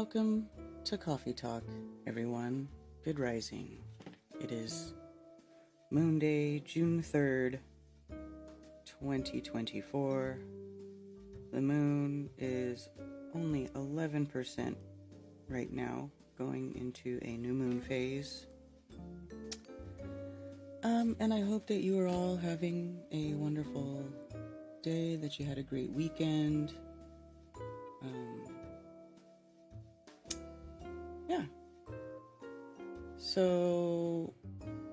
Welcome to Coffee Talk, everyone. Good rising. It is Moonday, June 3rd, 2024. The moon is only 11% right now, going into a new moon phase. And I hope that you are all having a wonderful day, that you had a great weekend. Yeah. So,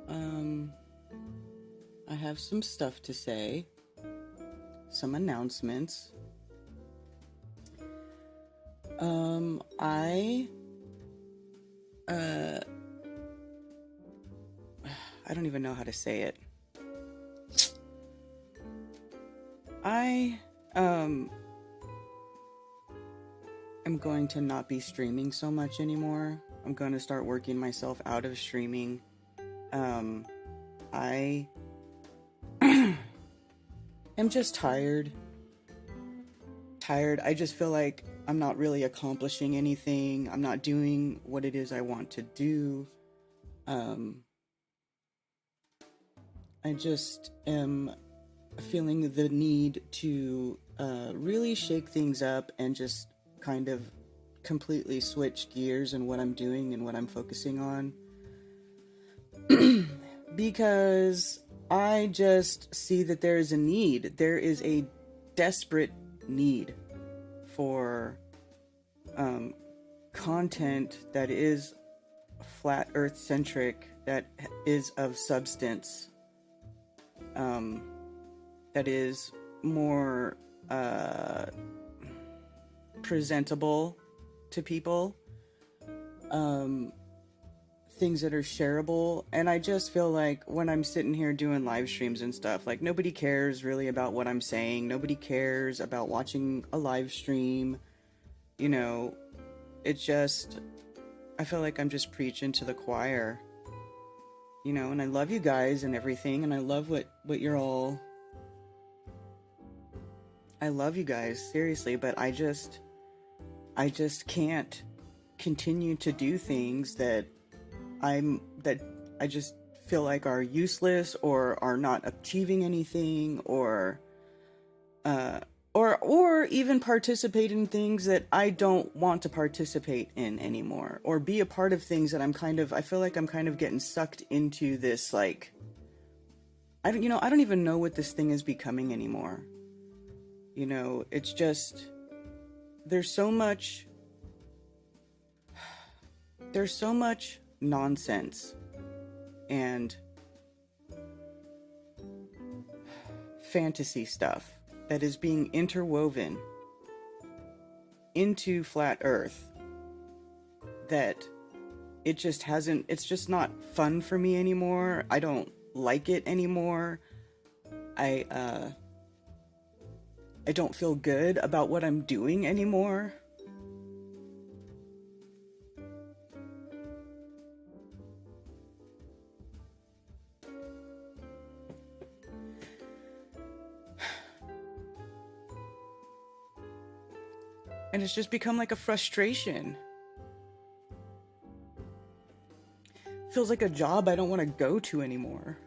I have some stuff to say, some announcements. I don't even know how to say it. I am going to not be streaming so much anymore. I'm going to start working myself out of streaming. I am just tired. I just feel like I'm not really accomplishing anything. I'm not doing what it is I want to do. I just am feeling the need to really shake things up and just kind of completely switch gears in what I'm doing and what I'm focusing on. Because I just see that there is a need. There is a desperate need for content that is flat earth centric, that is of substance, that is more presentable to people, things that are shareable. And I just feel like when I'm sitting here doing live streams and stuff, like, nobody cares really about what I'm saying. Nobody cares about watching a live stream. You know, it's just, I feel like I'm just preaching to the choir, you know. And I love you guys and everything, and I love what you're all, I love you guys, seriously, but I just can't continue to do things that I just feel like are useless or are not achieving anything, or even participate in things that I don't want to participate in anymore, or be a part of things that I feel like I'm kind of getting sucked into this, like, I don't even know what this thing is becoming anymore. You know, it's just, there's so much nonsense and fantasy stuff that is being interwoven into flat earth that it's just not fun for me anymore. I don't like it anymore. I don't feel good about what I'm doing anymore. And it's just become like a frustration. Feels like a job I don't want to go to anymore.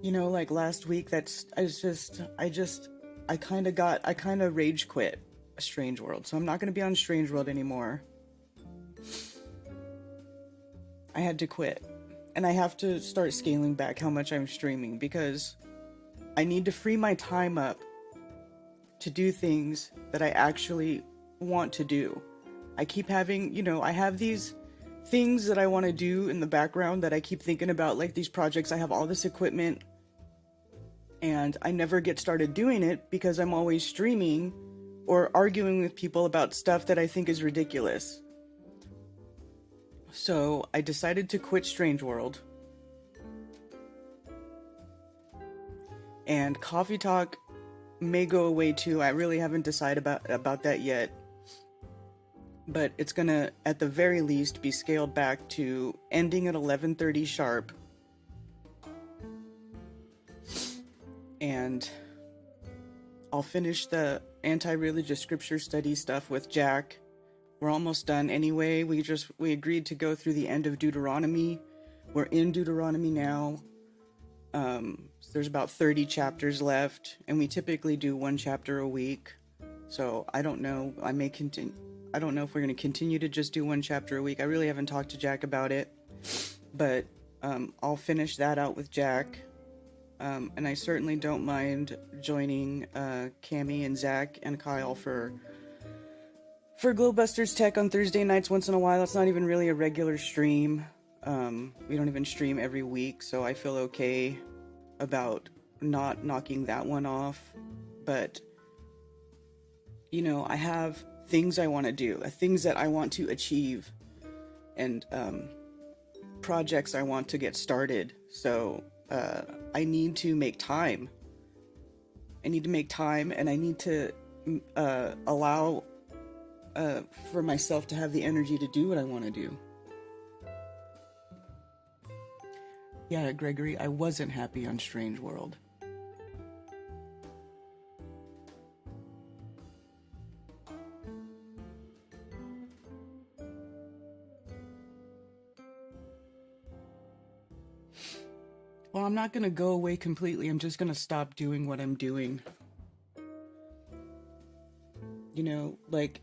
You know, like last week, I kind of rage quit Strange World. So I'm not going to be on Strange World anymore. I had to quit. And I have to start scaling back how much I'm streaming, because I need to free my time up to do things that I actually want to do. I keep having, I have these things that I want to do in the background that I keep thinking about, like these projects. I have all this equipment and I never get started doing it because I'm always streaming or arguing with people about stuff that I think is ridiculous. So I decided to quit Strange World. And Coffee Talk may go away too. I really haven't decided about that yet. But it's gonna, at the very least, be scaled back to ending at 11:30 sharp. And I'll finish the anti-religious scripture study stuff with Jack. We're almost done anyway. We agreed to go through the end of Deuteronomy. We're in Deuteronomy now. So there's about 30 chapters left, and we typically do one chapter a week. So I don't know. I may continue. I don't know if we're going to continue to just do one chapter a week. I really haven't talked to Jack about it, but I'll finish that out with Jack. And I certainly don't mind joining Cammie and Zach and Kyle for Glowbusters Tech on Thursday nights once in a while. It's not even really a regular stream. We don't even stream every week, so I feel okay about not knocking that one off. But, you know, I have things I want to do, things that I want to achieve, and projects I want to get started. So I need to make time. I need to make time, and I need to allow for myself to have the energy to do what I want to do. Yeah, Gregory, I wasn't happy on Strange World. Well, I'm not going to go away completely. I'm just going to stop doing what I'm doing. You know, like,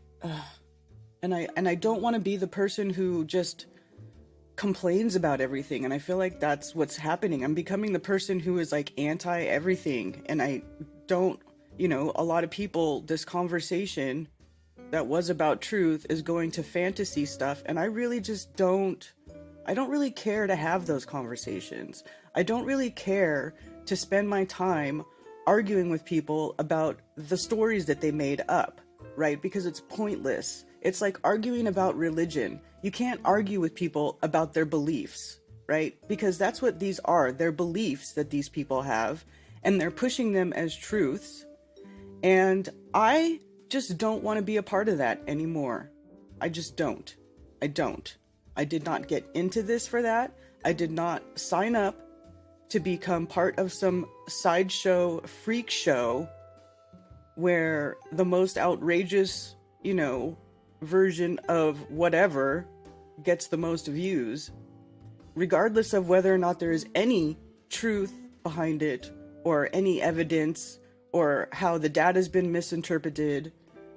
and I don't want to be the person who just complains about everything, and I feel like that's what's happening. I'm becoming the person who is like anti everything, and I don't, you know, a lot of people, this conversation that was about truth is going to fantasy stuff, and I really just don't really care to have those conversations. I don't really care to spend my time arguing with people about the stories that they made up, right? Because it's pointless. It's like arguing about religion. You can't argue with people about their beliefs, right? Because that's what these are. They're beliefs that these people have, and they're pushing them as truths. And I just don't want to be a part of that anymore. I just don't. I don't. I did not get into this for that. I did not sign up to become part of some sideshow freak show where the most outrageous, you know, version of whatever gets the most views, regardless of whether or not there is any truth behind it or any evidence or how the data's been misinterpreted,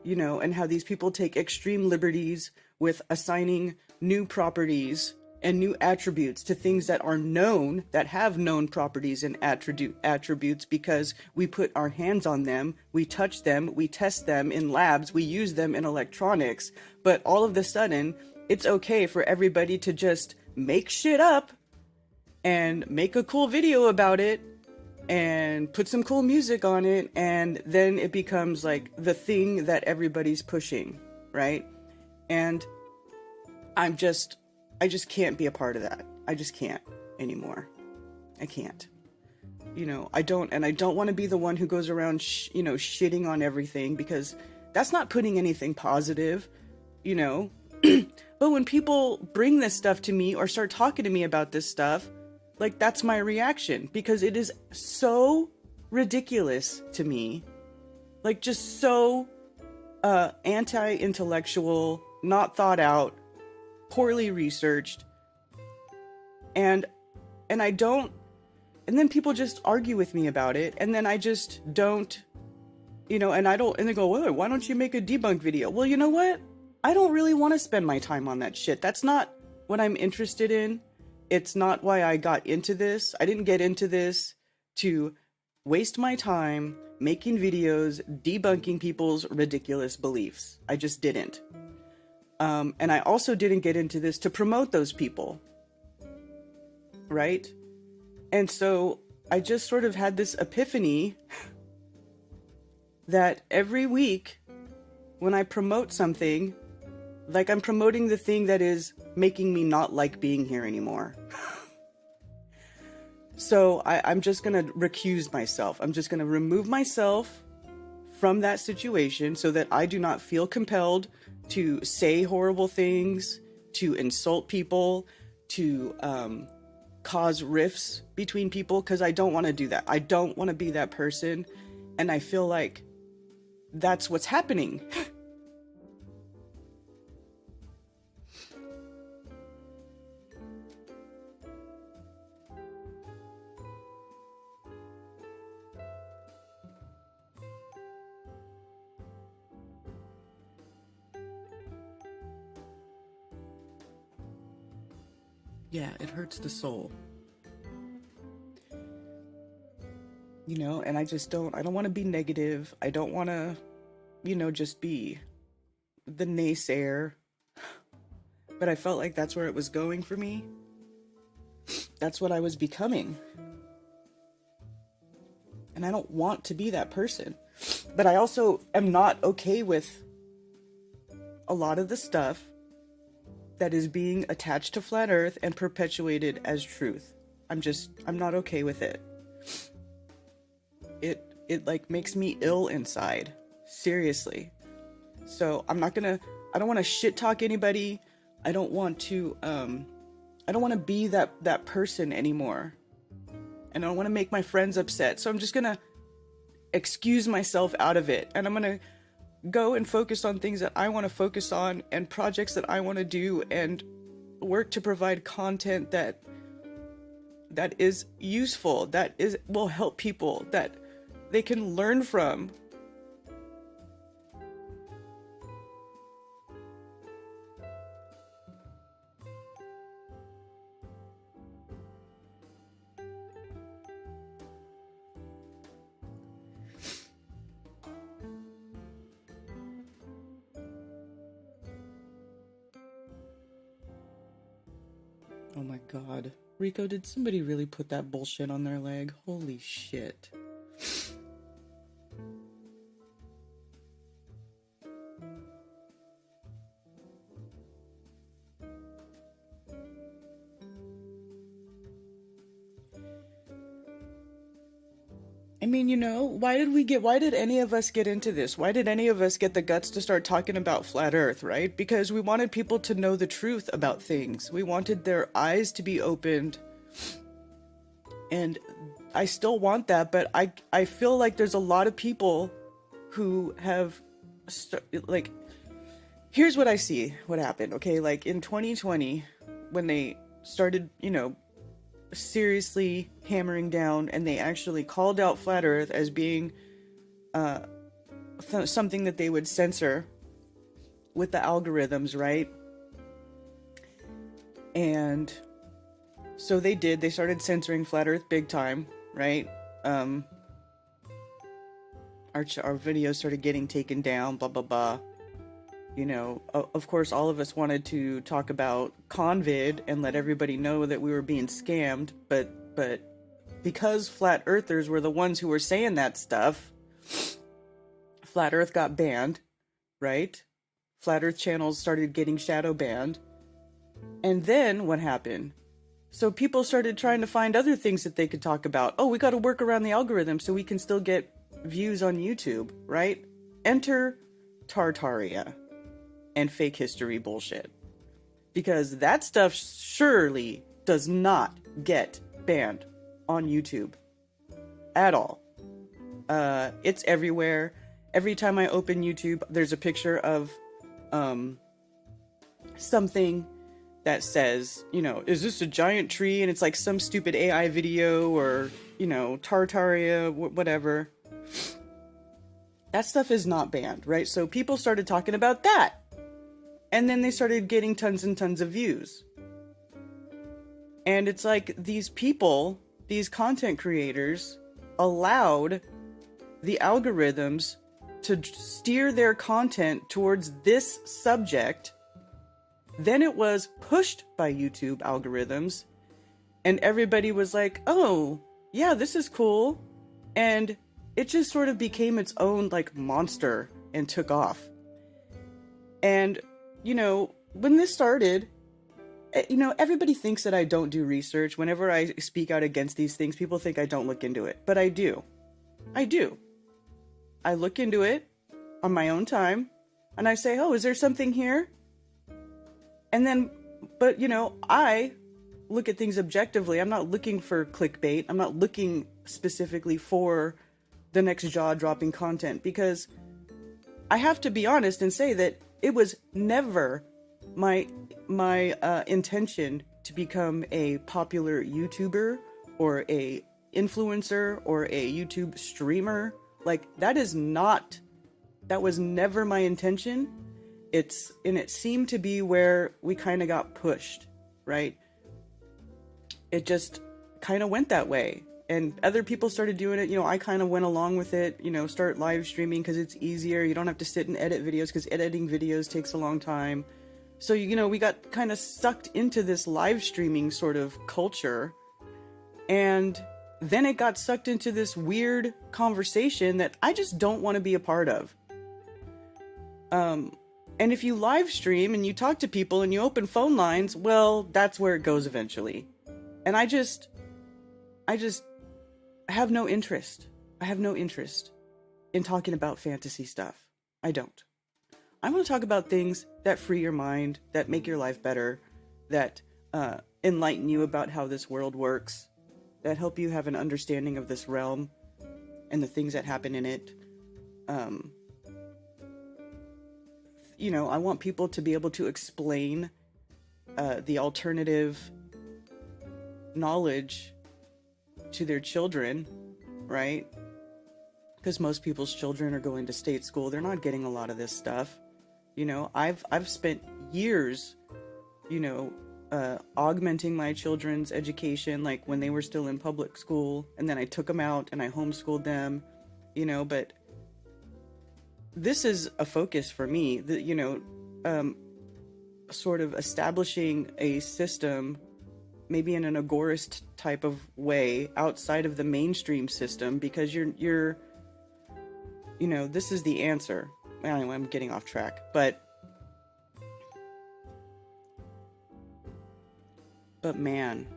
you know, and how these people take extreme liberties with assigning new properties and new attributes to things that are known, that have known properties and attributes because we put our hands on them, we touch them, we test them in labs, we use them in electronics, but all of a sudden, it's okay for everybody to just make shit up and make a cool video about it and put some cool music on it, and then it becomes like the thing that everybody's pushing, right? And I just can't be a part of that. I just can't anymore. I can't. You know, I don't want to be the one who goes around, shitting on everything, because that's not putting anything positive, you know. But when people bring this stuff to me or start talking to me about this stuff, like, that's my reaction, because it is so ridiculous to me. Like, just so anti-intellectual, not thought out, poorly researched, and I don't, and then people just argue with me about it, and then I just don't, you know, and they go, well, why don't you make a debunk video? Well, you know what? I don't really want to spend my time on that shit. That's not what I'm interested in. It's not why I got into this. I didn't get into this to waste my time making videos debunking people's ridiculous beliefs. I just didn't. And I also didn't get into this to promote those people, right? And so I just sort of had this epiphany that every week when I promote something, like, I'm promoting the thing that is making me not like being here anymore. So I'm just going to recuse myself. I'm just going to remove myself from that situation so that I do not feel compelled to say horrible things, to insult people, to cause rifts between people, because I don't want to do that. I don't want to be that person. And I feel like that's what's happening. Yeah, it hurts the soul. You know, and I don't want to be negative. I don't want to, just be the naysayer. But I felt like that's where it was going for me. That's what I was becoming. And I don't want to be that person. But I also am not okay with a lot of the stuff that is being attached to flat earth and perpetuated as truth. I'm not okay with it. It like makes me ill inside. Seriously. So I don't want to shit talk anybody. I don't want to be that person anymore. And I don't want to make my friends upset. So I'm just going to excuse myself out of it. And I'm going to go and focus on things that I want to focus on and projects that I want to do and work to provide content that is useful, will help people, that they can learn from. Oh my god. Rico, did somebody really put that bullshit on their leg? Holy shit. I mean, why did any of us get into this? Why did any of us get the guts to start talking about flat earth, right? Because we wanted people to know the truth about things. We wanted their eyes to be opened. And I still want that, but I feel like there's a lot of people who have, here's what I see, what happened, okay? Like in 2020, when they started, seriously hammering down, and they actually called out flat earth as being something that they would censor with the algorithms, right? And so they started censoring flat earth big time, right? Our videos started getting taken down, blah blah blah. Of course, all of us wanted to talk about COVID and let everybody know that we were being scammed, but because flat earthers were the ones who were saying that stuff, flat earth got banned, right? Flat earth channels started getting shadow banned. And then what happened? So people started trying to find other things that they could talk about. Oh, we got to work around the algorithm so we can still get views on YouTube, right? Enter Tartaria and fake history bullshit, because that stuff surely does not get banned on YouTube at all. It's everywhere. Every time I open YouTube, there's a picture of something that says, is this a giant tree? And it's like some stupid AI video, or Tartaria, whatever. That stuff is not banned, right? So people started talking about that. And then they started getting tons and tons of views. And it's like these people, these content creators, allowed the algorithms to steer their content towards this subject. Then it was pushed by YouTube algorithms. And everybody was like, oh, yeah, this is cool. And it just sort of became its own like monster and took off. And when this started, You know, everybody thinks that I don't do research. Whenever I speak out against these things, people think I don't look into it, but I do. I do. I look into it on my own time, and I say, oh, is there something here? And then, but you know, I look at things objectively. I'm not looking for clickbait. I'm not looking specifically for the next jaw-dropping content, because I have to be honest and say that it was never my intention to become a popular YouTuber or a influencer or a YouTube streamer. Like, that was never my intention. It seemed to be where we kind of got pushed, right? It just kind of went that way. And other people started doing it. You know, I kind of went along with it, you know, start live streaming because it's easier. You don't have to sit and edit videos, because editing videos takes a long time. So, you know, we got kind of sucked into this live streaming sort of culture. And then it got sucked into this weird conversation that I just don't want to be a part of. And if you live stream and you talk to people and you open phone lines, well, that's where it goes eventually. And I just have no interest. I have no interest in talking about fantasy stuff. I don't. I want to talk about things that free your mind, that make your life better, that enlighten you about how this world works, that help you have an understanding of this realm and the things that happen in it. You know, I want people to be able to explain the alternative knowledge to their children, right? Because most people's children are going to state school. They're not getting a lot of this stuff. You know, I've spent years, you know, augmenting my children's education, like when they were still in public school, and then I took them out and I homeschooled them, you know, but this is a focus for me, that, you know, sort of establishing a system, maybe in an agorist type of way, outside of the mainstream system, because you're, you know, this is the answer. Anyway, I'm getting off track, but man,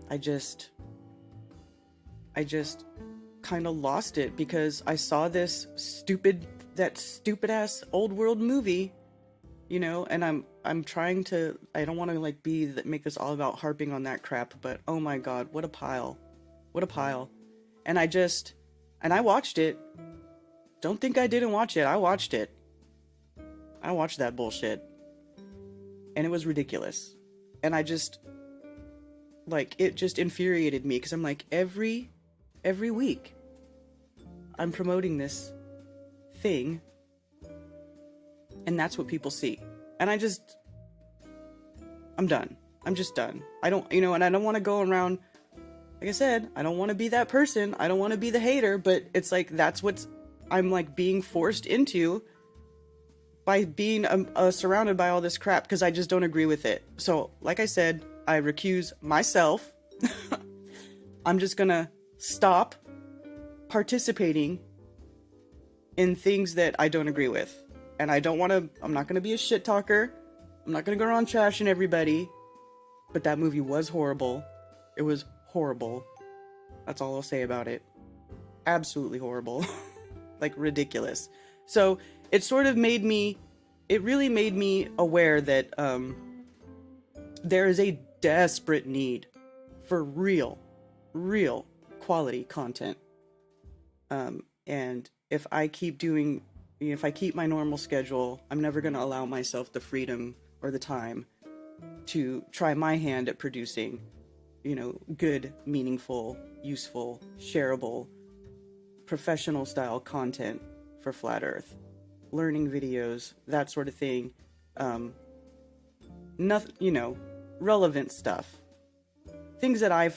I just kind of lost it, because I saw that stupid ass old world movie, you know, and I'm trying to, I don't want to like make this all about harping on that crap, but oh my god, what a pile. And I watched it. Don't think I didn't watch it. I watched it. I watched that bullshit. And it was ridiculous. And I just, like, it just infuriated me, because I'm like, every week I'm promoting this thing, and that's what people see. And I'm done. I'm just done. I don't, you know, and I don't want to go around, like I said, I don't want to be that person. I don't want to be the hater, but it's like, that's what's, I'm like being forced into by being surrounded by all this crap, because I just don't agree with it. So, like I said, I recuse myself. I'm just gonna stop participating in things that I don't agree with. And I'm not gonna be a shit talker. I'm not gonna go around trashing everybody. But that movie was horrible. It was horrible. That's all I'll say about it. Absolutely horrible. Like, ridiculous. So it sort of really made me aware that there is a desperate need for real quality content. And if I keep my normal schedule, I'm never going to allow myself the freedom or the time to try my hand at producing, you know, good, meaningful, useful, shareable, professional style content for Flat Earth, learning videos, that sort of thing. Nothing, you know, relevant stuff. Things that I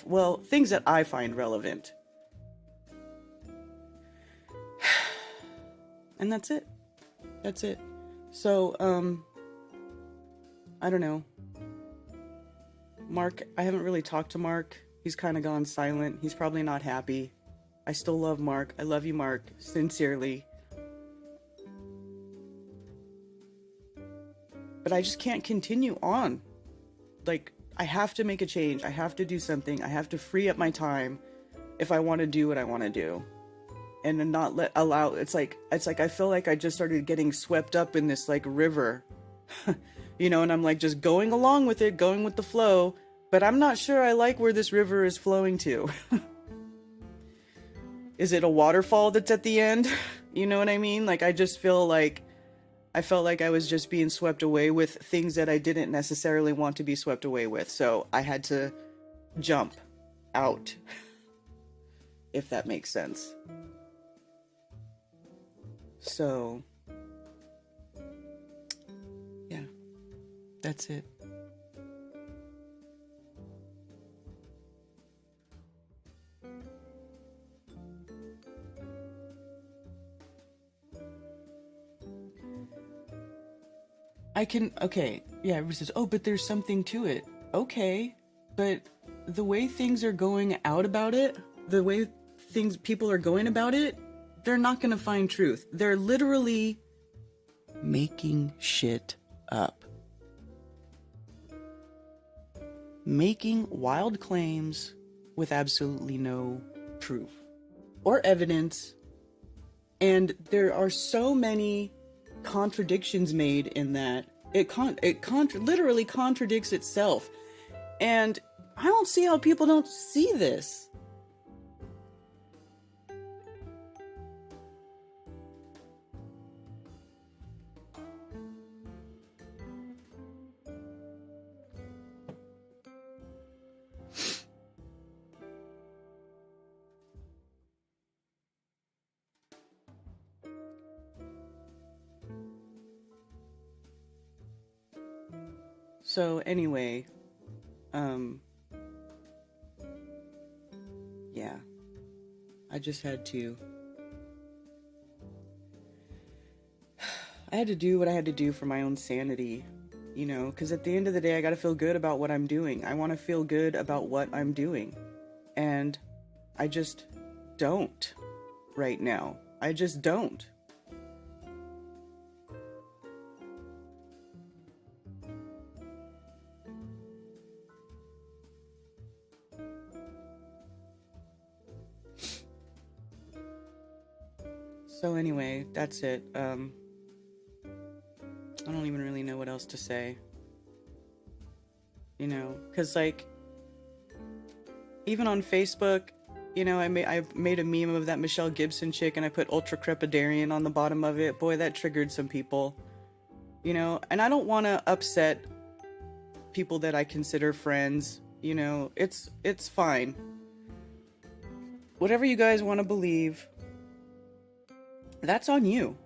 find relevant. And that's it. So, I don't know. Mark, I haven't really talked to Mark. He's kind of gone silent. He's probably not happy. I still love Mark. I love you, Mark. Sincerely. but I just can't continue on. Like, I have to make a change. I have to do something. I have to free up my time if I want to do what I want to do. And then not allow, it's like I feel like I just started getting swept up in this like river, you know, and I'm like just going along with it, going with the flow, but I'm not sure I like where this river is flowing to. Is it a waterfall that's at the end? You know what I mean? Like, I just feel like I felt like I was just being swept away with things that I didn't necessarily want to be swept away with. So I had to jump out, if that makes sense. So, yeah, that's it. Okay, yeah, everybody says, oh, but there's something to it. Okay, but the way things are going out about it, the way people are going about it, they're not going to find truth. They're literally making shit up. Making wild claims with absolutely no proof or evidence. And there are so many contradictions made in that it literally contradicts itself. And I don't see how people don't see this. So anyway, yeah, I just had to, I had to do what I had to do for my own sanity, you know, because at the end of the day, I got to feel good about what I'm doing. I want to feel good about what I'm doing. And I just don't right now. I just don't. So anyway, that's it. I don't even really know what else to say. You know, because like, even on Facebook, you know, I made a meme of that Michelle Gibson chick and I put ultra crepidarian on the bottom of it. Boy, that triggered some people. You know, and I don't want to upset people that I consider friends. You know, it's fine. Whatever you guys want to believe, that's on you.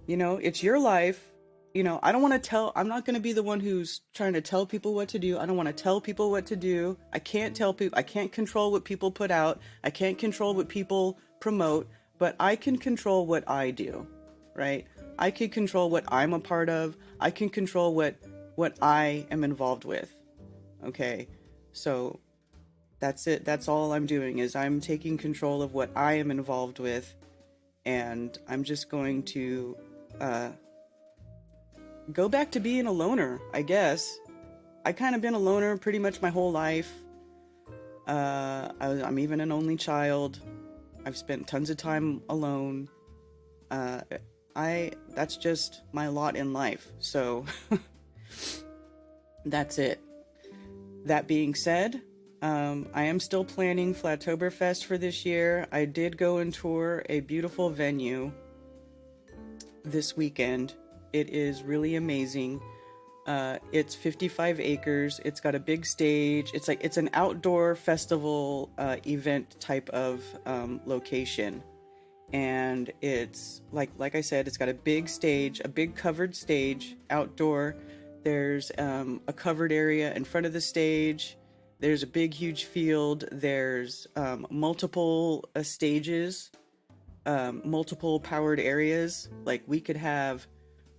You know, it's your life. You know, I'm not going to be the one who's trying to tell people what to do. I don't want to tell people what to do. I can't tell people, I can't control what people put out. I can't control what people promote, but I can control what I do, right? I can control what I'm a part of. I can control what I am involved with. Okay. So that's it. That's all I'm doing is I'm taking control of what I am involved with. And I'm just going to, go back to being a loner, I guess. I kind of been a loner pretty much my whole life. I'm even an only child. I've spent tons of time alone. That's just my lot in life. So that's it. That being said, I am still planning Flattoberfest for this year. I did go and tour a beautiful venue this weekend. It is really amazing. It's 55 acres. It's got a big stage. It's an outdoor festival event type of location. And it's like I said, it's got a big stage, a big covered stage outdoor. There's a covered area in front of the stage. There's a big, huge field. There's multiple stages, multiple powered areas. Like we could have,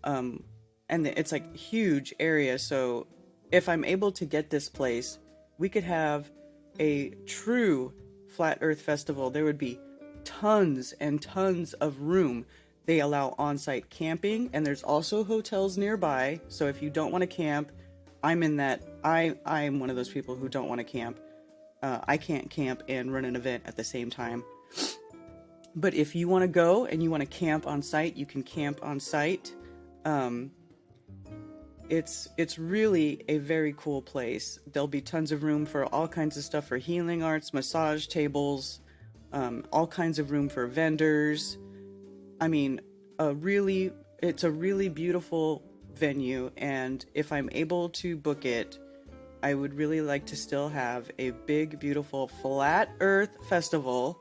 and it's like huge area. So if I'm able to get this place, we could have a true Flat Earth Festival. There would be tons and tons of room. They allow on-site camping, and there's also hotels nearby. So if you don't want to camp, I'm in that. I'm one of those people who don't want to camp. I can't camp and run an event at the same time. But if you want to go and you want to camp on site, you can camp on site. It's really a very cool place. There'll be tons of room for all kinds of stuff for healing arts, massage tables, all kinds of room for vendors. I mean, it's a really beautiful venue, and if I'm able to book it, I would really like to still have a big, beautiful Flat Earth Festival,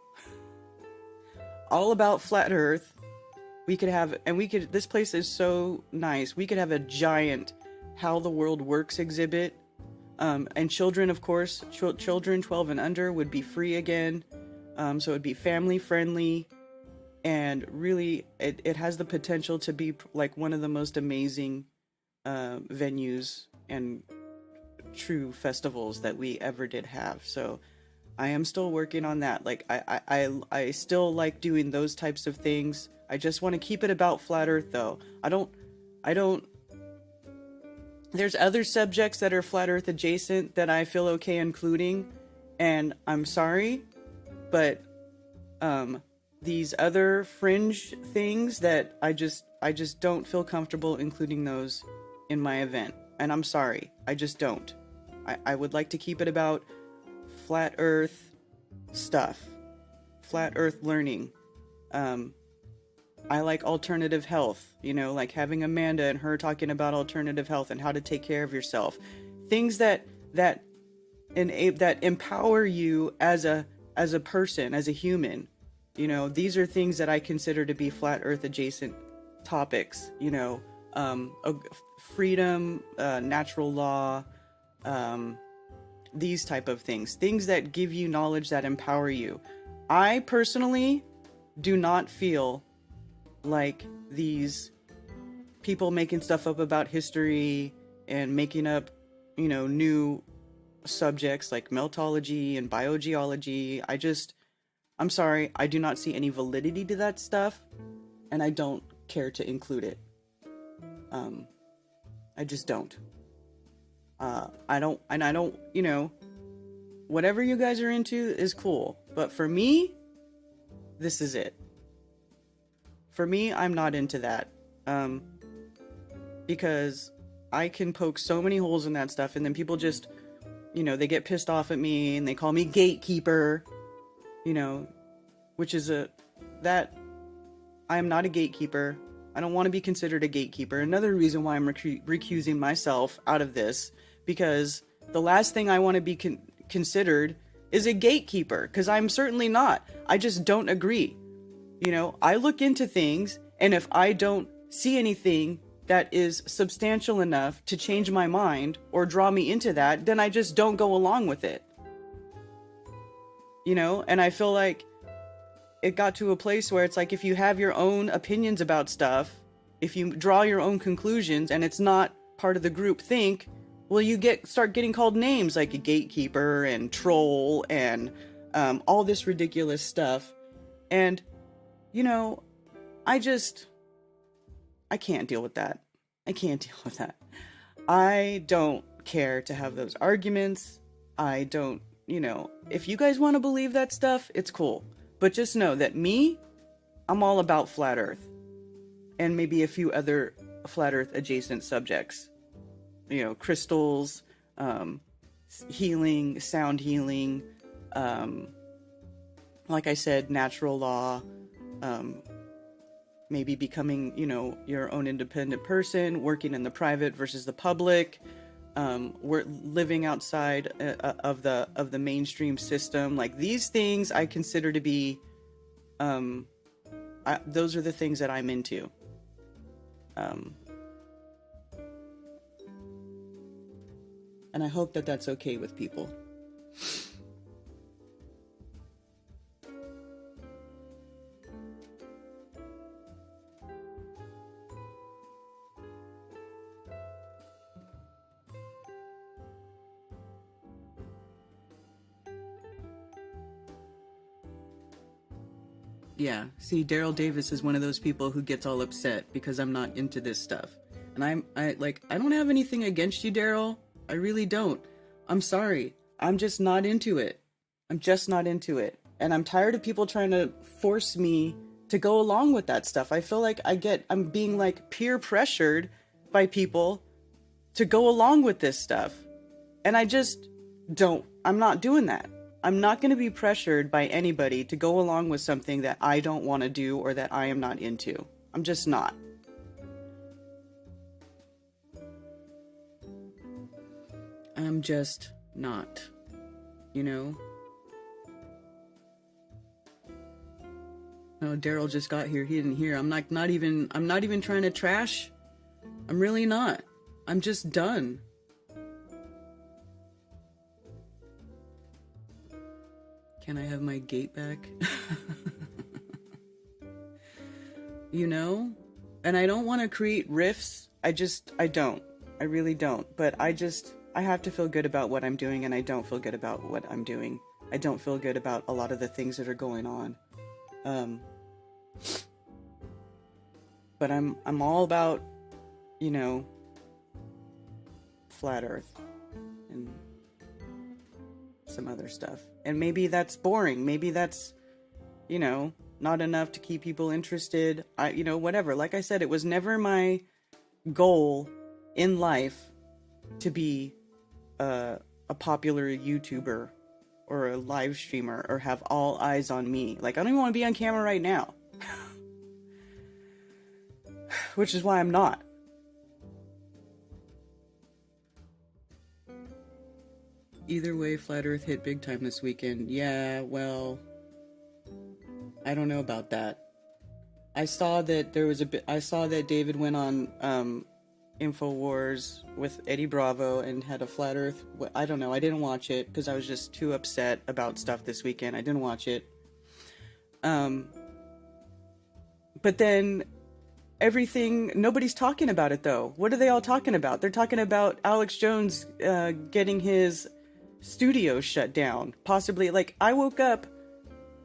all about Flat Earth. This place is so nice. We could have a giant How the World Works exhibit. And children, of course, children 12 and under would be free again. So it would be family friendly. And really, it has the potential to be like one of the most amazing venues and true festivals that we ever did have. So I am still working on that. Like I still like doing those types of things. I just want to keep it about Flat Earth though. I don't there's other subjects that are Flat Earth adjacent that I feel okay including, and I'm sorry, but these other fringe things that I just don't feel comfortable including those in my event. And I'm sorry, I just don't. I would like to keep it about Flat Earth stuff, Flat Earth learning. I like alternative health, like having Amanda and her talking about alternative health and how to take care of yourself. Things that empower you as a person, as a human. These are things that I consider to be Flat Earth adjacent topics, freedom, natural law, these type of things that give you knowledge, that empower you. I personally do not feel like these people making stuff up about history and making up, new subjects like meltology and biogeology. I'm sorry, I do not see any validity to that stuff, and I don't care to include it. I just don't. I don't, whatever you guys are into is cool, but for me, this is it. For me, I'm not into that, because I can poke so many holes in that stuff, and then people just, they get pissed off at me, and they call me gatekeeper, which is that I am not a gatekeeper. I don't want to be considered a gatekeeper. Another reason why I'm recusing myself out of this, because the last thing I want to be considered is a gatekeeper, because I'm certainly not. I just don't agree. I look into things, and if I don't see anything that is substantial enough to change my mind or draw me into that, then I just don't go along with it. And I feel like it got to a place where it's like, if you have your own opinions about stuff, if you draw your own conclusions and it's not part of the group think, well, you start getting called names like a gatekeeper and troll and all this ridiculous stuff. And I can't deal with that. I can't deal with that. I don't care to have those arguments. I don't, if you guys want to believe that stuff, it's cool. But just know that I'm all about Flat Earth. And maybe a few other Flat Earth adjacent subjects. Crystals, healing, sound healing, like I said, natural law, maybe becoming, your own independent person, working in the private versus the public, we're living outside of the mainstream system. Like, these things I consider to be, those are the things that I'm into. And I hope that that's okay with people. Yeah, see, Daryl Davis is one of those people who gets all upset because I'm not into this stuff. And I don't have anything against you, Daryl. I really don't. I'm sorry. I'm just not into it. I'm just not into it. And I'm tired of people trying to force me to go along with that stuff. I feel like I'm being like peer pressured by people to go along with this stuff. And I just I'm not doing that. I'm not going to be pressured by anybody to go along with something that I don't want to do or that I am not into. I'm just not. I'm just not. You know? No, Daryl just got here. He didn't hear. I'm not even trying to trash. I'm really not. I'm just done. Can I have my gate back? You know? And I don't want to create rifts. I don't. I really don't. But I have to feel good about what I'm doing, and I don't feel good about what I'm doing. I don't feel good about a lot of the things that are going on. But I'm all about, you know, flat Earth and some other stuff. And maybe that's boring. Maybe that's, you know, not enough to keep people interested. Whatever. Like I said, it was never my goal in life to be a popular YouTuber or a live streamer or have all eyes on me. Like, I don't even want to be on camera right now. Which is why I'm not. Either way, Flat Earth hit big time this weekend. Yeah, well, I don't know about that. I saw that David went on InfoWars with Eddie Bravo and had a Flat Earth. I don't know. I didn't watch it because I was just too upset about stuff this weekend. I didn't watch it. But then nobody's talking about it though. What are they all talking about? They're talking about Alex Jones getting his studio shut down. Possibly, like, I woke up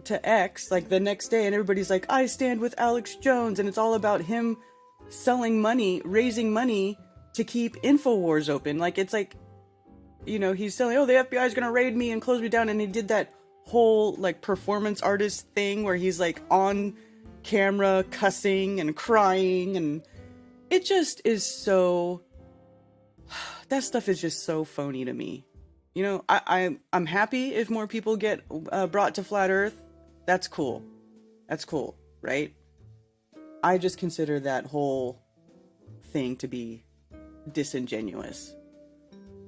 to X like the next day and everybody's like, I stand with Alex Jones, and it's all about him raising money to keep InfoWars open. Like, it's like, you know, he's selling, the FBI is gonna raid me and close me down, and he did that whole like performance artist thing where he's like on camera cussing and crying, and it just is so, that stuff is just so phony to me. You know, I'm happy if more people get brought to Flat Earth. That's cool. That's cool, right? I just consider that whole thing to be disingenuous.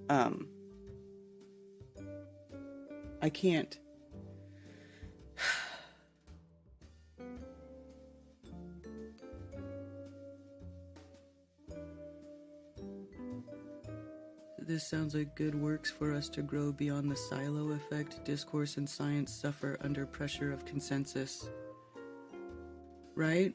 I can't. This sounds like good works for us to grow beyond the silo effect. Discourse and science suffer under pressure of consensus. Right?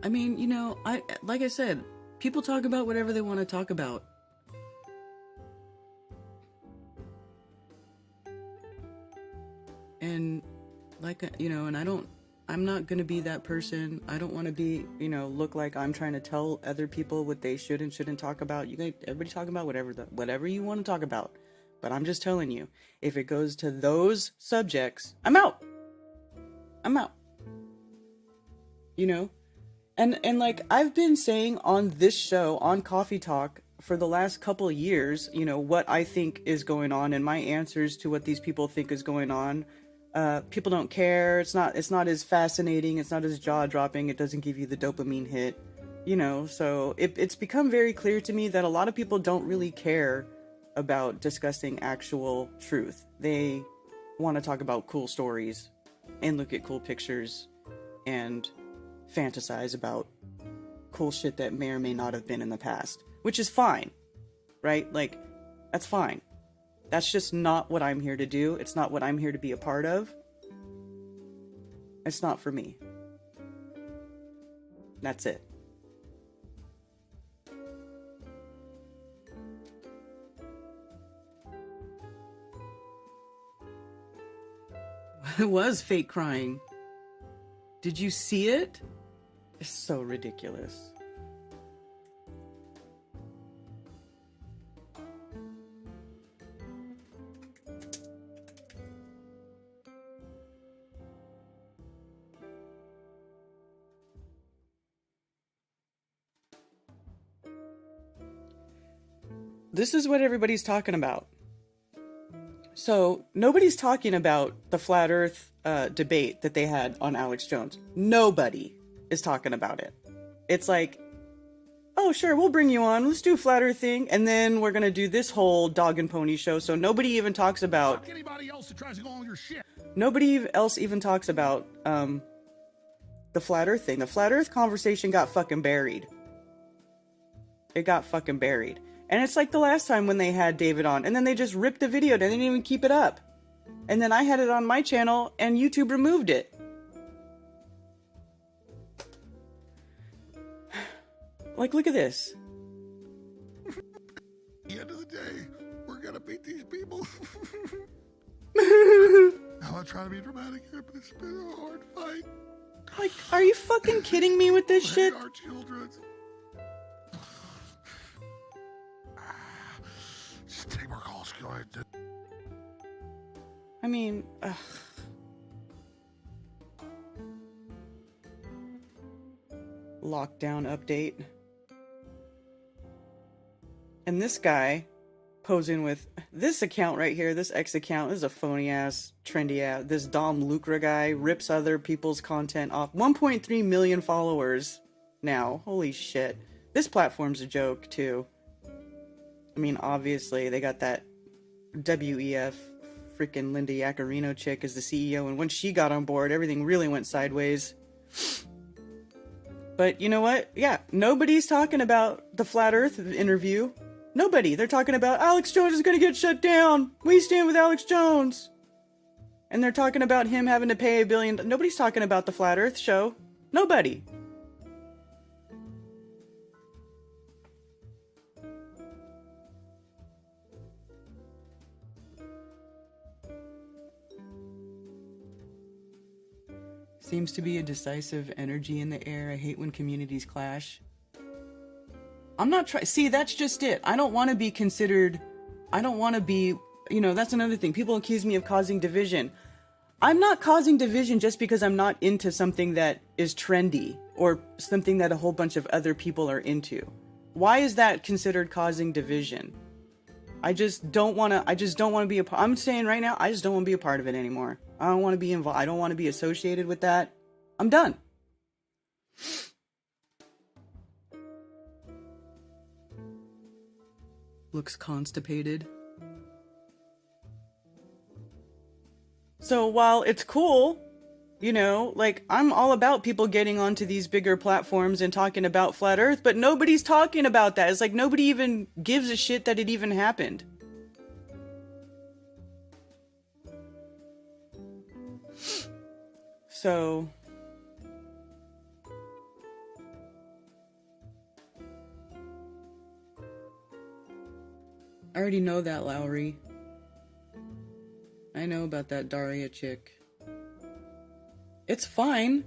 I mean, you know, like I said, people talk about whatever they want to talk about. And like, you know, and I'm not going to be that person. I don't want to be, you know, look like I'm trying to tell other people what they should and shouldn't talk about. You guys, everybody talk about whatever you want to talk about. But I'm just telling you, if it goes to those subjects, I'm out. You know? And like I've been saying on this show, on Coffee Talk, for the last couple of years, you know, what I think is going on and my answers to what these people think is going on. People don't care. It's not as fascinating. It's not as jaw-dropping. It doesn't give you the dopamine hit, you know. So it's become very clear to me that a lot of people don't really care about discussing actual truth. They want to talk about cool stories and look at cool pictures and fantasize about cool shit that may or may not have been in the past, which is fine, right? Like, that's fine. That's just not what I'm here to do. It's not what I'm here to be a part of. It's not for me. That's it. It was fake crying. Did you see it? It's so ridiculous. This is what everybody's talking about. So nobody's talking about the flat earth debate that they had on Alex Jones. Nobody is talking about it. It's like, oh, sure, we'll bring you on. Let's do a flat earth thing. And then we're going to do this whole dog and pony show. So nobody even talks about... Fuck anybody else that tries to go on your shit. Nobody else even talks about the flat earth thing. The flat earth conversation got fucking buried. It got fucking buried. And it's like the last time when they had David on, and then they just ripped the video, they didn't even keep it up. And then I had it on my channel, and YouTube removed it. Like, look at this. At the end of the day, we're gonna beat these people. I'm not trying to be dramatic here, but it's been a hard fight. Like, are you fucking kidding me with this shit? Our children. Just take more calls, go ahead. I mean, lockdown update. And this guy posing with this account right here, this X account, this is a phony ass, trendy ass. This Dom Lucra guy rips other people's content off. 1.3 million followers now. Holy shit. This platform's a joke too. I mean, obviously, they got that WEF freaking Linda Yaccarino chick as the CEO, and when she got on board, everything really went sideways. But you know what? Yeah, nobody's talking about the Flat Earth interview. Nobody. They're talking about Alex Jones is going to get shut down. We stand with Alex Jones. And they're talking about him having to pay $1 billion. Nobody's talking about the Flat Earth show. Nobody. Seems to be a decisive energy in the air. I hate when communities clash. I'm not trying... See, that's just it. I don't want to be considered... I don't want to be... You know, that's another thing. People accuse me of causing division. I'm not causing division just because I'm not into something that is trendy or something that a whole bunch of other people are into. Why is that considered causing division? I just don't want to be a part... I'm saying right now, I just don't want to be a part of it anymore. I don't want to be involved. I don't want to be associated with that. I'm done. Looks constipated. So while it's cool, you know, like, I'm all about people getting onto these bigger platforms and talking about Flat Earth, but nobody's talking about that. It's like nobody even gives a shit that it even happened. So... I already know that, Lowry. I know about that Daria chick. It's fine.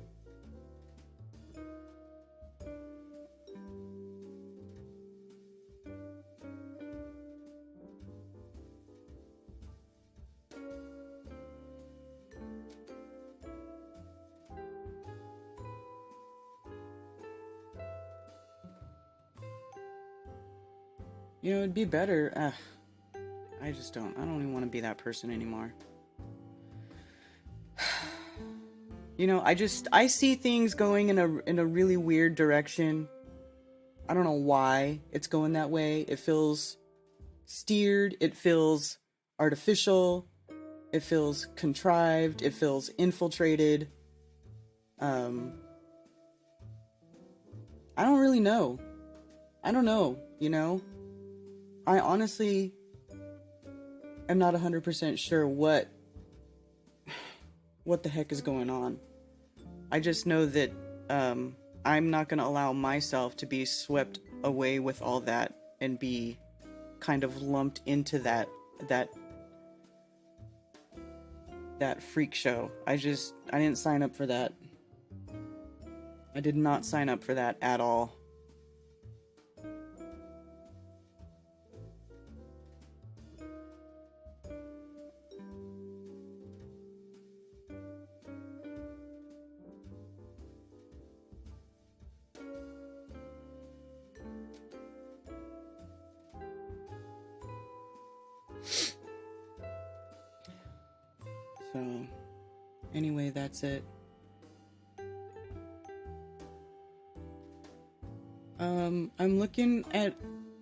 You know, it'd be better. I don't even want to be that person anymore. You know, I see things going in a really weird direction. I don't know why it's going that way. It feels steered. It feels artificial. It feels contrived. It feels infiltrated. I don't really know. I don't know, you know? I honestly am not 100% sure what the heck is going on. I just know that I'm not going to allow myself to be swept away with all that and be kind of lumped into that freak show. I didn't sign up for that. I did not sign up for that at all. So, anyway, that's it. I'm looking at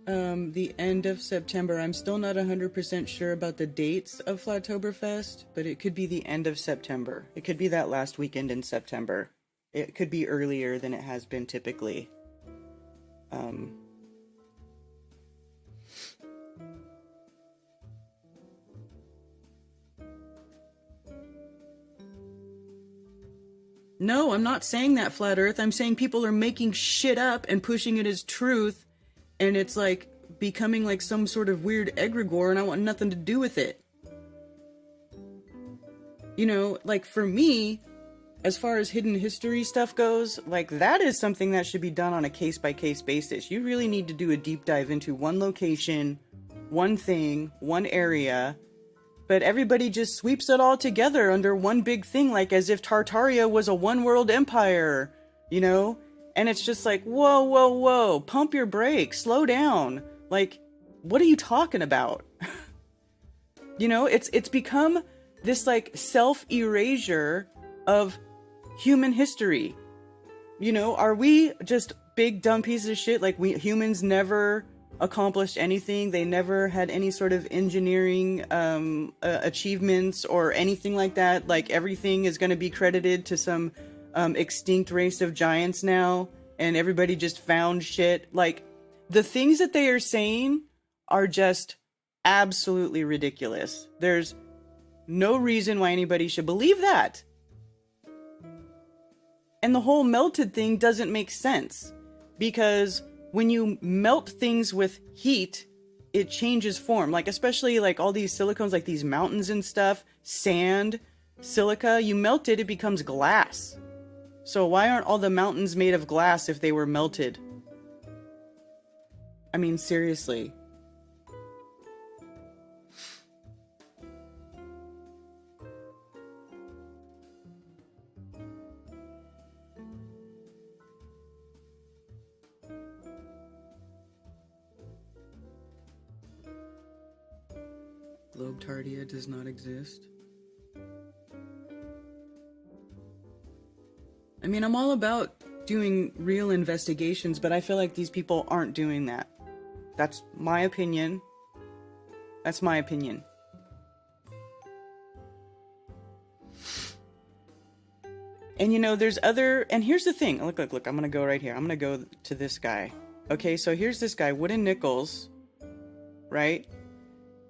the end of September. I'm still not 100% sure about the dates of Flattoberfest, but it could be the end of September. It could be that last weekend in September. It could be earlier than it has been typically. No, I'm not saying that, Flat Earth. I'm saying people are making shit up and pushing it as truth, and it's like becoming like some sort of weird egregore, and I want nothing to do with it. You know, like for me, as far as hidden history stuff goes, like that is something that should be done on a case-by-case basis. You really need to do a deep dive into one location, one thing, one area, but everybody just sweeps it all together under one big thing, like as if Tartaria was a one-world empire, you know? And it's just like, whoa, whoa, whoa, pump your brakes, slow down. Like, what are you talking about? You know, it's become this like self-erasure of human history. You know, are we just big dumb pieces of shit? Like, we humans never accomplished anything. They never had any sort of engineering achievements or anything like that. Like, everything is going to be credited to some extinct race of giants now, and everybody just found shit. Like, the things that they are saying are just absolutely ridiculous. There's no reason why anybody should believe that. And the whole melted thing doesn't make sense, because when you melt things with heat, it changes form. Like, especially like all these silicones, like these mountains and stuff, sand, silica, you melt it, it becomes glass. So why aren't all the mountains made of glass if they were melted? I mean, seriously. Globetardia does not exist. I mean, I'm all about doing real investigations, but I feel like these people aren't doing that. That's my opinion. That's my opinion. And you know, there's other, and here's the thing. Look, I'm gonna go right here. I'm gonna go to this guy. Okay, so here's this guy, Wooden Nichols, right?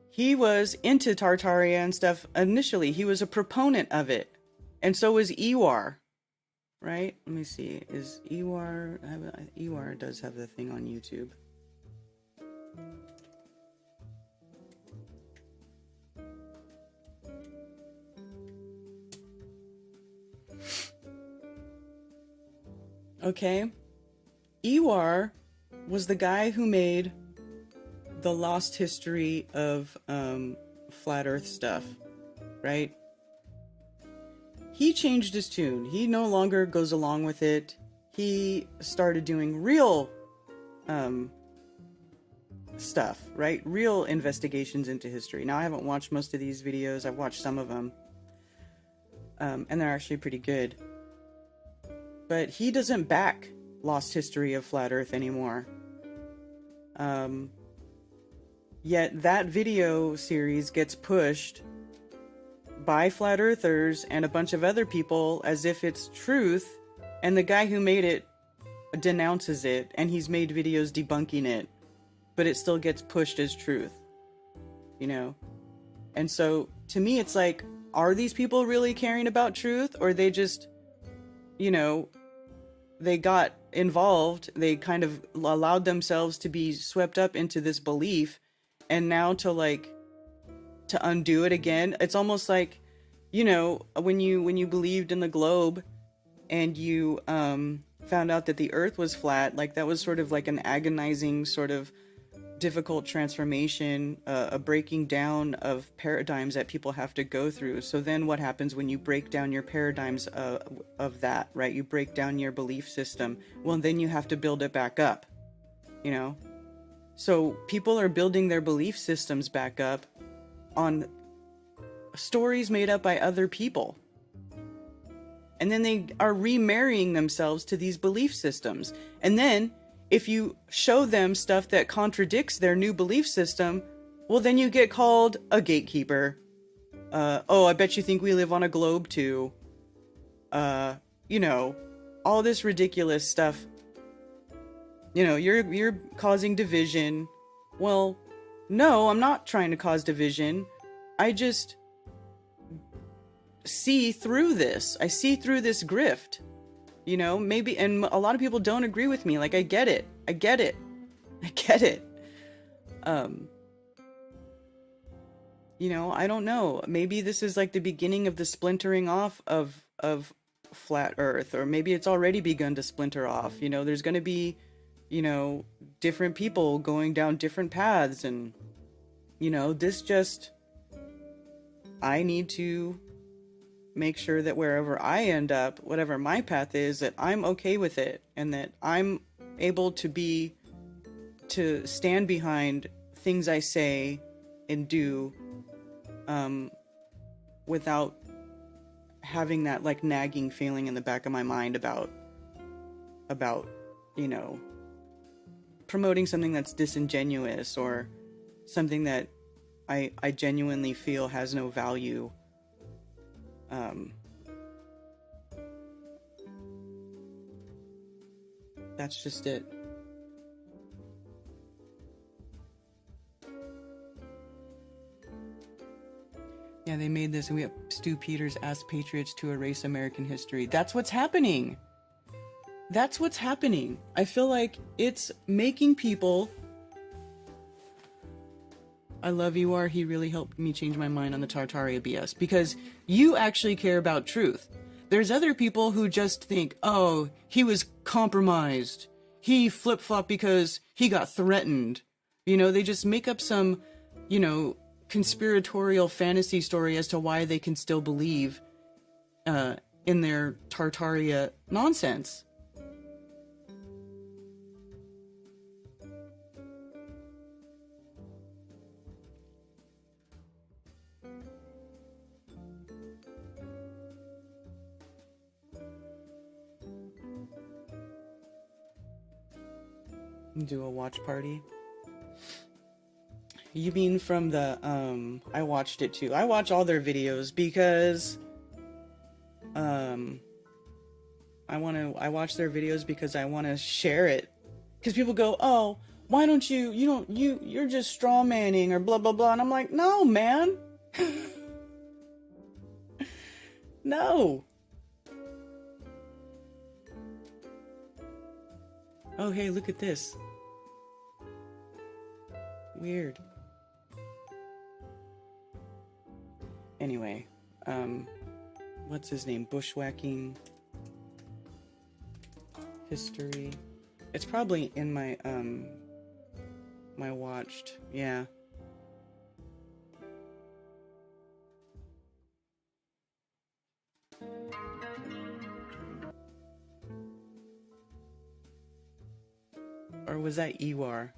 He was into Tartaria and stuff initially. He was a proponent of it. And so was Ewar, right? Let me see. Is Ewar... Ewar does have the thing on YouTube. Okay. Ewar was the guy who made the lost history of flat earth stuff, right? He changed his tune. He no longer goes along with it. He started doing real stuff, right? Real investigations into history. Now, I haven't watched most of these videos. I've watched some of them, and they're actually pretty good. But he doesn't back lost history of flat earth anymore. Yet that video series gets pushed by flat earthers and a bunch of other people as if it's truth, and the guy who made it denounces it, and he's made videos debunking it, but it still gets pushed as truth, you know? And so to me, it's like, are these people really caring about truth, or they just, you know, they got involved, they kind of allowed themselves to be swept up into this belief, and now to like to undo it again. It's almost like, you know, when you believed in the globe and you found out that the earth was flat, like that was sort of like an agonizing sort of difficult transformation, a breaking down of paradigms that people have to go through. So then what happens when you break down your paradigms of that, right? You break down your belief system. Well, then you have to build it back up, you know? So people are building their belief systems back up on stories made up by other people. And then they are remarrying themselves to these belief systems. And then if you show them stuff that contradicts their new belief system, well, then you get called a gatekeeper. Oh, I bet you think we live on a globe too. You know, all this ridiculous stuff. You know, you're causing division. Well, no, I'm not trying to cause division. I just see through this. I see through this grift. You know, maybe, and a lot of people don't agree with me. Like, I get it. I get it. I get it. You know, I don't know. Maybe this is like the beginning of the splintering off of flat Earth, or maybe it's already begun to splinter off. You know, there's going to be, you know, different people going down different paths, and, you know, this just, I need to make sure that wherever I end up, whatever my path is, that I'm okay with it, and that I'm able to stand behind things I say and do, without having that like nagging feeling in the back of my mind about, you know, promoting something that's disingenuous, or something that I genuinely feel has no value. That's just it. Yeah, they made this, and we have Stu Peters asked patriots to erase American history. That's what's happening. That's what's happening. I feel like it's making people... I love you, he really helped me change my mind on the Tartaria BS, because you actually care about truth. There's other people who just think, oh, he was compromised. He flip-flopped because he got threatened. You know, they just make up some, you know, conspiratorial fantasy story as to why they can still believe in their Tartaria nonsense. Do a watch party? You mean from the I watched it too. I watch all their videos because I watch their videos because I want to share it. Because people go, oh, why don't you're just straw manning or blah blah blah, and I'm like, no, man. No. Oh, hey, look at this. Weird. Anyway, what's his name? Bushwhacking history. It's probably in my, my watched, yeah. Or was that Ewar?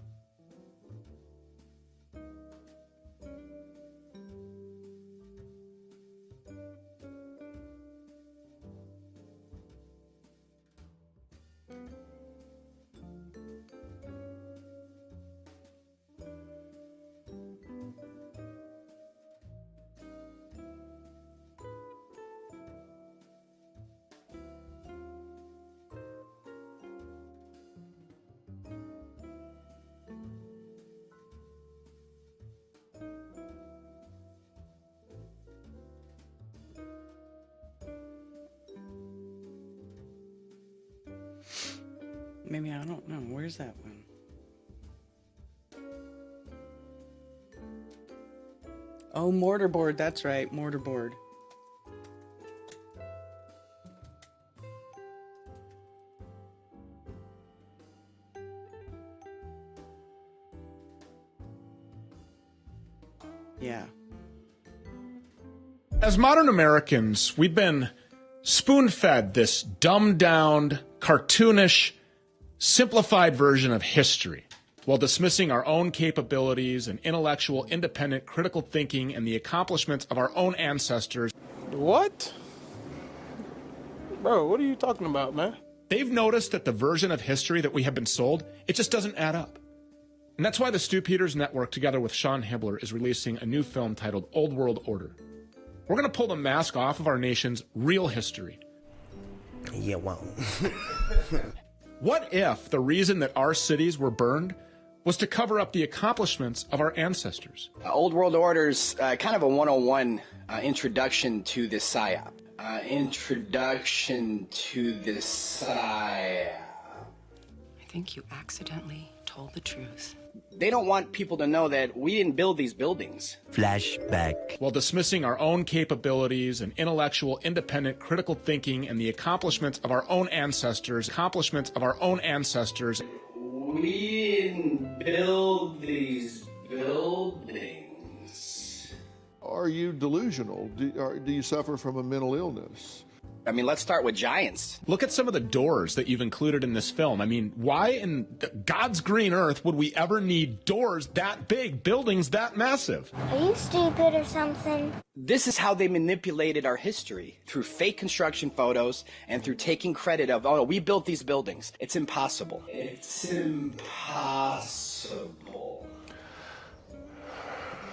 Maybe, I don't know. Where's that one? Oh, mortarboard. That's right. Mortarboard. Yeah. As modern Americans, we've been spoon-fed this dumbed-down, cartoonish, simplified version of history, while dismissing our own capabilities and intellectual, independent, critical thinking and the accomplishments of our own ancestors. What? Bro, what are you talking about, man? They've noticed that the version of history that we have been sold, it just doesn't add up. And that's why the Stu Peters Network, together with Sean Hibbler, is releasing a new film titled Old World Order. We're going to pull the mask off of our nation's real history. Yeah, well. What if the reason that our cities were burned was to cover up the accomplishments of our ancestors? Old World Order's kind of a 101 introduction to this PSYOP. Introduction to this PSYOP. I think you accidentally told the truth. They don't want people to know that we didn't build these buildings. Flashback. While dismissing our own capabilities and intellectual, independent, critical thinking and the accomplishments of our own ancestors. We didn't build these buildings. Are you delusional? Do you suffer from a mental illness? I mean, let's start with giants. Look at some of the doors that you've included in this film. I mean, why in God's green earth would we ever need doors that big, buildings that massive? Are you stupid or something? This is how they manipulated our history, through fake construction photos and through taking credit of, oh, no, we built these buildings. It's impossible. It's impossible.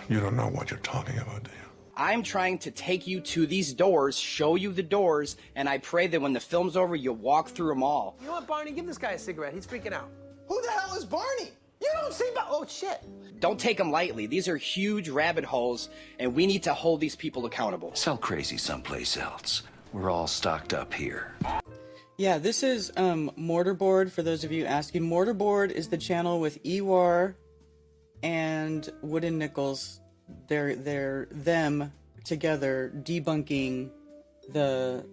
You don't know what you're talking about, do you? I'm trying to take you to these doors, show you the doors, and I pray that when the film's over, you walk through them all. You know what, Barney? Give this guy a cigarette. He's freaking out. Who the hell is Barney? You don't see oh shit. Don't take them lightly. These are huge rabbit holes, and we need to hold these people accountable. Sell crazy someplace else. We're all stocked up here. Yeah, this is Mortarboard, for those of you asking. Mortarboard is the channel with Ewar and Wooden Nichols. They're them together debunking the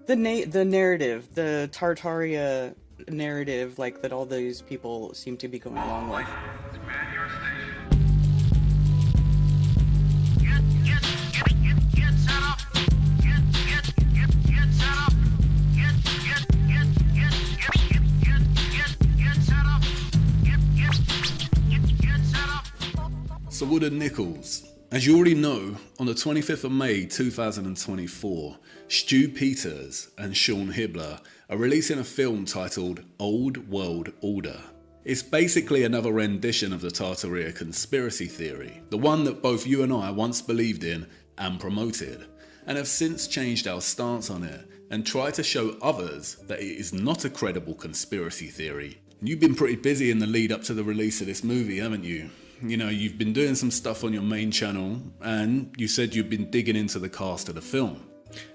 narrative, the Tartaria narrative, like that all these people seem to be going along with. So Wooden Nichols, as you already know, on the 25th of May 2024, Stu Peters and Sean Hibbler are releasing a film titled Old World Order. It's basically another rendition of the Tartaria conspiracy theory, the one that both you and I once believed in and promoted, and have since changed our stance on it and tried to show others that it is not a credible conspiracy theory. You've been pretty busy in the lead up to the release of this movie, haven't you? You know, you've been doing some stuff on your main channel, and you said you've been digging into the cast of the film.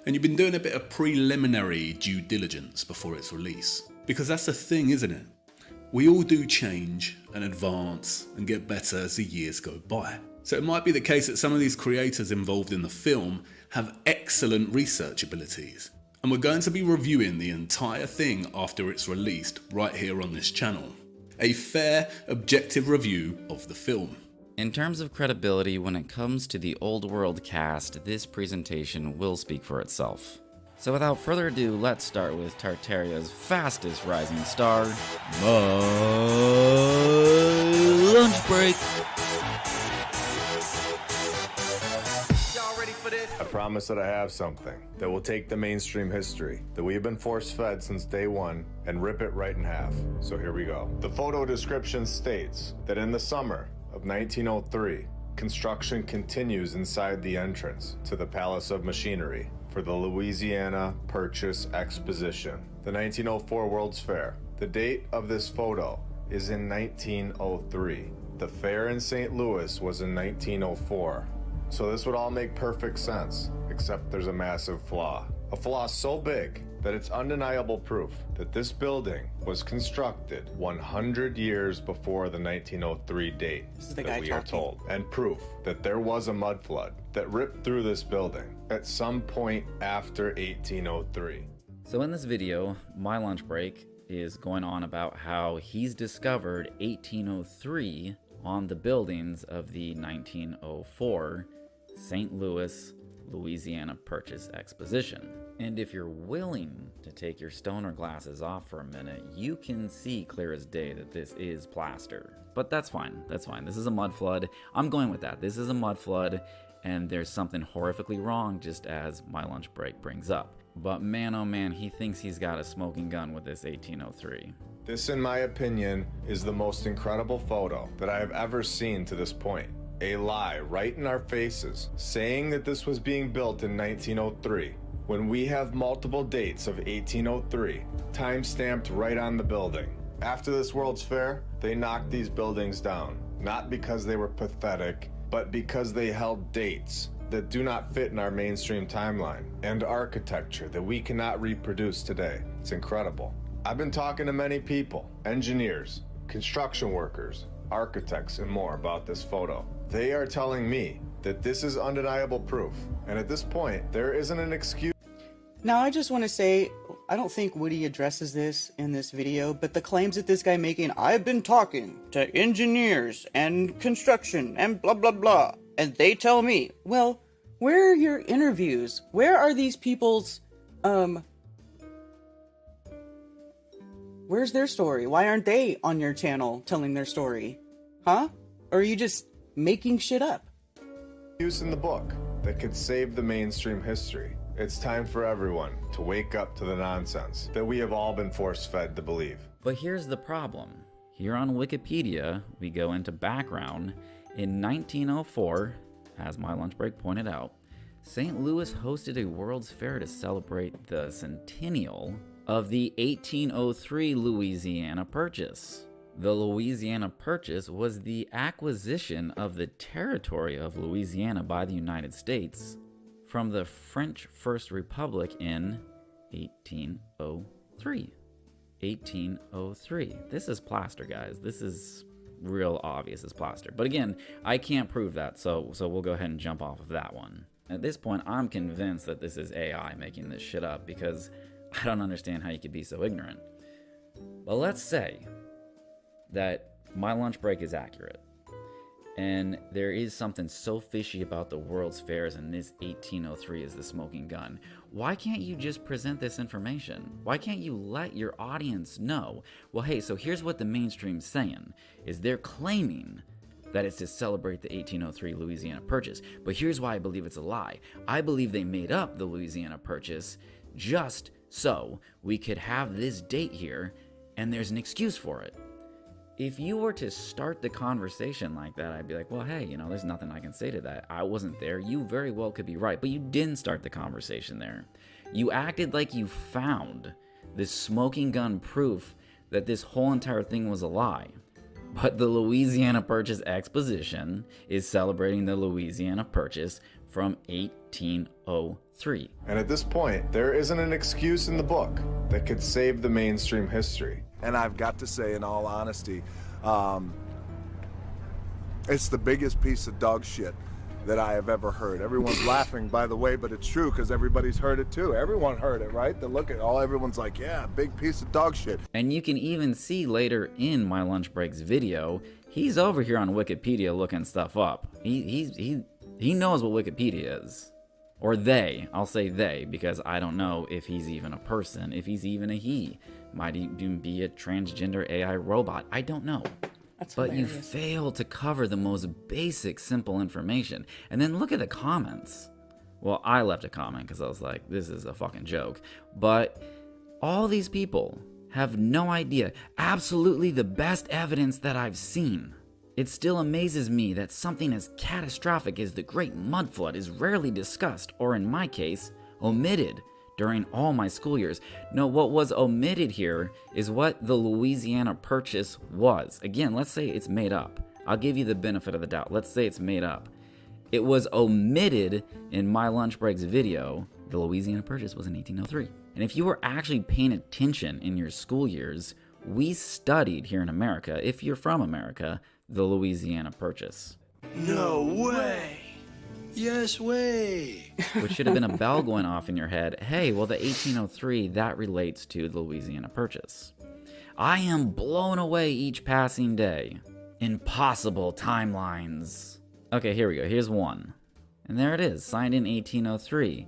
And you've been doing a bit of preliminary due diligence before its release. Because that's the thing, isn't it? We all do change and advance and get better as the years go by. So it might be the case that some of these creators involved in the film have excellent research abilities. And we're going to be reviewing the entire thing after it's released right here on this channel. A fair, objective review of the film. In terms of credibility, when it comes to the Old World cast, this presentation will speak for itself. So without further ado, let's start with Tartaria's fastest rising star, Lunch Break. Y'all ready for this? I promise that I have something that will take the mainstream history that we have been force-fed since day one and rip it right in half. So here we go. The photo description states that in the summer of 1903, construction continues inside the entrance to the Palace of Machinery for the Louisiana Purchase Exposition, the 1904 World's Fair. The date of this photo is in 1903. The fair in St. Louis was in 1904. So this would all make perfect sense, except there's a massive flaw. A flaw so big that it's undeniable proof that this building was constructed 100 years before the 1903 date that we are told, and proof that there was a mud flood that ripped through this building at some point after 1803. So in this video, my lunch break is going on about how he's discovered 1803 on the buildings of the 1904 St. Louis, Louisiana Purchase Exposition. And if you're willing to take your stoner glasses off for a minute, you can see clear as day that this is plaster. But that's fine, that's fine. This is a mud flood. I'm going with that. This is a mud flood, and there's something horrifically wrong, just as my lunch break brings up. But man, oh man, he thinks he's got a smoking gun with this 1803. This, in my opinion, is the most incredible photo that I have ever seen to this point. A lie right in our faces, saying that this was being built in 1903, when we have multiple dates of 1803, time-stamped right on the building. After this World's Fair, they knocked these buildings down, not because they were pathetic, but because they held dates that do not fit in our mainstream timeline, and architecture that we cannot reproduce today. It's incredible. I've been talking to many people, engineers, construction workers, architects, and more about this photo. They are telling me that this is undeniable proof, and at this point, there isn't an excuse. Now, I just want to say, I don't think Woody addresses this in this video, but the claims that this guy making, I've been talking to engineers and construction and blah, blah, blah, and they tell me, well, where are your interviews? Where are these people's, where's their story? Why aren't they on your channel telling their story? Huh? Or are you just making shit up? Use in the book that could save the mainstream history. It's time for everyone to wake up to the nonsense that we have all been force-fed to believe. But here's the problem. Here on Wikipedia, we go into background. In 1904, as my lunch break pointed out, St. Louis hosted a World's Fair to celebrate the centennial of the 1803 Louisiana Purchase. The Louisiana Purchase was the acquisition of the territory of Louisiana by the United States from the French First Republic in 1803. 1803. This is plaster, guys. This is real obvious as plaster. But again, I can't prove that, so we'll go ahead and jump off of that one. At this point, I'm convinced that this is AI making this shit up because I don't understand how you could be so ignorant. But let's say that my lunch break is accurate, and there is something so fishy about the World's Fairs, and this 1803 is the smoking gun. Why can't you just present this information? Why can't you let your audience know, well, hey, so here's what the mainstream's saying, is they're claiming that it's to celebrate the 1803 Louisiana Purchase, but here's why I believe it's a lie. I believe they made up the Louisiana Purchase just so we could have this date here, and there's an excuse for it. If you were to start the conversation like that, I'd be like, well, hey, there's nothing I can say to that. I wasn't there. You very well could be right, but you didn't start the conversation there. You acted like you found this smoking gun proof that this whole entire thing was a lie. But the Louisiana Purchase Exposition is celebrating the Louisiana Purchase from 1803. And at this point, there isn't an excuse in the book that could save the mainstream history. And I've got to say, in all honesty, it's the biggest piece of dog shit that I have ever heard. Everyone's laughing, by the way, but it's true because everybody's heard it too. Everyone heard it, right? They look at all, everyone's like, yeah, big piece of dog shit. And you can even see later in my lunch breaks video, he's over here on Wikipedia looking stuff up. He knows what Wikipedia is. Or they. I'll say they, because I don't know if he's even a person, if he's even a he. Might even be a transgender AI robot. I don't know. But hilarious. You fail to cover the most basic, simple information. And then look at the comments. Well, I left a comment because I was like, this is a fucking joke. But all these people have no idea. Absolutely the best evidence that I've seen. It still amazes me that something as catastrophic as the Great Mud Flood is rarely discussed, or in my case, omitted during all my school years. No, what was omitted here is what the Louisiana Purchase was. Again, let's say it's made up. I'll give you the benefit of the doubt. Let's say it's made up. It was omitted in my lunch breaks video. The Louisiana Purchase was in 1803. And if you were actually paying attention in your school years, we studied here in America, if you're from America, the Louisiana Purchase. No way. Yes way. Which should have been a bell going off in your head. Hey, well, the 1803, that relates to the Louisiana Purchase. I am blown away each passing day. Impossible timelines. Okay, here we go. Here's one. And there it is, signed in 1803.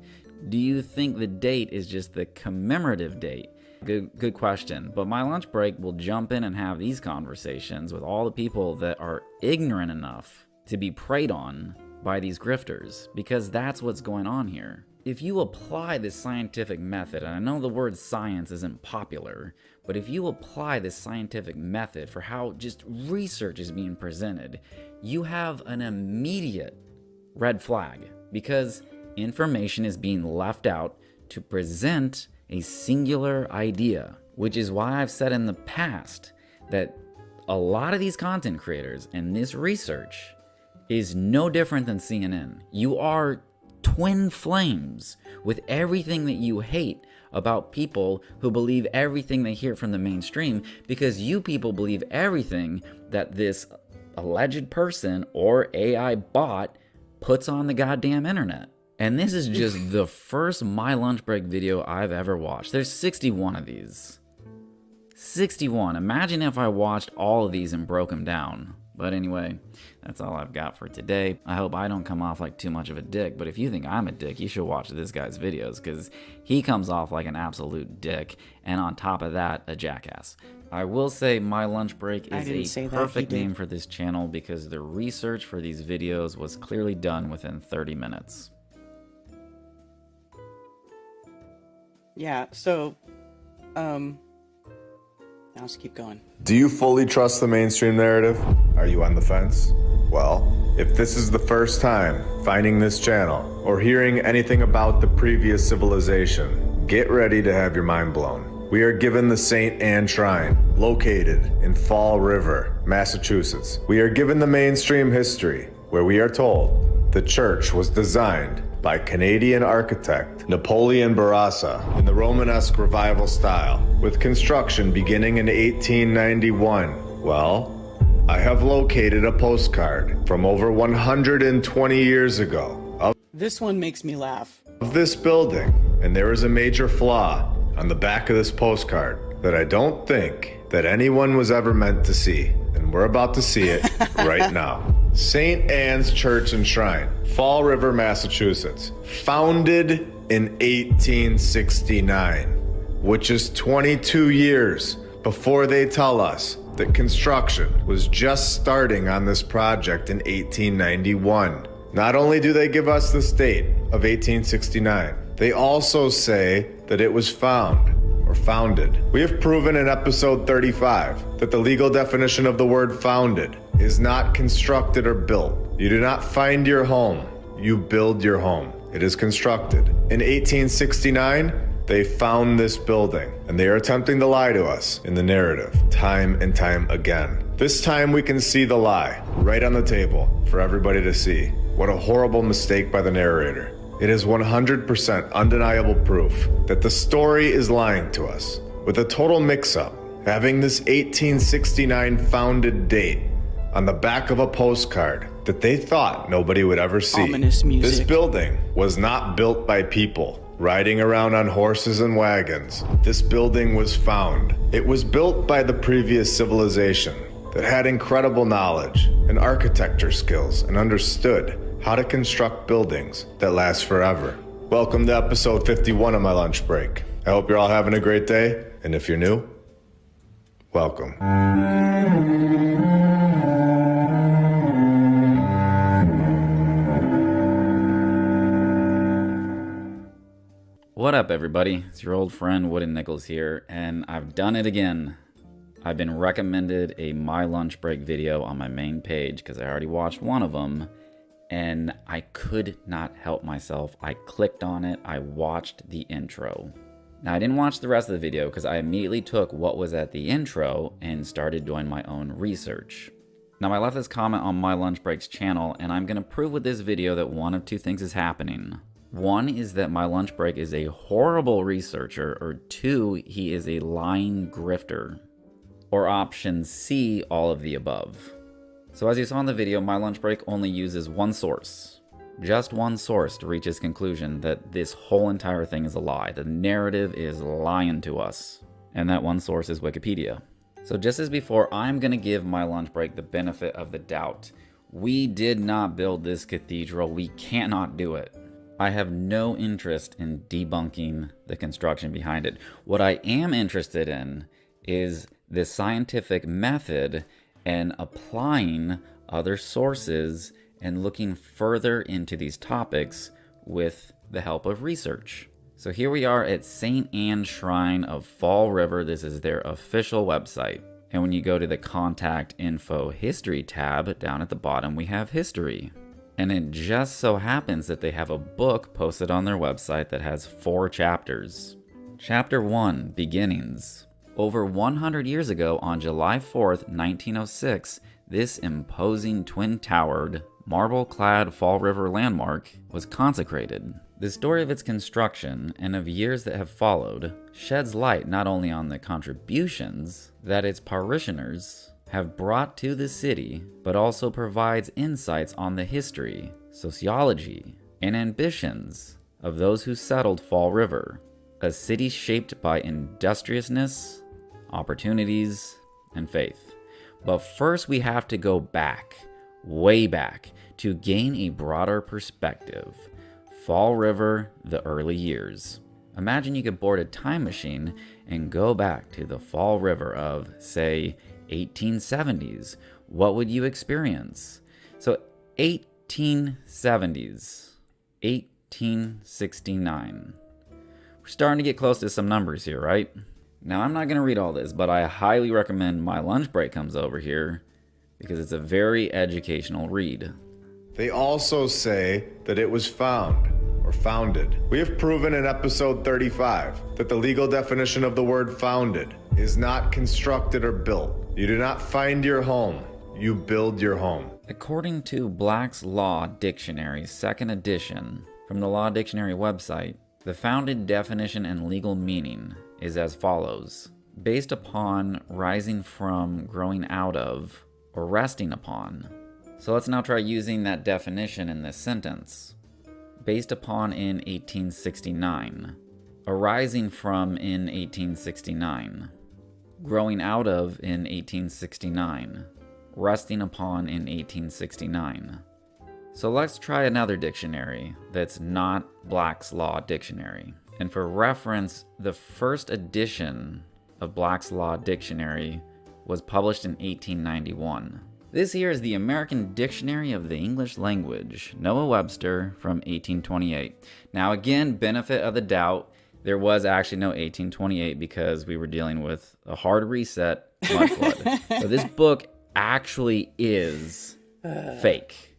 Do you think the date is just the commemorative date? Good question. But my lunch break will jump in and have these conversations with all the people that are ignorant enough to be preyed on by these grifters, because that's what's going on here. If you apply this scientific method, and I know the word science isn't popular, but if you apply this scientific method for how just research is being presented, you have an immediate red flag, because information is being left out to present a singular idea, which is why I've said in the past that a lot of these content creators and this research is no different than CNN. You are twin flames with everything that you hate about people who believe everything they hear from the mainstream, because you people believe everything that this alleged person or AI bot puts on the goddamn internet. And this is just the first My Lunch Break video I've ever watched. There's 61 of these. 61. Imagine if I watched all of these and broke them down. But anyway, that's all I've got for today. I hope I don't come off like too much of a dick, but if you think I'm a dick, you should watch this guy's videos, because he comes off like an absolute dick, and on top of that, a jackass. I will say My Lunch Break is a perfect name for this channel, because the research for these videos was clearly done within 30 minutes. Yeah, so, let's keep going. Do you fully trust the mainstream narrative? Are you on the fence? Well, if this is the first time finding this channel or hearing anything about the previous civilization, get ready to have your mind blown. We are given the St. Anne Shrine, located in Fall River, Massachusetts. We are given the mainstream history, where we are told the church was designed by Canadian architect Napoleon Barassa in the Romanesque Revival style, with construction beginning in 1891. Well, I have located a postcard from over 120 years ago of this one makes me laugh. Of this building, and there is a major flaw on the back of this postcard that I don't think that anyone was ever meant to see, and we're about to see it right now. St. Anne's Church and Shrine, Fall River, Massachusetts, founded in 1869, which is 22 years before they tell us that construction was just starting on this project in 1891. Not only do they give us this date of 1869, they also say that it was founded. We have proven in episode 35 that the legal definition of the word founded is not constructed or built. You do not find your home, you build your home. It is constructed. In 1869, they found this building, and they are attempting to lie to us in the narrative time and time again. This time we can see the lie right on the table for everybody to see. What a horrible mistake by the narrator. It is 100% undeniable proof that the story is lying to us, with a total mix-up, having this 1869 founded date on the back of a postcard that they thought nobody would ever see. Ominous music. This building was not built by people riding around on horses and wagons. This building was found. It was built by the previous civilization that had incredible knowledge and architecture skills and understood how to construct buildings that last forever. Welcome to episode 51 of My Lunch Break. I hope you're all having a great day, and if you're new, welcome. What up, everybody? It's your old friend Wooden Nichols here, and I've done it again. I've been recommended a My Lunch Break video on my main page because I already watched one of them, and I could not help myself. I clicked on it, I watched the intro. Now, I didn't watch the rest of the video because I immediately took what was at the intro and started doing my own research. Now, I left this comment on My Lunch Break's channel, and I'm going to prove with this video that one of two things is happening. One is that my lunch break is a horrible researcher, or two, he is a lying grifter. Or option C, all of the above. So as you saw in the video, my lunch break only uses one source. Just one source to reach his conclusion that this whole entire thing is a lie. The narrative is lying to us. And that one source is Wikipedia. So just as before, I'm going to give my lunch break the benefit of the doubt. We did not build this cathedral. We cannot do it. I have no interest in debunking the construction behind it. What I am interested in is the scientific method and applying other sources and looking further into these topics with the help of research. So here we are at St. Anne's Shrine of Fall River. This is their official website. And when you go to the Contact Info History tab, down at the bottom we have history. And it just so happens that they have a book posted on their website that has 4 chapters. Chapter 1, Beginnings. Over 100 years ago, on July 4th, 1906, this imposing twin-towered, marble-clad Fall River landmark was consecrated. The story of its construction and of years that have followed sheds light not only on the contributions that its parishioners have brought to the city, but also provides insights on the history, sociology, and ambitions of those who settled Fall River, a city shaped by industriousness, opportunities, and faith. But first we have to go back, way back, to gain a broader perspective. Fall River, the early years. Imagine you could board a time machine and go back to the Fall River of, say, 1870s. What would you experience? So 1870s, 1869. We're starting to get close to some numbers here, right? Now I'm not going to read all this, but I highly recommend My Lunch Break comes over here because it's a very educational read. They also say that it was found or founded. We have proven in episode 35 that the legal definition of the word founded is not constructed or built. You do not find your home, you build your home. According to Black's Law Dictionary, 2nd edition, from the Law Dictionary website, the founded definition and legal meaning is as follows. Based upon, rising from, growing out of, or resting upon. So let's now try using that definition in this sentence. Based upon in 1869. Arising from in 1869. Growing out of in 1869. Resting upon in 1869. So let's try another dictionary that's not Black's Law Dictionary. And for reference, the first edition of Black's Law Dictionary was published in 1891. This here is the American Dictionary of the English Language, Noah Webster, from 1828. Now again, benefit of the doubt, there was actually no 1828 because we were dealing with a hard reset mudflood. So this book actually is fake.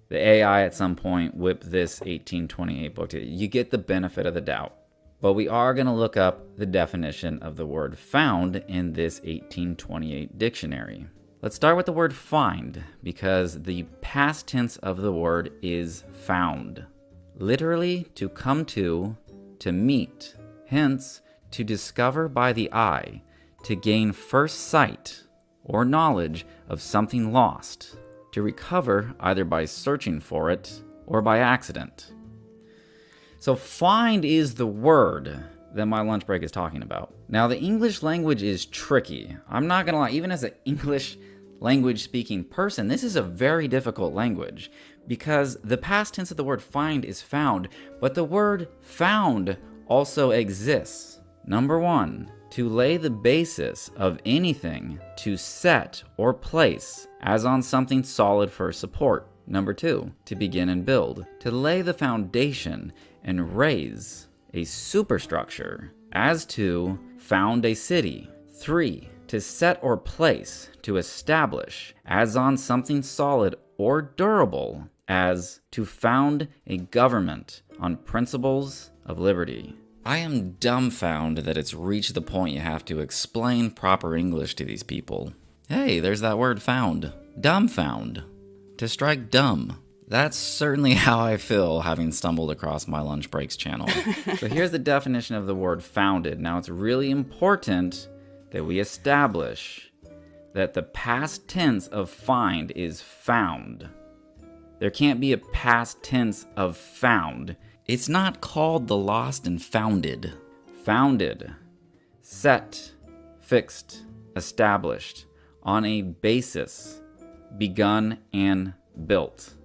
The AI at some point whipped this 1828 book to you. You get the benefit of the doubt. But we are going to look up the definition of the word found in this 1828 dictionary. Let's start with the word find, because the past tense of the word is found. Literally, to come to meet, hence, to discover by the eye, to gain first sight or knowledge of something lost, to recover either by searching for it or by accident. So find is the word that my lunch break is talking about. Now the English language is tricky. I'm not gonna lie, even as an English language speaking person, this is a very difficult language because the past tense of the word find is found, but the word found also exists. Number 1, to lay the basis of anything, to set or place as on something solid for support. Number 2, to begin and build, to lay the foundation and raise a superstructure, as to found a city. 3, to set or place, to establish, as on something solid or durable, as to found a government on principles of liberty. I am dumbfounded that it's reached the point you have to explain proper English to these people. Hey, there's that word found. Dumbfound. To strike dumb. That's certainly how I feel having stumbled across my lunch breaks channel. So here's the definition of the word founded. Now it's really important that we establish that the past tense of find is found. There can't be a past tense of found. It's not called the lost and founded. Founded, set, fixed, established, on a basis, begun and built.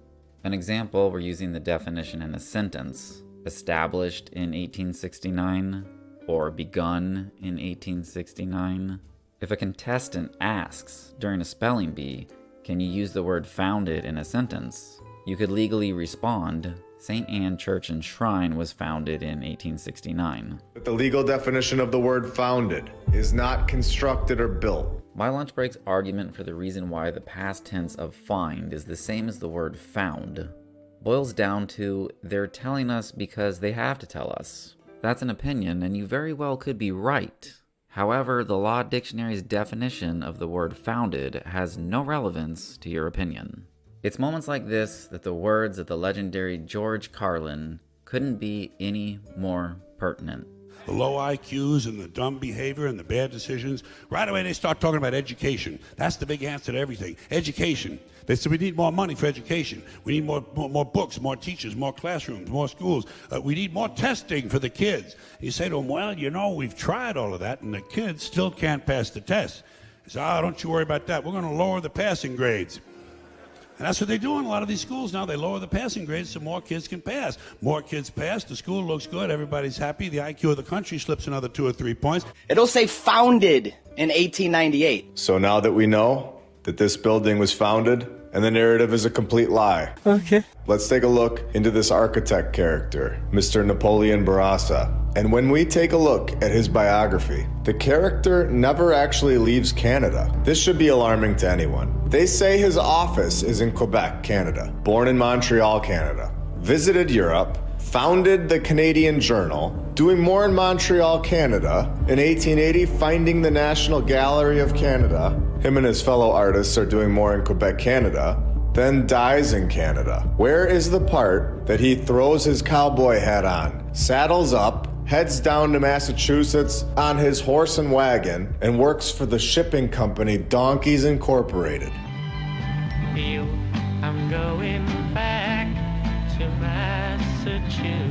An example, we're using the definition in a sentence. Established in 1869 or begun in 1869. If a contestant asks during a spelling bee, can you use the word founded in a sentence? You could legally respond, St. Anne Church and Shrine was founded in 1869. But the legal definition of the word founded is not constructed or built. My lunch break's argument for the reason why the past tense of find is the same as the word found boils down to they're telling us because they have to tell us. That's an opinion, and you very well could be right. However, the Law Dictionary's definition of the word founded has no relevance to your opinion. It's moments like this that the words of the legendary George Carlin couldn't be any more pertinent. The low IQs and the dumb behavior and the bad decisions, right away they start talking about education. That's the big answer to everything. Education. They said we need more money for education. We need more books, more teachers, more classrooms, more schools. We need more testing for the kids. You say to them, well, you know, we've tried all of that and the kids still can't pass the test. They say, don't you worry about that. We're going to lower the passing grades. And that's what they do in a lot of these schools now. They lower the passing grades so more kids can pass. More kids pass, the school looks good, everybody's happy, the IQ of the country slips another 2 or 3 points. It'll say founded in 1898. So now that we know that this building was founded, and the narrative is a complete lie. Okay. Let's take a look into this architect character, Mr. Napoleon Bourassa. And when we take a look at his biography, the character never actually leaves Canada. This should be alarming to anyone. They say his office is in Quebec, Canada. Born in Montreal, Canada. Visited Europe, founded the Canadian Journal, doing more in Montreal, Canada. In 1880, finding the National Gallery of Canada. Him and his fellow artists are doing more in Quebec, Canada. Then dies in Canada. Where is the part that he throws his cowboy hat on, saddles up, heads down to Massachusetts on his horse and wagon, and works for the shipping company Donkeys Incorporated? I'm going back to Massachusetts.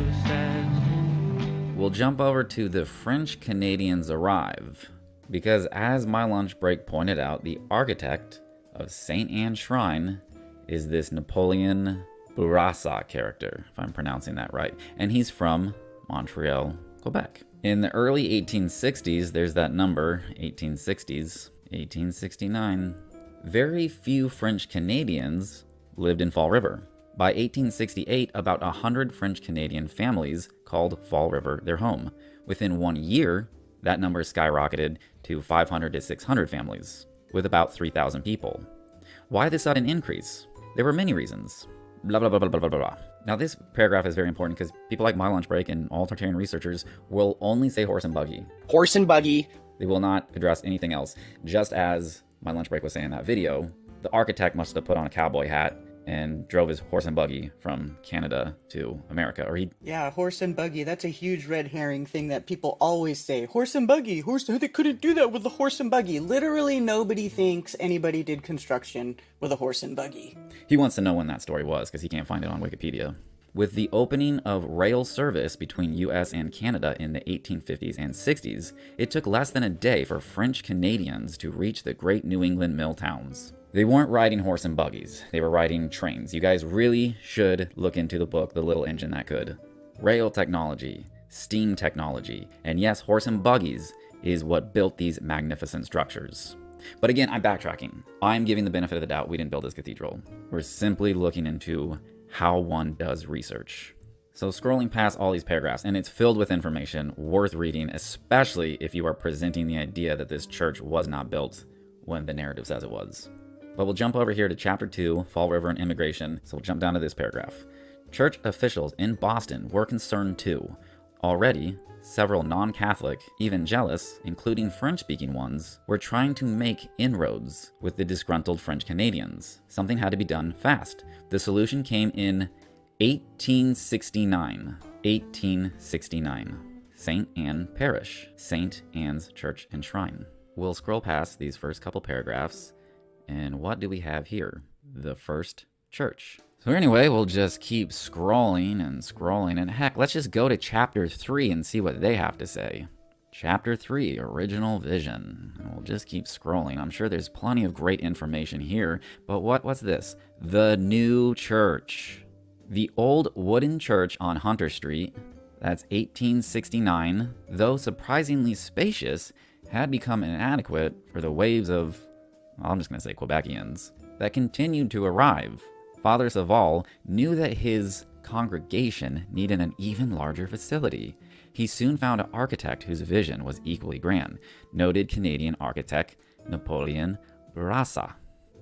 We'll jump over to the French Canadians arrive, because as my lunch break pointed out, the architect of St. Anne Shrine is this Napoleon Bourassa character, if I'm pronouncing that right, and he's from Montreal, Quebec. In the early 1860s, there's that number, 1860s, 1869, very few French Canadians lived in Fall River. By 1868, about 100 French Canadian families called Fall River their home. Within 1 year, that number skyrocketed to 500 to 600 families, with about 3,000 people. Why this sudden increase? There were many reasons. Blah, blah, blah, blah, blah, blah, blah. Now, this paragraph is very important because people like my lunch break and all Tartarian researchers will only say horse and buggy. Horse and buggy. They will not address anything else. Just as my lunch break was saying in that video, the architect must have put on a cowboy hat and drove his horse and buggy from Canada to America, or he... Yeah, horse and buggy, that's a huge red herring thing that people always say. Horse and buggy, they couldn't do that with the horse and buggy. Literally nobody thinks anybody did construction with a horse and buggy. He wants to know when that story was, because he can't find it on Wikipedia. With the opening of rail service between US and Canada in the 1850s and 60s, it took less than a day for French Canadians to reach the great New England mill towns. They weren't riding horse and buggies, they were riding trains. You guys really should look into the book, The Little Engine That Could. Rail technology, steam technology, and yes, horse and buggies is what built these magnificent structures. But again, I'm backtracking. I'm giving the benefit of the doubt we didn't build this cathedral. We're simply looking into how one does research. So scrolling past all these paragraphs, and it's filled with information worth reading, especially if you are presenting the idea that this church was not built when the narrative says it was. But we'll jump over here to chapter 2, Fall River and Immigration. So we'll jump down to this paragraph. Church officials in Boston were concerned too. Already, several non-Catholic evangelists, including French-speaking ones, were trying to make inroads with the disgruntled French Canadians. Something had to be done fast. The solution came in 1869. 1869. St. Anne Parish, St. Anne's Church and Shrine. We'll scroll past these first couple paragraphs, and what do we have here? The first church. So anyway, we'll just keep scrolling and scrolling, and heck, let's just go to chapter 3 and see what they have to say. Chapter 3, Original Vision. And we'll just keep scrolling. I'm sure there's plenty of great information here, but what's this? The new church. The old wooden church on Hunter Street, that's 1869, though surprisingly spacious, had become inadequate for the waves of, well, I'm just going to say Quebecians, that continued to arrive. Father Saval knew that his congregation needed an even larger facility. He soon found an architect whose vision was equally grand, noted Canadian architect Napoleon Bourassa.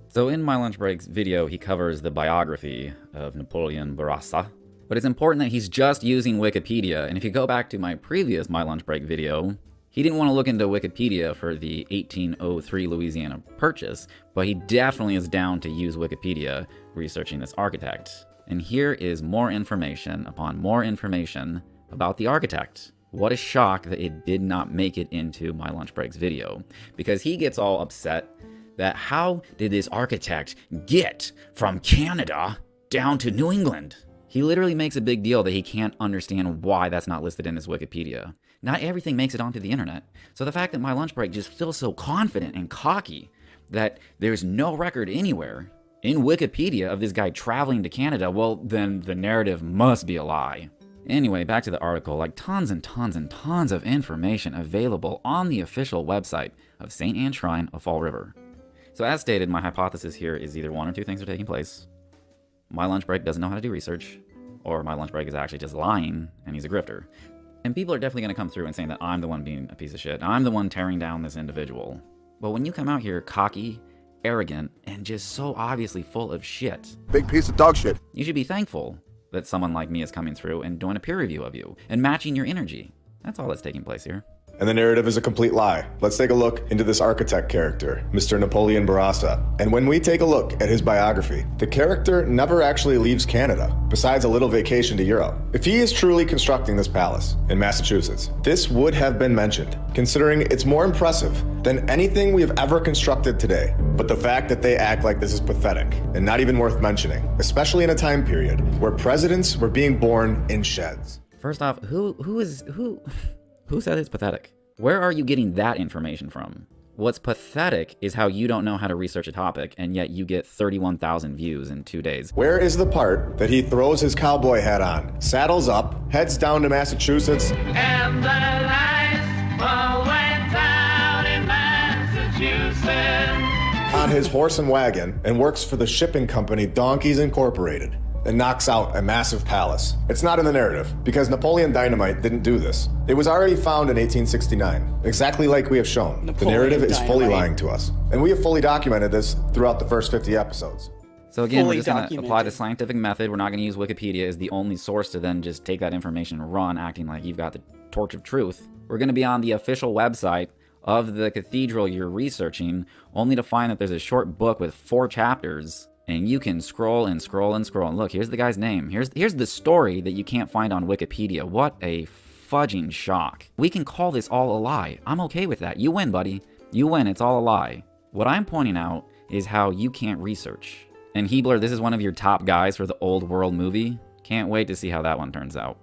So in My Lunch Break's video, he covers the biography of Napoleon Bourassa, but it's important that he's just using Wikipedia, and if you go back to my previous My Lunch Break video, he didn't want to look into Wikipedia for the 1803 Louisiana Purchase, but he definitely is down to use Wikipedia researching this architect. And here is more information upon more information about the architect. What a shock that it did not make it into My Lunch Break's video, because he gets all upset that how did this architect get from Canada down to New England? He literally makes a big deal that he can't understand why that's not listed in his Wikipedia. Not everything makes it onto the internet. So the fact that My Lunch Break just feels so confident and cocky that there's no record anywhere in Wikipedia of this guy traveling to Canada, well, then the narrative must be a lie. Anyway, back to the article, like tons and tons and tons of information available on the official website of St. Anne Shrine of Fall River. So as stated, my hypothesis here is either one or two things are taking place. My Lunch Break doesn't know how to do research, or My Lunch Break is actually just lying and he's a grifter. And people are definitely going to come through and saying that I'm the one being a piece of shit. I'm the one tearing down this individual. But when you come out here cocky, arrogant, and just so obviously full of shit, big piece of dog shit, you should be thankful that someone like me is coming through and doing a peer review of you and matching your energy. That's all that's taking place here. And the narrative is a complete lie. Let's take a look into this architect character, Mr. Napoleon Bourassa. And when we take a look at his biography, the character never actually leaves Canada, besides a little vacation to Europe. If he is truly constructing this palace in Massachusetts, this would have been mentioned, considering it's more impressive than anything we have ever constructed today. But the fact that they act like this is pathetic and not even worth mentioning, especially in a time period where presidents were being born in sheds. First off, who said it's pathetic? Where are you getting that information from? What's pathetic is how you don't know how to research a topic, and yet you get 31,000 views in 2 days. Where is the part that he throws his cowboy hat on, saddles up, heads down to Massachusetts, And the lights all went out in Massachusetts on his horse and wagon, and works for the shipping company Donkeys Incorporated, and knocks out a massive palace? It's not in the narrative, because Napoleon Dynamite didn't do this. It was already found in 1869, exactly like we have shown. The narrative is fully lying to us, and we have fully documented this throughout the first 50 episodes. So again, we're just going to apply the scientific method. We're not going to use Wikipedia as the only source to then just take that information and run, acting like you've got the torch of truth. We're going to be on the official website of the cathedral you're researching, only to find that there's a short book with 4 chapters. And you can scroll and scroll and scroll. And look, here's the guy's name. Here's the story that you can't find on Wikipedia. What a fudging shock. We can call this all a lie. I'm okay with that. You win, buddy. You win. It's all a lie. What I'm pointing out is how you can't research. And Hebler, this is one of your top guys for the Old World movie. Can't wait to see how that one turns out.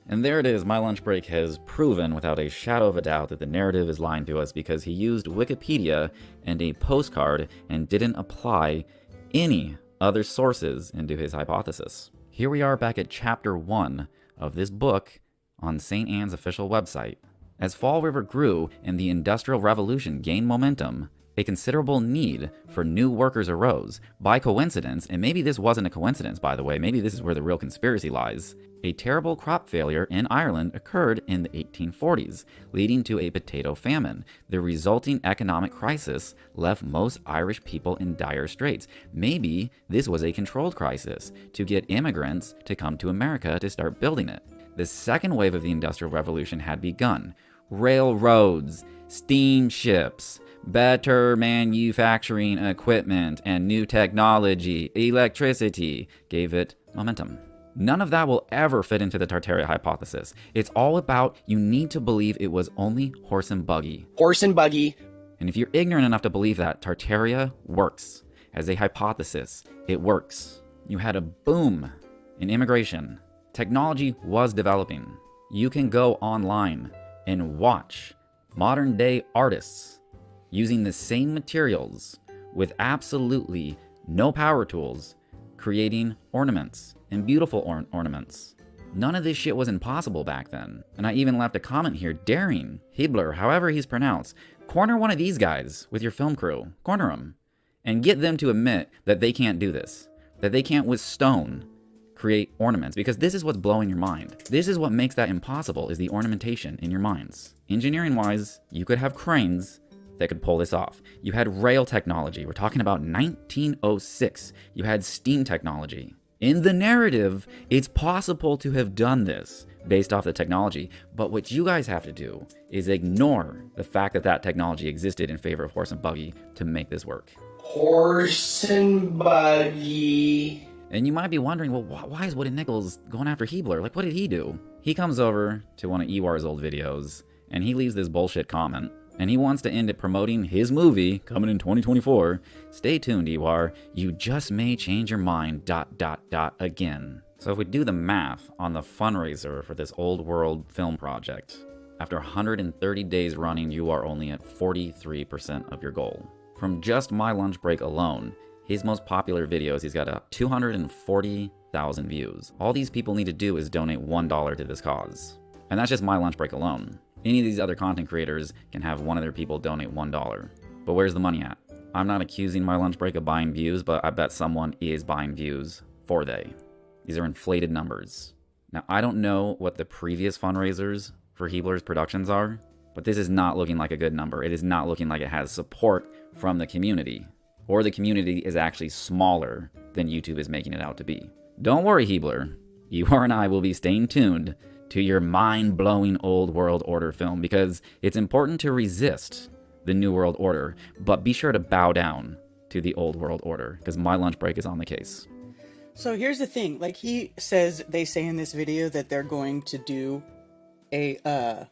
And there it is. My Lunch Break has proven without a shadow of a doubt that the narrative is lying to us because he used Wikipedia and a postcard and didn't apply any other sources into his hypothesis. Here we are back at chapter 1 of this book on St. Anne's official website. As Fall River grew and the Industrial Revolution gained momentum, a considerable need for new workers arose. By coincidence, and maybe this wasn't a coincidence by the way, maybe this is where the real conspiracy lies, a terrible crop failure in Ireland occurred in the 1840s, leading to a potato famine. The resulting economic crisis left most Irish people in dire straits. Maybe this was a controlled crisis to get immigrants to come to America to start building it. The second wave of the Industrial Revolution had begun. Railroads, steamships, better manufacturing equipment, and new technology, electricity, gave it momentum. None of that will ever fit into the Tartaria hypothesis. It's all about you need to believe it was only horse and buggy. Horse and buggy. And if you're ignorant enough to believe that, Tartaria works. As a hypothesis, it works. You had a boom in immigration. Technology was developing. You can go online and watch modern day artists using the same materials with absolutely no power tools, creating ornaments and beautiful ornaments. None of this shit was impossible back then. And I even left a comment here daring Hibler, however he's pronounced, corner one of these guys with your film crew. Corner them. And get them to admit that they can't do this. That they can't with stone create ornaments. Because this is what's blowing your mind. This is what makes that impossible, is the ornamentation in your minds. Engineering-wise, you could have cranes that could pull this off. You had rail technology. We're talking about 1906. You had steam technology. In the narrative, it's possible to have done this based off the technology, but what you guys have to do is ignore the fact that that technology existed in favor of horse and buggy to make this work. Horse and buggy. And you might be wondering, well, why is Woody Nichols going after Hibler? Like, what did he do? He comes over to one of Ewar's old videos, and he leaves this bullshit comment. And he wants to end it promoting his movie coming in 2024. Stay tuned, Ewar. You just may change your mind, ... again. So if we do the math on the fundraiser for this old world film project, after 130 days running, you are only at 43% of your goal. From just my lunch break alone, his most popular videos, he's got 240,000 views. All these people need to do is donate $1 to this cause. And that's just my lunch break alone. Any of these other content creators can have one of their people donate $1. But where's the money at? I'm not accusing my lunch break of buying views, but I bet someone is buying views for they. These are inflated numbers. Now, I don't know what the previous fundraisers for Hibler's productions are, but this is not looking like a good number. It is not looking like it has support from the community, or the community is actually smaller than YouTube is making it out to be. Don't worry, Hibler. You and I will be staying tuned to your mind-blowing old world order film, because it's important to resist the new world order, but be sure to bow down to the old world order, because my lunch break is on the case. So here's the thing, like they say in this video that they're going to do a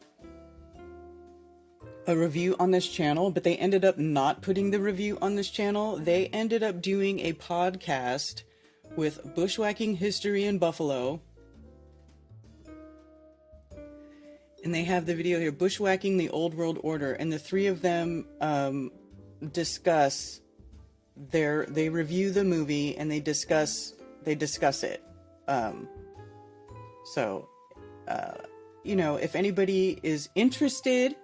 review on this channel, but they ended up not putting the review on this channel. They ended up doing a podcast with Bushwhacking History in Buffalo. And they have the video here, Bushwhacking the Old World Order, and the three of them they review the movie and they discuss it. If anybody is interested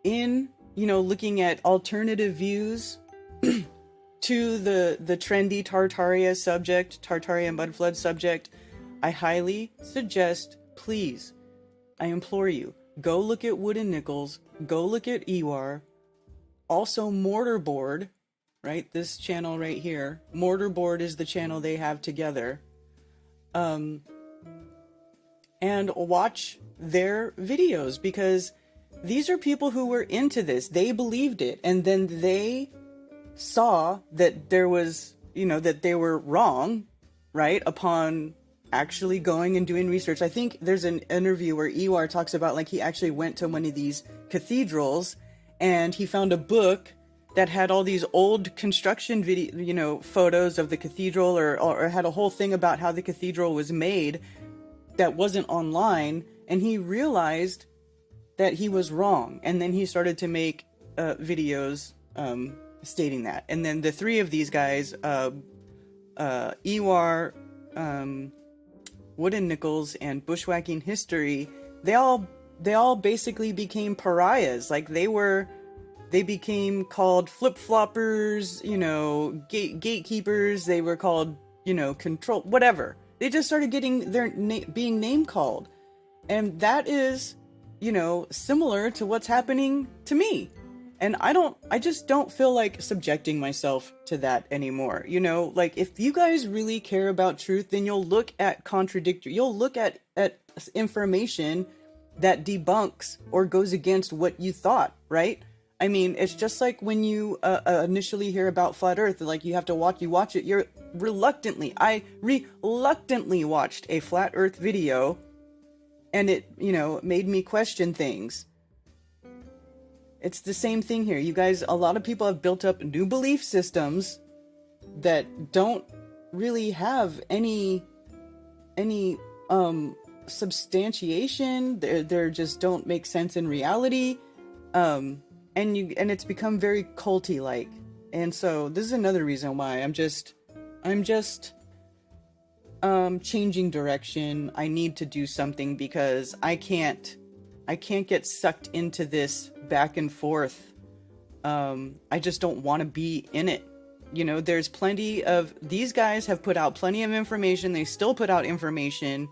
in, looking at alternative views to the trendy Tartaria and Mudflood subject, I highly suggest, please, I implore you, go look at Wood and Nichols, go look at Ewar, also Mortarboard, right? This channel right here. Mortarboard is the channel they have together. And watch their videos, because these are people who were into this. They believed it, and then they saw that there was, that they were wrong, right? Upon actually going and doing research. I think there's an interview where Ewar talks about, like, he actually went to one of these cathedrals and he found a book that had all these old construction photos of the cathedral, or had a whole thing about how the cathedral was made that wasn't online, and he realized that he was wrong, and then he started to make videos stating that. And then the three of these guys, Ewar, Wood and Nichols, and Bushwhacking History, they all basically became pariahs. Like, they became called flip-floppers, gatekeepers. They were called, control, whatever. They just started getting being name called. And that is, similar to what's happening to me. And I just don't feel like subjecting myself to that anymore. You know, like if you guys really care about truth, then you'll look at you'll look at information that debunks or goes against what you thought, right? I mean, it's just like when you initially hear about flat earth, like you watch it, I reluctantly watched a flat earth video, and it, you know, made me question things. It's the same thing here. You guys, a lot of people have built up new belief systems that don't really have any substantiation. They're just don't make sense in reality. And it's become very culty like. And so this is another reason why I'm just changing direction. I need to do something because I can't get sucked into this back and forth. I just don't want to be in it. You know, there's plenty of, these guys have put out plenty of information. They still put out information,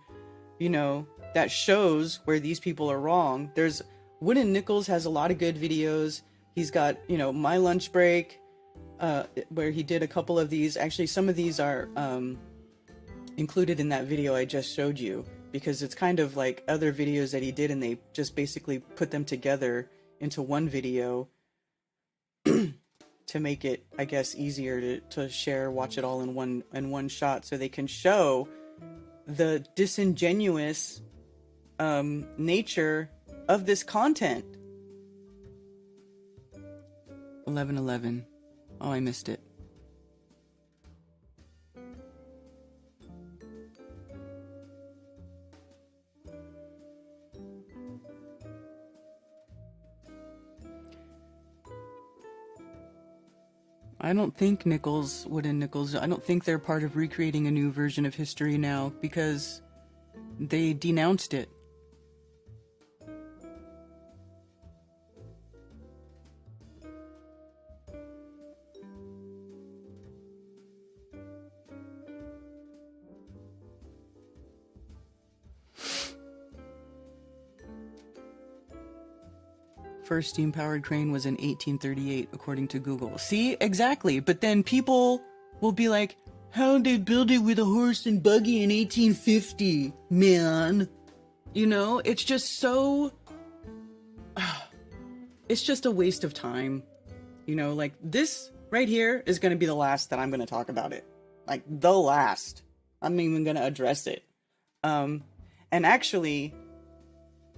you know, that shows where these people are wrong. There's Wooden Nichols has a lot of good videos. He's got, you know, My Lunch Break, where he did a couple of these. Actually, some of these are included in that video I just showed you, because it's kind of like other videos that he did, and they just basically put them together into one video to make it, I guess, easier to share, watch it all in one shot, so they can show the disingenuous nature of this content. 11:11. Oh, I missed it. I don't think Wooden Nichols, I don't think they're part of recreating a new version of history now, because they denounced it. First steam-powered crane was in 1838, according to Google. See? Exactly. But then people will be like, how'd they build it with a horse and buggy in 1850, man? You know, it's just so... It's just a waste of time. You know, like, this right here is going to be the last that I'm going to talk about it. Like, the last. I'm even going to address it. And actually...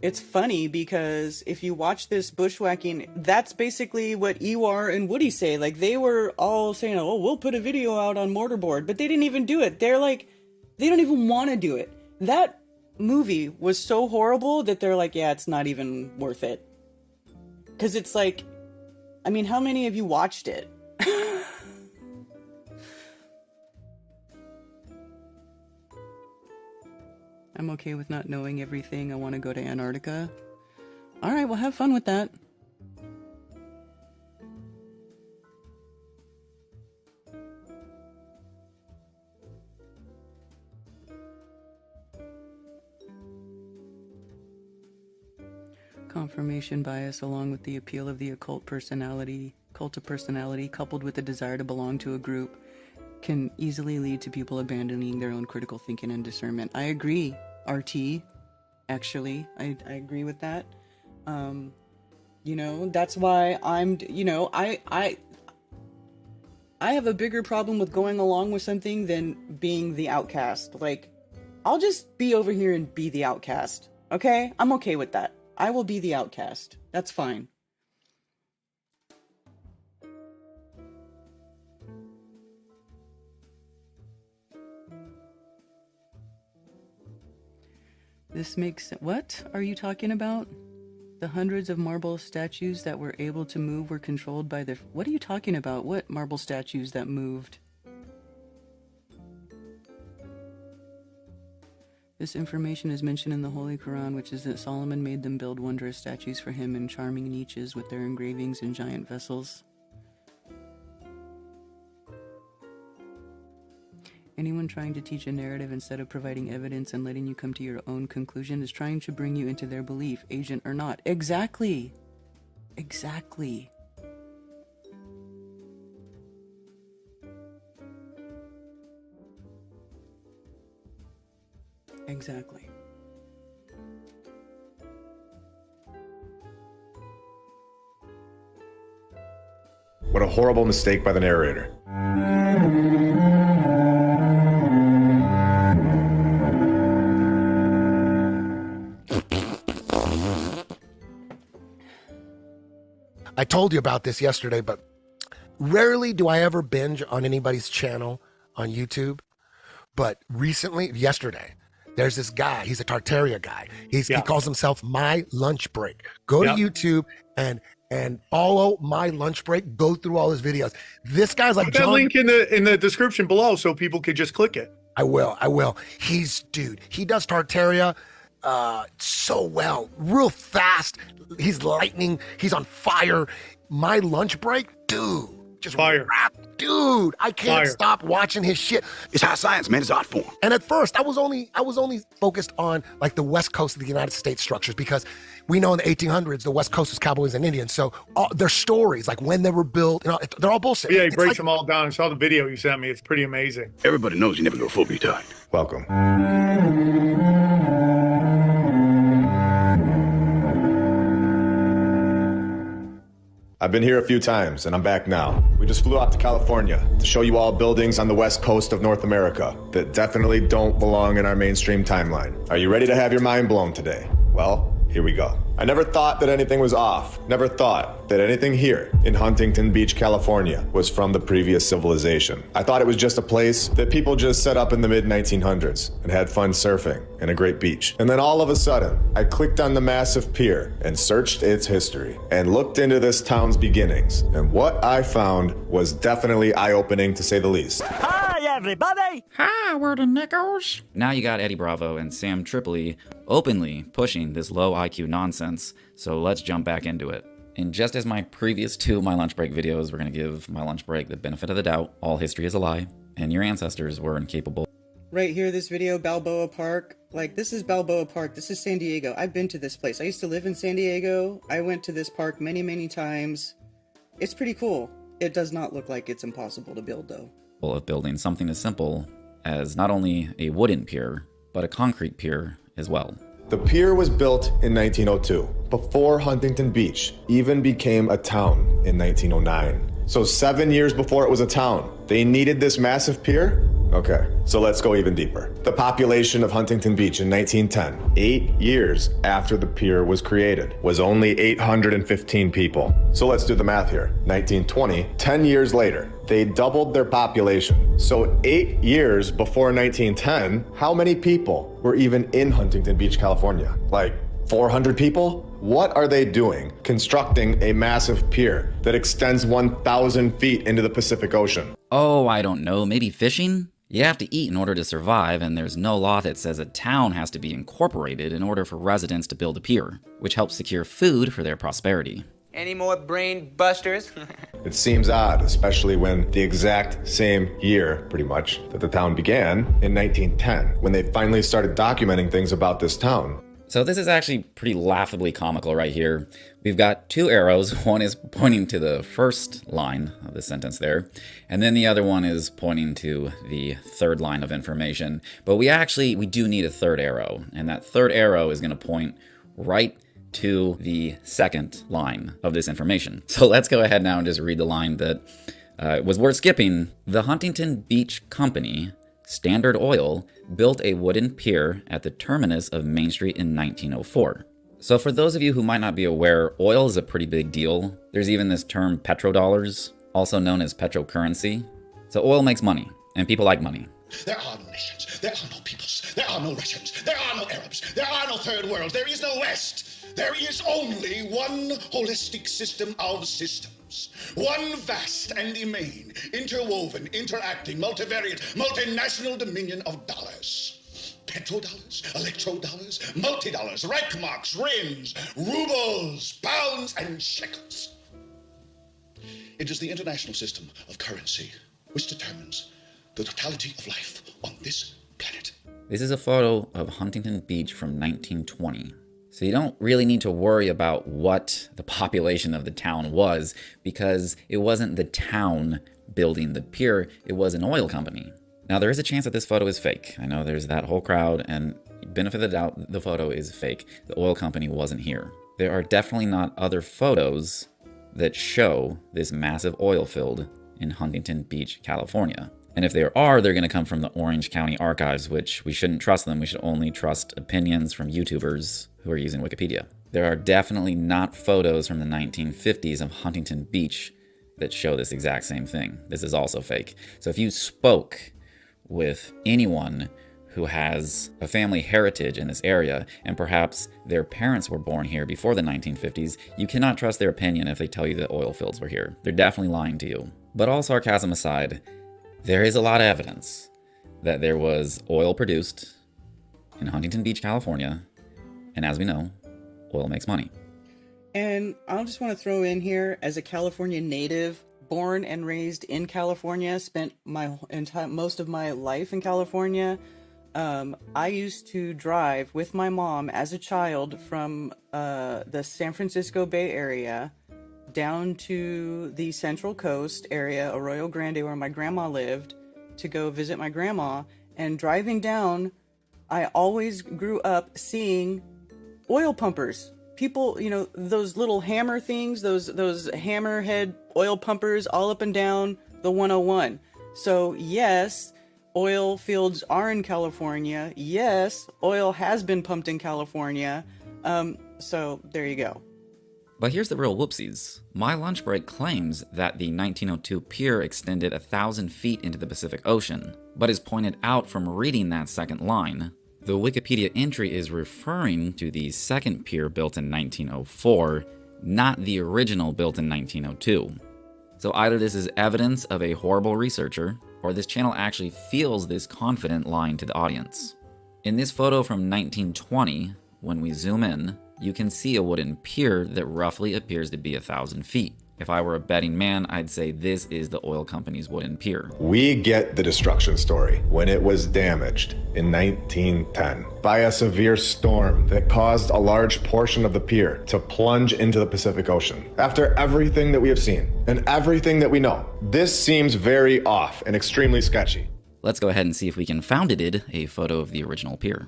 It's funny because if you watch this bushwhacking, that's basically what Ewar and Woody say. Like, they were all saying, oh, we'll put a video out on Mortarboard, but they didn't even do it. They're like, they don't even want to do it. That movie was so horrible that they're like, yeah, it's not even worth it. Because it's like, I mean, how many of you watched it? I'm okay with not knowing everything. I want to go to Antarctica. All right, well, have fun with that. Confirmation bias, along with the appeal of the cult of personality, coupled with the desire to belong to a group, can easily lead to people abandoning their own critical thinking and discernment. I agree, RT. Actually, I agree with that. You know, that's why I'm, you know, I have a bigger problem with going along with something than being the outcast. Like, I'll just be over here and be the outcast. Okay? I'm okay with that. I will be the outcast. That's fine. This makes... What are you talking about? The hundreds of marble statues that were able to move were controlled by the... What are you talking about? What marble statues that moved? This information is mentioned in the Holy Quran, which is that Solomon made them build wondrous statues for him in charming niches with their engravings in giant vessels. Anyone trying to teach a narrative instead of providing evidence and letting you come to your own conclusion is trying to bring you into their belief, agent or not. Exactly. Exactly. Exactly. What a horrible mistake by the narrator. I told you about this yesterday, but rarely do I ever binge on anybody's channel on YouTube. But recently, yesterday, there's this guy. He's a Tartaria guy. He calls himself My Lunch Break. Go to YouTube and follow My Lunch Break. Go through all his videos. This guy's like Put that link in the description below so people could just click it. I will. He does Tartaria so well, real fast. He's lightning. He's on fire. My Lunch Break, dude. Just fire. Dude, I can't stop watching his shit. It's high science, man. It's art form. And at first, I was only focused on like the West Coast of the United States structures, because we know in the 1800s the West Coast was cowboys and Indians. So their stories, like when they were built, they're all bullshit. Yeah, he breaks them all down. I saw the video you sent me. It's pretty amazing. Everybody knows you never go full retard. Welcome. I've been here a few times, and I'm back now. We just flew out to California to show you all buildings on the west coast of North America that definitely don't belong in our mainstream timeline. Are you ready to have your mind blown today? Well, here we go. I never thought that anything was off. Never thought that anything here in Huntington Beach, California was from the previous civilization. I thought it was just a place that people just set up in the mid-1900s and had fun surfing and a great beach. And then all of a sudden, I clicked on the massive pier and searched its history and looked into this town's beginnings. And what I found was definitely eye-opening, to say the least. Hi, everybody! Hi, we're the Nickels. Now you got Eddie Bravo and Sam Tripoli openly pushing this low IQ nonsense, so let's jump back into it. And just as my previous two My Lunch Break videos, we're going to give My Lunch Break the benefit of the doubt. All history is a lie, and your ancestors were incapable. Right here, this video, Balboa Park. Like, this is Balboa Park. This is San Diego. I've been to this place. I used to live in San Diego. I went to this park many, many times. It's pretty cool. It does not look like it's impossible to build, though. Of building something as simple as not only a wooden pier, but a concrete pier as well. The pier was built in 1902, before Huntington Beach even became a town in 1909. So 7 years before it was a town, they needed this massive pier? Okay, so let's go even deeper. The population of Huntington Beach in 1910, 8 years after the pier was created, was only 815 people. So let's do the math here. 1920, 10 years later, they doubled their population. So 8 years before 1910, how many people were even in Huntington Beach, California? Like 400 people? What are they doing constructing a massive pier that extends 1,000 feet into the Pacific Ocean? Oh, I don't know, maybe fishing? You have to eat in order to survive, and there's no law that says a town has to be incorporated in order for residents to build a pier, which helps secure food for their prosperity. Any more brain busters? It seems odd, especially when the exact same year, pretty much, that the town began, in 1910, when they finally started documenting things about this town. So this is actually pretty laughably comical right here. We've got two arrows. One is pointing to the first line of the sentence there, and then the other one is pointing to the third line of information. But we do need a third arrow, and that third arrow is going to point right to the second line of this information. So let's go ahead now and just read the line that was worth skipping. The Huntington Beach Company, Standard Oil, built a wooden pier at the terminus of Main Street in 1904. So for those of you who might not be aware, oil is a pretty big deal. There's even this term petrodollars, also known as petrocurrency. So oil makes money, and people like money. There are no nations. There are no peoples. There are no Russians. There are no Arabs. There are no third worlds. There is no West. There is only one holistic system of systems. One vast and immane, interwoven, interacting, multivariate, multinational dominion of dollars. Petrodollars, electrodollars, multi-dollars, Reichmarks, rims, rubles, pounds, and shekels. It is the international system of currency which determines the totality of life on this planet. This is a photo of Huntington Beach from 1920. So you don't really need to worry about what the population of the town was, because it wasn't the town building the pier, it was an oil company. Now there is a chance that this photo is fake. I know there's that whole crowd, and benefit of the doubt, the photo is fake. The oil company wasn't here. There are definitely not other photos that show this massive oil field in Huntington Beach, California. And if there are, they're going to come from the Orange County archives, which we shouldn't trust them. We should only trust opinions from YouTubers who are using Wikipedia. There are definitely not photos from the 1950s of Huntington Beach that show this exact same thing. This is also fake. So if you spoke with anyone who has a family heritage in this area, and perhaps their parents were born here before the 1950s, you cannot trust their opinion if they tell you that oil fields were here. They're definitely lying to you. But all sarcasm aside, there is a lot of evidence that there was oil produced in Huntington Beach, California, and as we know, oil makes money. And I just want to throw in here, as a California native, born and raised in California, spent most of my life in California. I used to drive with my mom as a child from the San Francisco Bay Area down to the Central Coast area, Arroyo Grande, where my grandma lived, to go visit my grandma. And driving down, I always grew up seeing oil pumpers. People, you know, those little hammer things, those hammerhead oil pumpers all up and down the 101. So yes, oil fields are in California. Yes, oil has been pumped in California. So there you go. But here's the real whoopsies. My lunch break claims that the 1902 pier extended 1,000 feet into the Pacific Ocean, but as pointed out from reading that second line, the Wikipedia entry is referring to the second pier built in 1904, not the original built in 1902. So either this is evidence of a horrible researcher, or this channel actually feels this confident lying to the audience. In this photo from 1920, when we zoom in, you can see a wooden pier that roughly appears to be 1,000 feet. If I were a betting man, I'd say this is the oil company's wooden pier. We get the destruction story when it was damaged in 1910 by a severe storm that caused a large portion of the pier to plunge into the Pacific Ocean. After everything that we have seen and everything that we know, this seems very off and extremely sketchy. Let's go ahead and see if we can found it a photo of the original pier.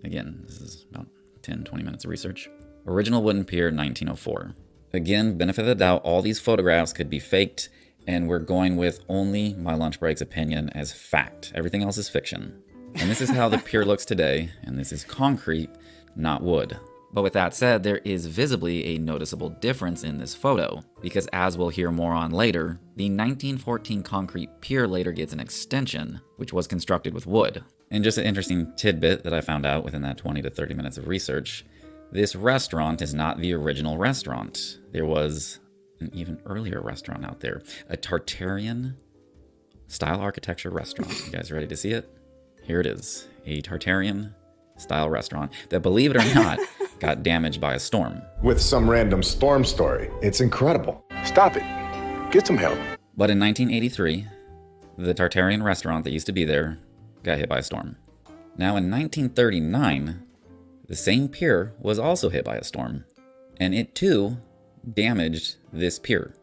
Again, this is about 10-20 minutes of research. Original wooden pier, 1904. Again, benefit of the doubt, all these photographs could be faked, and we're going with only my lunch break's opinion as fact. Everything else is fiction. And this is how the pier looks today, and this is concrete, not wood. But with that said, there is visibly a noticeable difference in this photo, because as we'll hear more on later, the 1914 concrete pier later gets an extension, which was constructed with wood. And just an interesting tidbit that I found out within that 20 to 30 minutes of research, this restaurant is not the original restaurant. There was an even earlier restaurant out there, a Tartarian style architecture restaurant. You guys ready to see it? Here it is, a Tartarian style restaurant that, believe it or not, got damaged by a storm. With some random storm story. It's incredible. Stop it. Get some help. But in 1983, the Tartarian restaurant that used to be there got hit by a storm. Now in 1939, the same pier was also hit by a storm, and it too damaged this pier.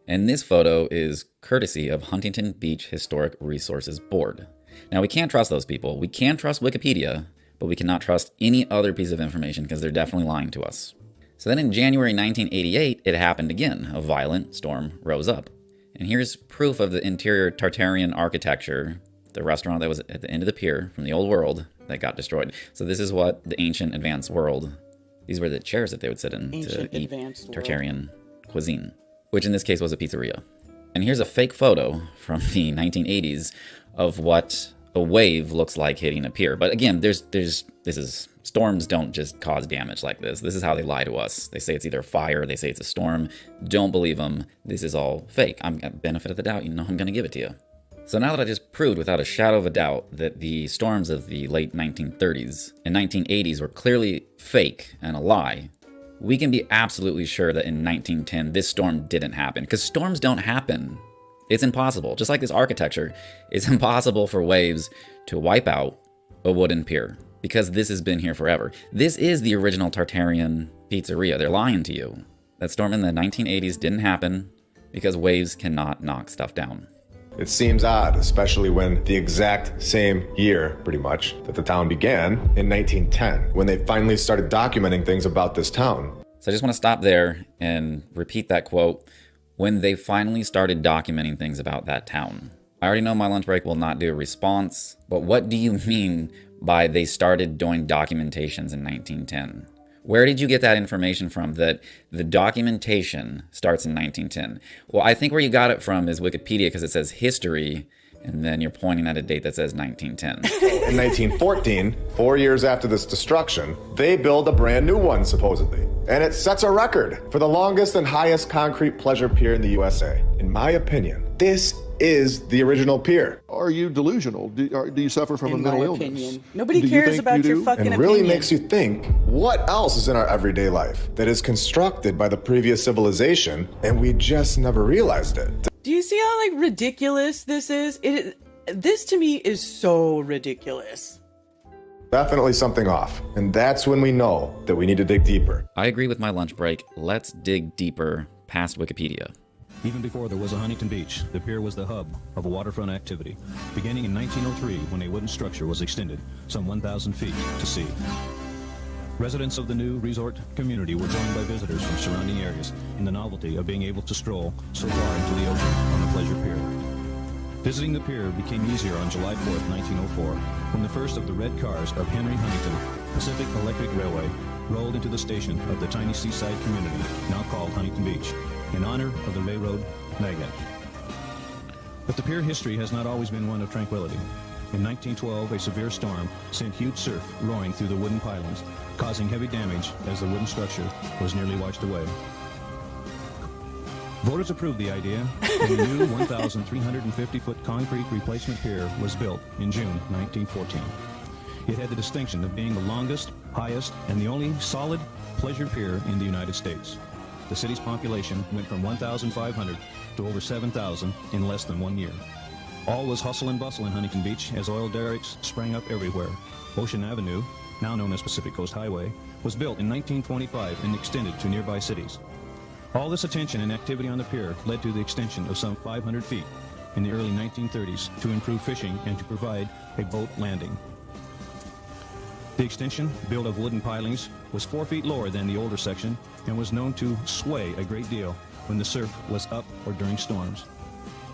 And this photo is courtesy of Huntington Beach Historic Resources Board. Now we can't trust those people. We can trust Wikipedia, but we cannot trust any other piece of information because they're definitely lying to us. So then in January 1988, it happened again. A violent storm rose up. And here's proof of the interior Tartarian architecture, the restaurant that was at the end of the pier from the old world that got destroyed. So this is what the ancient advanced world, these were the chairs that they would sit in to eat Tartarian cuisine, which in this case was a pizzeria. And here's a fake photo from the 1980s of what a wave looks like hitting a pier. But again, storms don't just cause damage like this. This is how they lie to us. They say it's either fire, they say it's a storm. Don't believe them. This is all fake. I'm got benefit of the doubt. You know I'm going to give it to you. So now that I just proved without a shadow of a doubt that the storms of the late 1930s and 1980s were clearly fake and a lie, we can be absolutely sure that in 1910 this storm didn't happen, because storms don't happen. It's impossible. Just like this architecture, it's impossible for waves to wipe out a wooden pier, because this has been here forever. This is the original Tartarian pizzeria. They're lying to you. That storm in the 1980s didn't happen because waves cannot knock stuff down. It seems odd, especially when the exact same year, pretty much, that the town began, in 1910, when they finally started documenting things about this town. So I just want to stop there and repeat that quote, when they finally started documenting things about that town. I already know my lunch break will not do a response, but what do you mean by they started doing documentations in 1910? Where did you get that information from that the documentation starts in 1910? Well, I think where you got it from is Wikipedia, because it says history, and then you're pointing at a date that says 1910. In 1914, 4 years after this destruction, they build a brand new one, supposedly. And it sets a record for the longest and highest concrete pleasure pier in the USA. In my opinion, this is the original pier. Are you delusional? Do you suffer from a mental illness? Opinion. Nobody cares about your fucking and opinion. really makes you think, what else is in our everyday life that is constructed by the previous civilization and we just never realized it? Do you see how like ridiculous this is? This to me is so ridiculous. Definitely something off. And that's when we know that we need to dig deeper. I agree with my lunch break. Let's dig deeper past Wikipedia. Even before there was a Huntington Beach, the pier was the hub of a waterfront activity, beginning in 1903 when a wooden structure was extended some 1,000 feet to sea. Residents of the new resort community were joined by visitors from surrounding areas in the novelty of being able to stroll so far into the ocean on the pleasure pier. Visiting the pier became easier on July 4th, 1904, when the first of the red cars of Henry Huntington Pacific Electric Railway rolled into the station of the tiny seaside community now called Huntington Beach, in honor of the railroad magnate. But the pier history has not always been one of tranquility. In 1912, a severe storm sent huge surf roaring through the wooden pilings, causing heavy damage as the wooden structure was nearly washed away. Voters approved the idea, and a new 1,350-foot concrete replacement pier was built in June 1914. It had the distinction of being the longest, highest, and the only solid pleasure pier in the United States. The city's population went from 1,500 to over 7,000 in less than 1 year. All was hustle and bustle in Huntington Beach as oil derricks sprang up everywhere. Ocean Avenue, now known as Pacific Coast Highway, was built in 1925 and extended to nearby cities. All this attention and activity on the pier led to the extension of some 500 feet in the early 1930s to improve fishing and to provide a boat landing. The extension, built of wooden pilings, was 4 feet lower than the older section and was known to sway a great deal when the surf was up or during storms.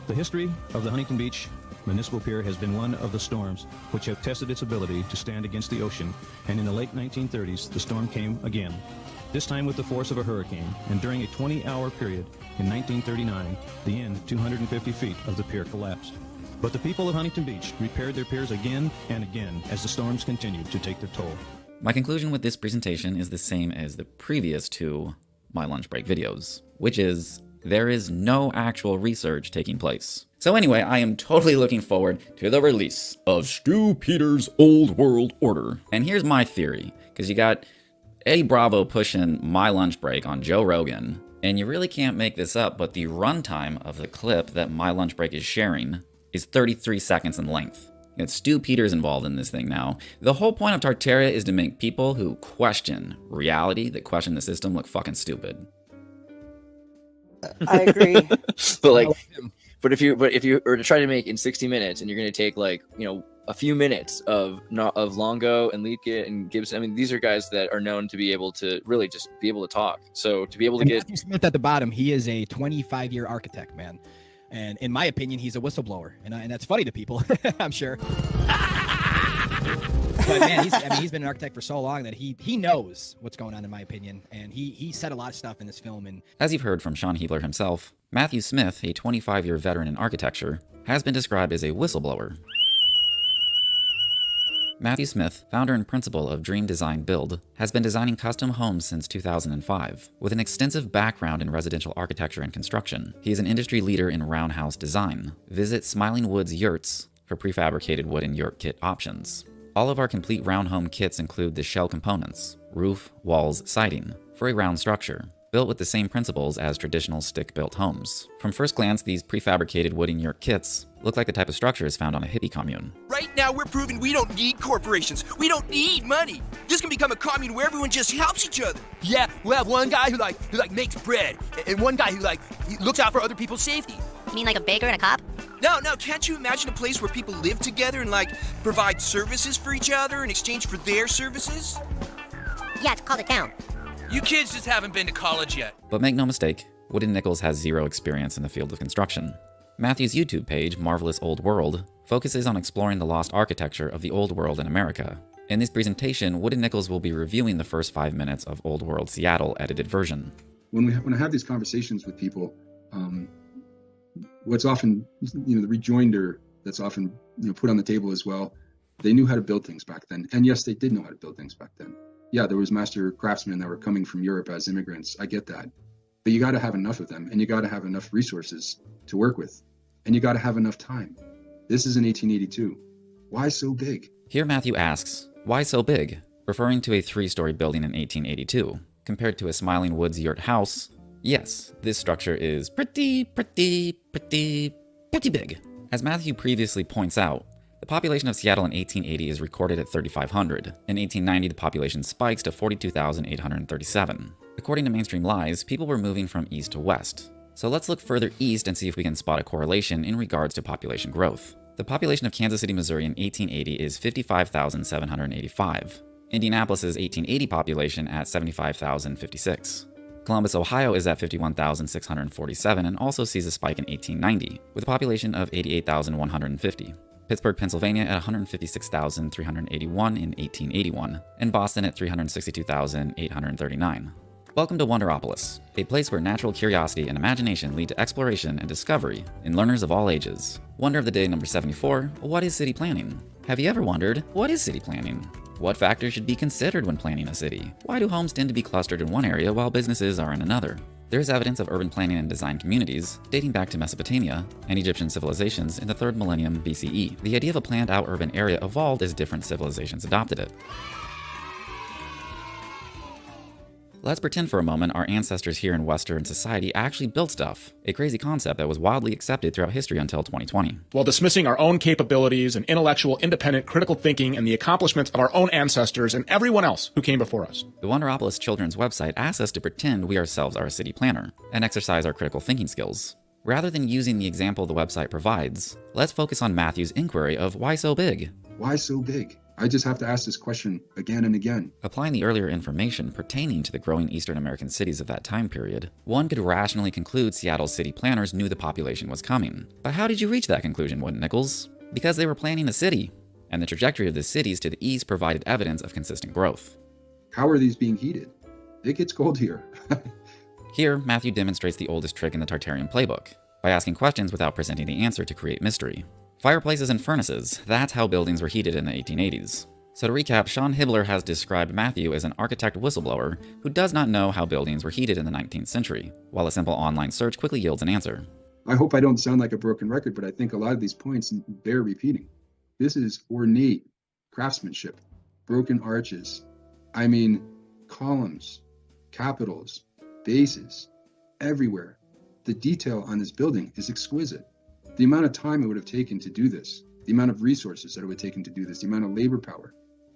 The history of the Huntington Beach Municipal Pier has been one of the storms which have tested its ability to stand against the ocean, and in the late 1930s, the storm came again, this time with the force of a hurricane, and during a 20-hour period in 1939, the end 250 feet of the pier collapsed. But the people of Huntington Beach repaired their piers again and again as the storms continued to take their toll. My conclusion with this presentation is the same as the previous two My Lunch Break videos, which is there is no actual research taking place. So anyway, I am totally looking forward to the release of Stu Peters' Old World Order. And here's my theory, because you got Eddie Bravo pushing My Lunch Break on Joe Rogan, and you really can't make this up, but the runtime of the clip that My Lunch Break is sharing is 33 seconds in length. It's Stu Peters involved in this thing now. The whole point of Tartaria is to make people who question reality, that question the system, look fucking stupid. I agree. But if you were to try to make in 60 minutes, and you're going to take a few minutes of Longo and Leakett and Gibson. I mean, these are guys that are known to be able to really just be able to talk. So to be able to get Matthew Smith at the bottom, he is a 25-year architect, man. And in my opinion, he's a whistleblower, and that's funny to people, I'm sure. But man, he's been an architect for so long that he knows what's going on, in my opinion, and he said a lot of stuff in this film. And as you've heard from Sean Hebler himself, Matthew Smith, a 25-year veteran in architecture, has been described as a whistleblower. Matthew Smith, founder and principal of Dream Design Build, has been designing custom homes since 2005. With an extensive background in residential architecture and construction, he is an industry leader in roundhouse design. Visit Smiling Woods Yurts for prefabricated wooden yurt kit options. All of our complete round home kits include the shell components, roof, walls, siding, for a round structure, built with the same principles as traditional stick-built homes. From first glance, these prefabricated wooden yurt kits look like the type of structures found on a hippie commune. Right now, we're proving we don't need corporations. We don't need money. This can become a commune where everyone just helps each other. Yeah, we'll have one guy who makes bread, and one guy who he looks out for other people's safety. You mean like a baker and a cop? No, can't you imagine a place where people live together and, like, provide services for each other in exchange for their services? Yeah, it's called a town. You kids just haven't been to college yet. But make no mistake, Wooden Nickels has zero experience in the field of construction. Matthew's YouTube page, Marvelous Old World, focuses on exploring the lost architecture of the Old World in America. In this presentation, Wooden Nickels will be reviewing the first 5 minutes of Old World Seattle edited version. When I have these conversations with people, what's often, the rejoinder that's often, put on the table as well, they knew how to build things back then. And yes, they did know how to build things back then. Yeah, there was master craftsmen that were coming from Europe as immigrants. I get that. But you got to have enough of them, and you got to have enough resources to work with, and you got to have enough time. This is in 1882. Why so big? Here Matthew asks, why so big? Referring to a 3-story building in 1882. Compared to a Smiling Woods yurt house, yes, this structure is pretty big. As Matthew previously points out, the population of Seattle in 1880 is recorded at 3,500. In 1890, the population spikes to 42,837. According to mainstream lies, people were moving from east to west. So let's look further east and see if we can spot a correlation in regards to population growth. The population of Kansas City, Missouri in 1880 is 55,785. Indianapolis's 1880 population at 75,056. Columbus, Ohio is at 51,647 and also sees a spike in 1890, with a population of 88,150. Pittsburgh, Pennsylvania at 156,381 in 1881, and Boston at 362,839. Welcome to Wonderopolis, a place where natural curiosity and imagination lead to exploration and discovery in learners of all ages. Wonder of the day number 74, what is city planning? Have you ever wondered, what is city planning? What factors should be considered when planning a city? Why do homes tend to be clustered in one area while businesses are in another? There is evidence of urban planning and design communities dating back to Mesopotamia and Egyptian civilizations in the 3rd millennium BCE. The idea of a planned out urban area evolved as different civilizations adopted it. Let's pretend for a moment our ancestors here in Western society actually built stuff, a crazy concept that was widely accepted throughout history until 2020. While dismissing our own capabilities and intellectual, independent, critical thinking and the accomplishments of our own ancestors and everyone else who came before us. The Wonderopolis Children's website asks us to pretend we ourselves are a city planner and exercise our critical thinking skills. Rather than using the example the website provides, let's focus on Matthew's inquiry of why so big? Why so big? I just have to ask this question again and again. Applying the earlier information pertaining to the growing Eastern American cities of that time period, one could rationally conclude Seattle's city planners knew the population was coming. But how did you reach that conclusion, Wooden Nickels? Because they were planning a city, and the trajectory of the cities to the east provided evidence of consistent growth. How are these being heated? It gets cold here. Here, Matthew demonstrates the oldest trick in the Tartarian playbook, by asking questions without presenting the answer to create mystery. Fireplaces and furnaces, that's how buildings were heated in the 1880s. So to recap, Sean Hibbler has described Matthew as an architect whistleblower who does not know how buildings were heated in the 19th century, while a simple online search quickly yields an answer. I hope I don't sound like a broken record, but I think a lot of these points bear repeating. This is ornate craftsmanship, broken arches. I mean, columns, capitals, bases, everywhere. The detail on this building is exquisite. The amount of time it would have taken to do this, the amount of resources that it would have taken to do this, the amount of labor power,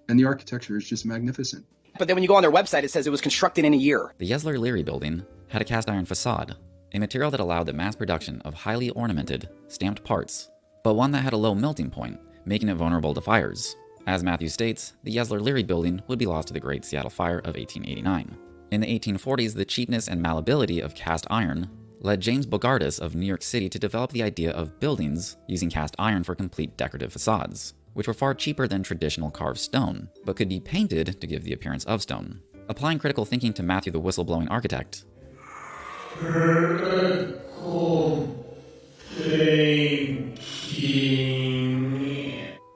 and the architecture is just magnificent. But then when you go on their website, it says it was constructed in a year. The Yesler-Leary building had a cast iron facade, a material that allowed the mass production of highly ornamented, stamped parts, but one that had a low melting point, making it vulnerable to fires. As Matthew states, the Yesler-Leary building would be lost to the Great Seattle Fire of 1889. In the 1840s, the cheapness and malleability of cast iron led James Bogardus of New York City to develop the idea of buildings using cast iron for complete decorative facades, which were far cheaper than traditional carved stone, but could be painted to give the appearance of stone. Applying critical thinking to Matthew the whistleblowing architect. Critical thinking.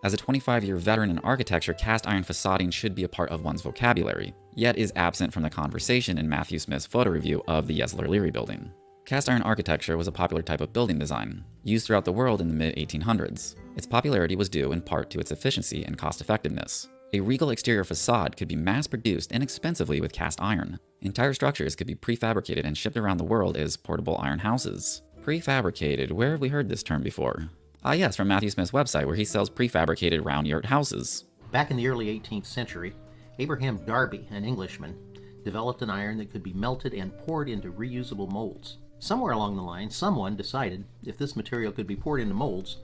As a 25-year veteran in architecture, cast iron facading should be a part of one's vocabulary, yet is absent from the conversation in Matthew Smith's photo review of the Yesler-Leary building. Cast iron architecture was a popular type of building design, used throughout the world in the mid-1800s. Its popularity was due in part to its efficiency and cost-effectiveness. A regal exterior facade could be mass-produced inexpensively with cast iron. Entire structures could be prefabricated and shipped around the world as portable iron houses. Prefabricated, where have we heard this term before? Ah yes, from Matthew Smith's website where he sells prefabricated round yurt houses. Back in the early 18th century, Abraham Darby, an Englishman, developed an iron that could be melted and poured into reusable molds. Somewhere along the line, someone decided if this material could be poured into molds,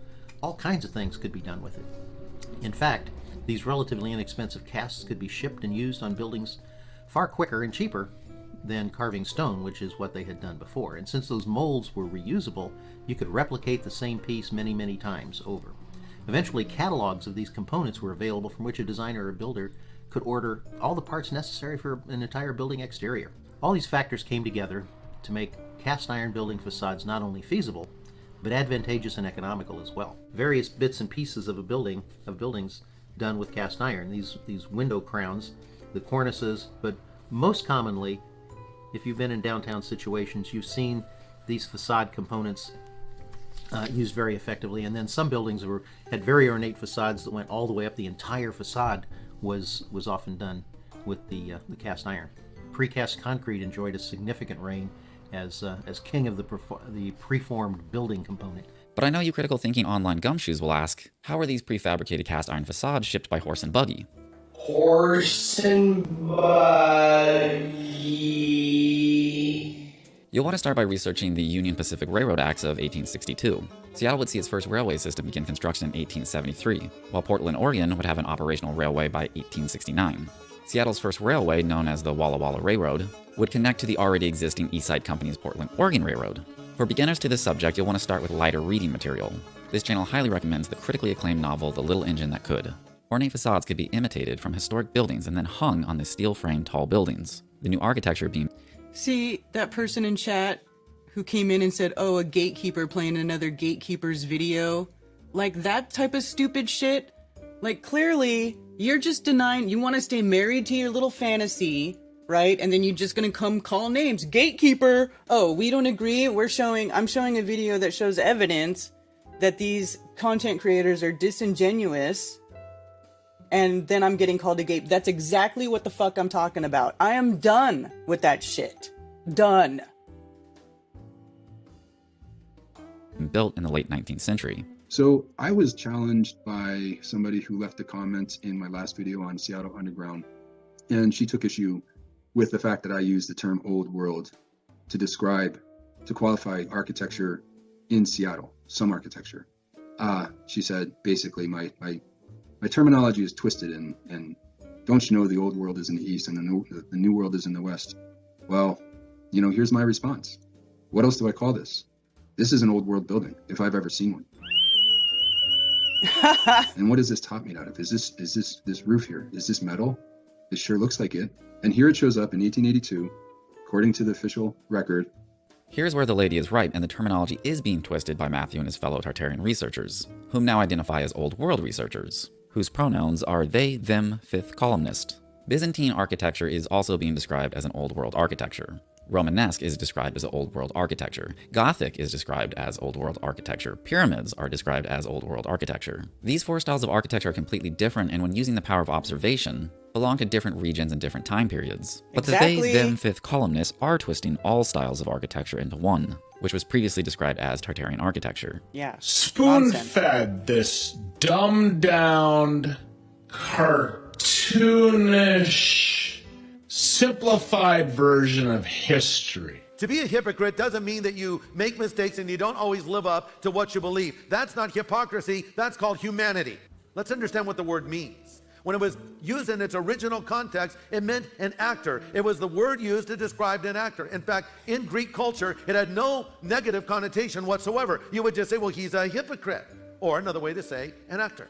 all kinds of things could be done with it. In fact, these relatively inexpensive casts could be shipped and used on buildings far quicker and cheaper than carving stone, which is what they had done before. And since those molds were reusable, you could replicate the same piece many, many times over. Eventually, catalogs of these components were available from which a designer or builder could order all the parts necessary for an entire building exterior. All these factors came together to make cast iron building facades not only feasible, but advantageous and economical as well. Various bits and pieces of buildings done with cast iron, these window crowns, the cornices, but most commonly, if you've been in downtown situations, you've seen these facade components used very effectively. And then some buildings had very ornate facades that went all the way up. The entire facade was often done with the cast iron. Precast concrete enjoyed a significant reign as king of the preformed building component. But I know you critical thinking online gumshoes will ask, how are these prefabricated cast iron facades shipped by horse and buggy? Horse and buggy. You'll want to start by researching the Union Pacific Railroad Acts of 1862. Seattle would see its first railway system begin construction in 1873, while Portland, Oregon would have an operational railway by 1869. Seattle's first railway, known as the Walla Walla Railroad, would connect to the already existing East Side Company's Portland, Oregon Railroad. For beginners to this subject, you'll want to start with lighter reading material. This channel highly recommends the critically acclaimed novel The Little Engine That Could. Ornate facades could be imitated from historic buildings and then hung on the steel-framed tall buildings. The new architecture being... See, that person in chat who came in and said, oh, a gatekeeper playing another gatekeeper's video? Like, that type of stupid shit? Like, clearly, you're just denying, you want to stay married to your little fantasy, right? And then you're just gonna come call names. Gatekeeper! Oh, we don't agree? I'm showing a video that shows evidence that these content creators are disingenuous, and then I'm getting called a gate. That's exactly what the fuck I'm talking about. I am done with that shit. Done. Built in the late 19th century. So I was challenged by somebody who left a comment in my last video on Seattle Underground, and she took issue with the fact that I used the term old world to qualify architecture in Seattle, some architecture. She said, basically, my terminology is twisted, and don't you know the old world is in the east and the new world is in the west? Well, here's my response. What else do I call this? This is an old world building, if I've ever seen one. And what is this top made out of? Is this roof here? Is this metal? It sure looks like it. And here it shows up in 1882, according to the official record. Here's where the lady is right, and the terminology is being twisted by Matthew and his fellow Tartarian researchers, whom now identify as Old World researchers, whose pronouns are they, them, fifth columnist. Byzantine architecture is also being described as an Old World architecture. Romanesque is described as Old World architecture. Gothic is described as Old World architecture. Pyramids are described as Old World architecture. These four styles of architecture are completely different, and when using the power of observation, belong to different regions and different time periods. But the they, them, fifth columnists are twisting all styles of architecture into one, which was previously described as Tartarian architecture. Yeah. Spoon-fed this dumbed-down, cartoonish, simplified version of history. To be a hypocrite doesn't mean that you make mistakes and you don't always live up to what you believe. That's not hypocrisy, that's called humanity. Let's understand what the word means. When it was used in its original context, it meant an actor. It was the word used to describe an actor. In fact, in Greek culture, it had no negative connotation whatsoever. You would just say, well, he's a hypocrite. Or another way to say, an actor.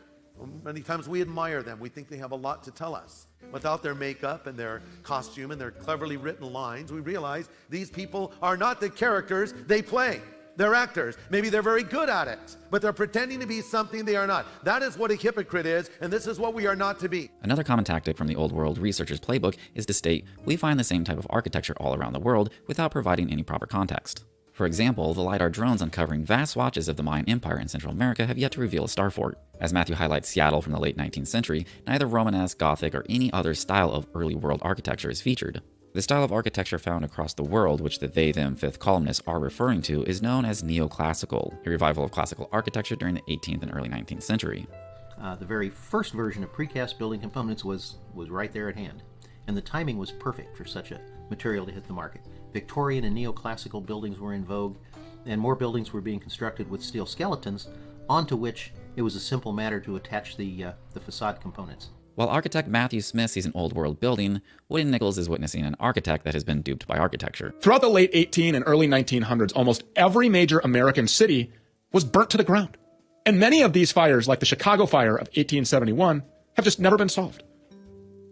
Many times we admire them. We think they have a lot to tell us. Without their makeup and their costume and their cleverly written lines, we realize these people are not the characters they play. They're actors. Maybe they're very good at it, but they're pretending to be something they are not. That is what a hypocrite is, and this is what we are not to be. Another common tactic from the Old World researchers' playbook is to state, we find the same type of architecture all around the world without providing any proper context. For example, the LiDAR drones uncovering vast swatches of the Mayan Empire in Central America have yet to reveal a star fort. As Matthew highlights Seattle from the late 19th century, neither Romanesque, Gothic, or any other style of early world architecture is featured. The style of architecture found across the world, which the they, them, fifth columnists are referring to, is known as neoclassical, a revival of classical architecture during the 18th and early 19th century. The very first version of precast building components was right there at hand. and the timing was perfect for such a material to hit the market. Victorian and neoclassical buildings were in vogue, and more buildings were being constructed with steel skeletons, onto which it was a simple matter to attach the facade components. While architect Matthew Smith sees an old world building, Woody Nichols is witnessing an architect that has been duped by architecture. Throughout the late 18 and early 1900s, almost every major American city was burnt to the ground. And many of these fires, like the Chicago fire of 1871, have just never been solved.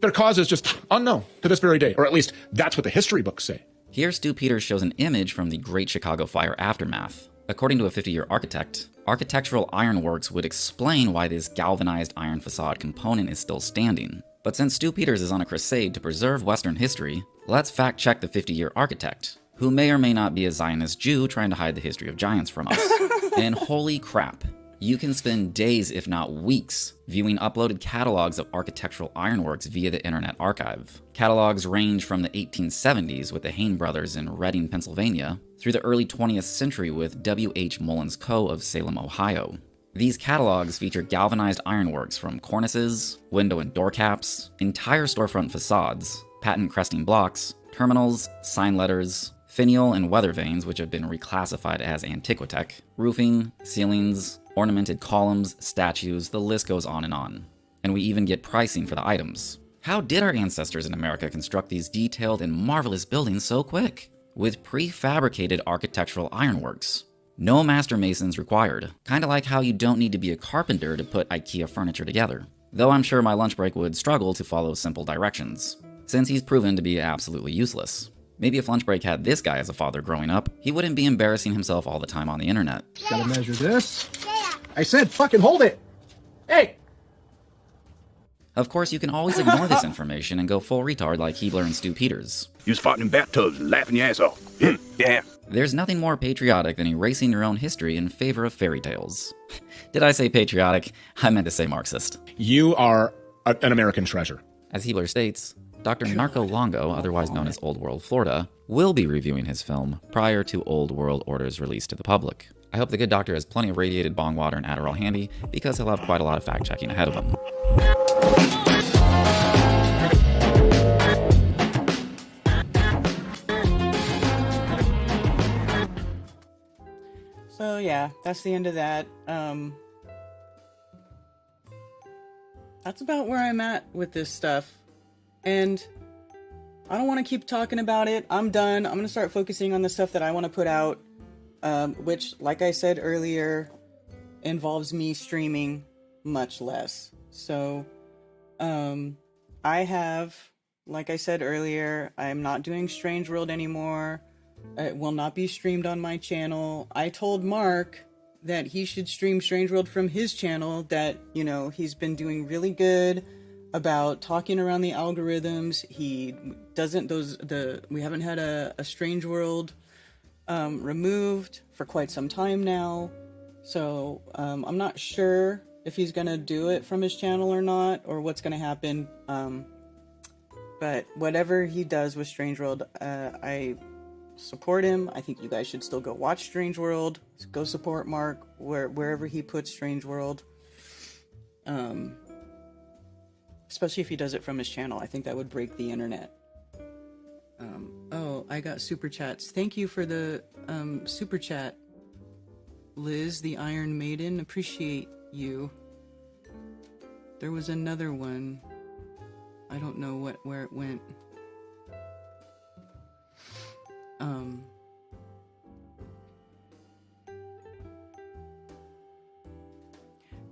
Their cause is just unknown to this very day, or at least that's what the history books say. Here, Stu Peters shows an image from the Great Chicago Fire aftermath. According to a 50-year architect, architectural ironworks would explain why this galvanized iron facade component is still standing. But since Stu Peters is on a crusade to preserve Western history, let's fact-check the 50-year architect, who may or may not be a Zionist Jew trying to hide the history of giants from us. And holy crap, you can spend days, if not weeks, viewing uploaded catalogs of architectural ironworks via the Internet Archive. Catalogs range from the 1870s with the Hain brothers in Reading, Pennsylvania, through the early 20th century with W.H. Mullins Co. of Salem, Ohio. These catalogs feature galvanized ironworks from cornices, window and door caps, entire storefront facades, patent cresting blocks, terminals, sign letters, finial and weather vanes, which have been reclassified as Antiquitech, roofing, ceilings, ornamented columns, statues, the list goes on. And we even get pricing for the items. How did our ancestors in America construct these detailed and marvelous buildings so quick? With prefabricated architectural ironworks. No master masons required. Kinda like how you don't need to be a carpenter to put IKEA furniture together. Though I'm sure my lunch break would struggle to follow simple directions, since he's proven to be absolutely useless. Maybe if lunch break had this guy as a father growing up, he wouldn't be embarrassing himself all the time on the internet. Gotta measure this. I said fucking hold it. Hey! Of course, you can always ignore this information and go full retard like Keebler and Stu Peters. You was farting in bathtubs and laughing your ass off. Yeah. There's nothing more patriotic than erasing your own history in favor of fairy tales. Did I say patriotic? I meant to say Marxist. You are an American treasure. As Keebler states, Dr. Narco Longo, otherwise known as Old World Florida, will be reviewing his film prior to Old World Order's release to the public. I hope the good doctor has plenty of radiated bong water and Adderall handy, because he'll have quite a lot of fact-checking ahead of him. So yeah, that's the end of that. That's about where I'm at with this stuff. And I don't want to keep talking about it. I'm done. I'm going to start focusing on the stuff that I want to put out, which, like I said earlier, involves me streaming much less. So, I have, like I said earlier, I'm not doing Strange World anymore. It will not be streamed on my channel. I told Mark that he should stream Strange World from his channel, that, you know, he's been doing really good about talking around the algorithms. He doesn't, we haven't had a Strange World removed for quite some time now. So I'm not sure if he's gonna do it from his channel or not, or what's gonna happen. But whatever he does with Strange World, I support him. I think you guys should still go watch Strange World. Go support Mark wherever he puts Strange World. Especially if he does it from his channel. I think that would break the internet. Oh, I got super chats. Thank you for the super chat, Liz, the Iron Maiden. Appreciate you. There was another one. I don't know where it went.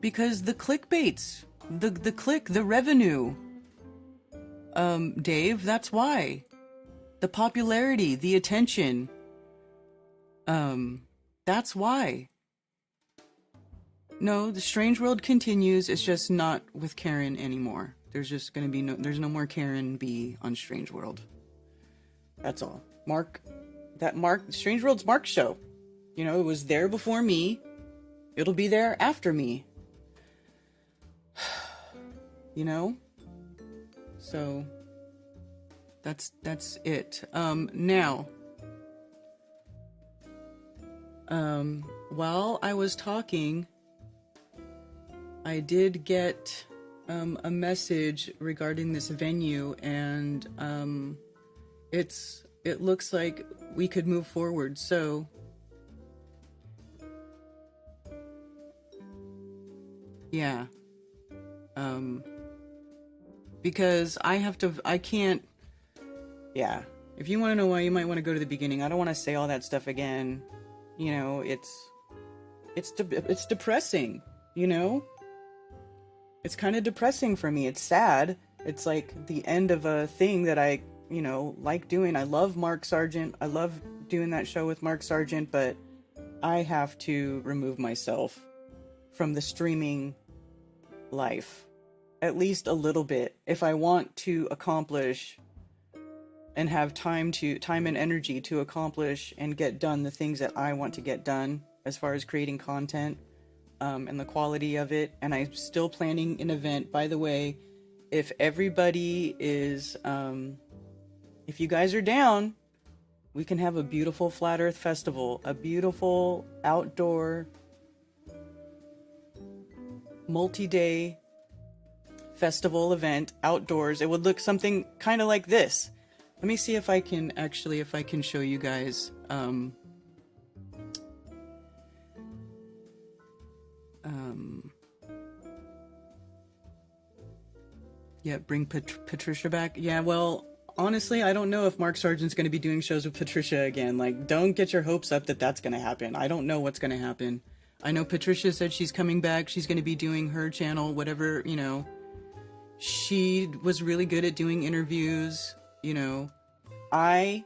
Because the clickbaits, the revenue, Dave, that's why. The popularity, the attention, that's why. No, the Strange World continues, it's just not with Karen anymore. There's just gonna be there's no more Karen B on Strange World. That's all. Strange World's Mark's show. You know, it was there before me. It'll be there after me. You know? So that's it. Now, while I was talking, I did get a message regarding this venue, and it looks like we could move forward. So yeah, because I can't. Yeah, if you want to know why, you might want to go to the beginning. I don't want to say all that stuff again. You know, it's depressing. You know, it's kind of depressing for me. It's sad. It's like the end of a thing that I, you know, like doing. I love Mark Sargent. I love doing that show with Mark Sargent, but I have to remove myself from the streaming life, at least a little bit, if I want to accomplish and have time and energy to accomplish and get done the things that I want to get done as far as creating content, and the quality of it. And I'm still planning an event, by the way. If everybody is, if you guys are down, we can have a beautiful Flat Earth Festival, a beautiful outdoor multi-day festival event outdoors. It would look something kind of like this. Let me see if I can show you guys. Yeah, bring Patricia back. Yeah, well, honestly, I don't know if Mark Sargent's going to be doing shows with Patricia again. Like, don't get your hopes up that that's going to happen. I don't know what's going to happen. I know Patricia said she's coming back. She's going to be doing her channel, whatever, you know. She was really good at doing interviews, you know. I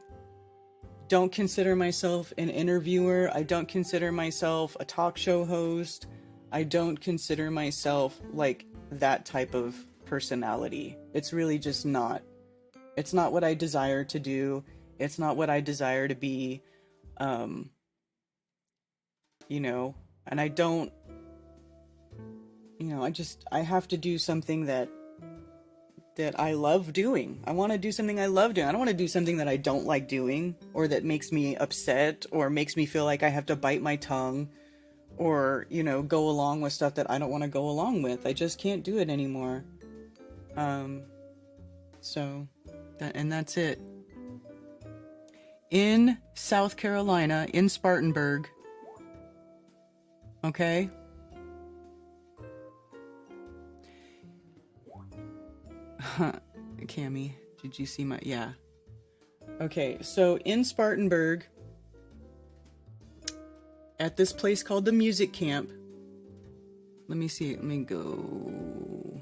don't consider myself an interviewer. I don't consider myself a talk show host. I don't consider myself like that type of personality. It's really just not. It's not what I desire to do. It's not what I desire to be. You know, and I don't, you know, I have to do something that I love doing. I want to do something I love doing. I don't want to do something that I don't like doing, or that makes me upset, or makes me feel like I have to bite my tongue, or, you know, go along with stuff that I don't want to go along with. I just can't do it anymore. So that's it. In South Carolina, in Spartanburg. Okay? Cammy, did you see my... Yeah. Okay, so in Spartanburg, at this place called the Music Camp, let me see, let me go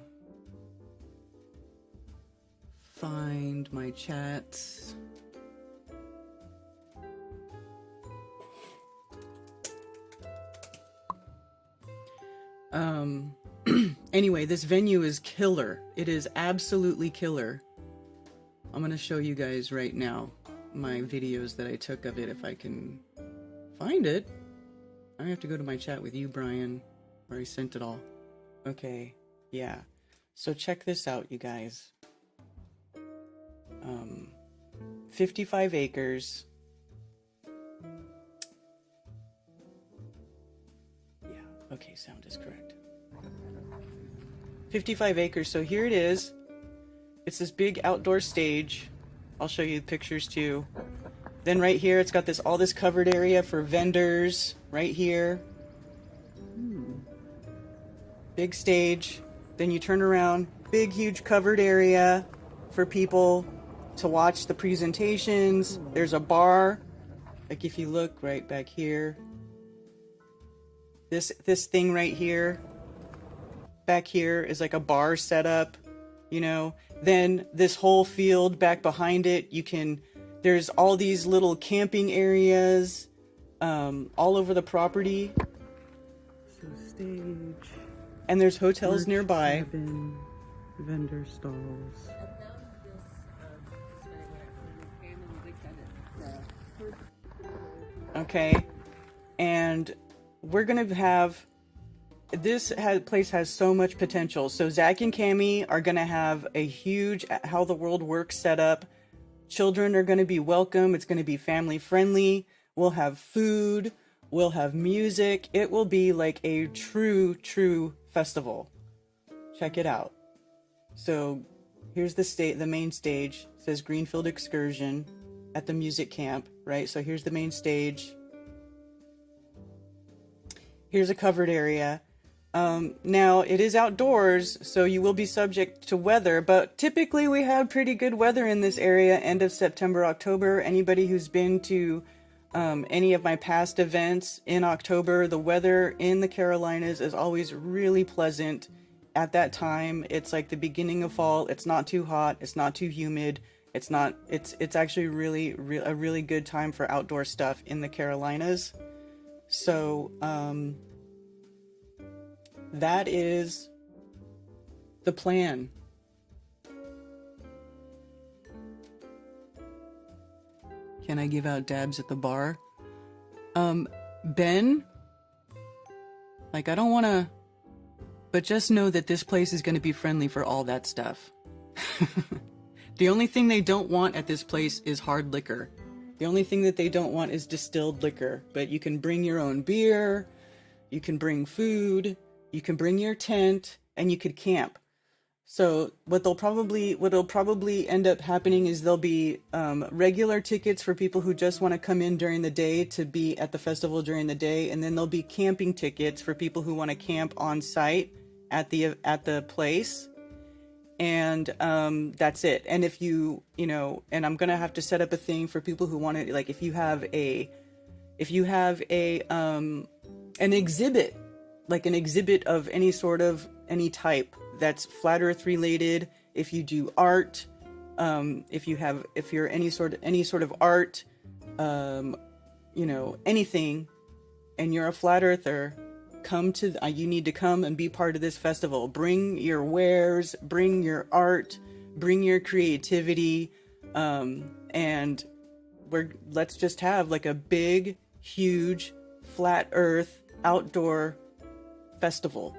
find my chats. Anyway, this venue is killer. It is absolutely killer. I'm gonna show you guys right now my videos that I took of it, if I can find it. I have to go to my chat with you, Brian, where I sent it all. Okay, yeah. So check this out, you guys. 55 acres. Yeah, okay, sound is correct. 55 acres, so here it is. It's this big outdoor stage. I'll show you pictures too. Then right here, it's got all this covered area for vendors, right here. Big stage. Then you turn around, big, huge covered area for people to watch the presentations. There's a bar, like if you look right back here. This thing right here, back here is like a bar setup, you know. Then this whole field back behind it, there's all these little camping areas all over the property. So stage. And there's hotels nearby. Cabin, vendor stalls. Okay. And we're going to have... This place has so much potential. So Zach and Cammy are going to have a huge How the World Works setup. Children are going to be welcome. It's going to be family friendly. We'll have food. We'll have music. It will be like a true festival. Check it out. So here's the main stage. It says Greenfield Excursion at the music camp, right? So here's the main stage. Here's a covered area. Now it is outdoors, so you will be subject to weather, but typically we have pretty good weather in this area end of September, October. Anybody who's been to any of my past events in October, the weather in the Carolinas is always really pleasant at that time. It's like the beginning of fall. It's not too hot. It's not too humid. It's actually a really good time for outdoor stuff in the Carolinas. So, that is the plan. Can I give out dabs at the bar? Ben, like, I don't want to, but just know that this place is going to be friendly for all that stuff. The only thing they don't want at this place is hard liquor. The only thing that they don't want is distilled liquor, but you can bring your own beer, you can bring food, you can bring your tent, and you could camp. So what'll probably end up happening is there'll be regular tickets for people who just want to come in during the day to be at the festival during the day, and then there'll be camping tickets for people who want to camp on site at the place. And that's it. And if you and I'm gonna have to set up a thing for people who want to, like, if you have an exhibit, like an exhibit of any type that's flat earth related, if you do art, if you're any sort of art, anything, and you're a flat earther, you need to come and be part of this festival. Bring your wares, bring your art, bring your creativity, and let's just have like a big, huge, flat earth outdoor festival.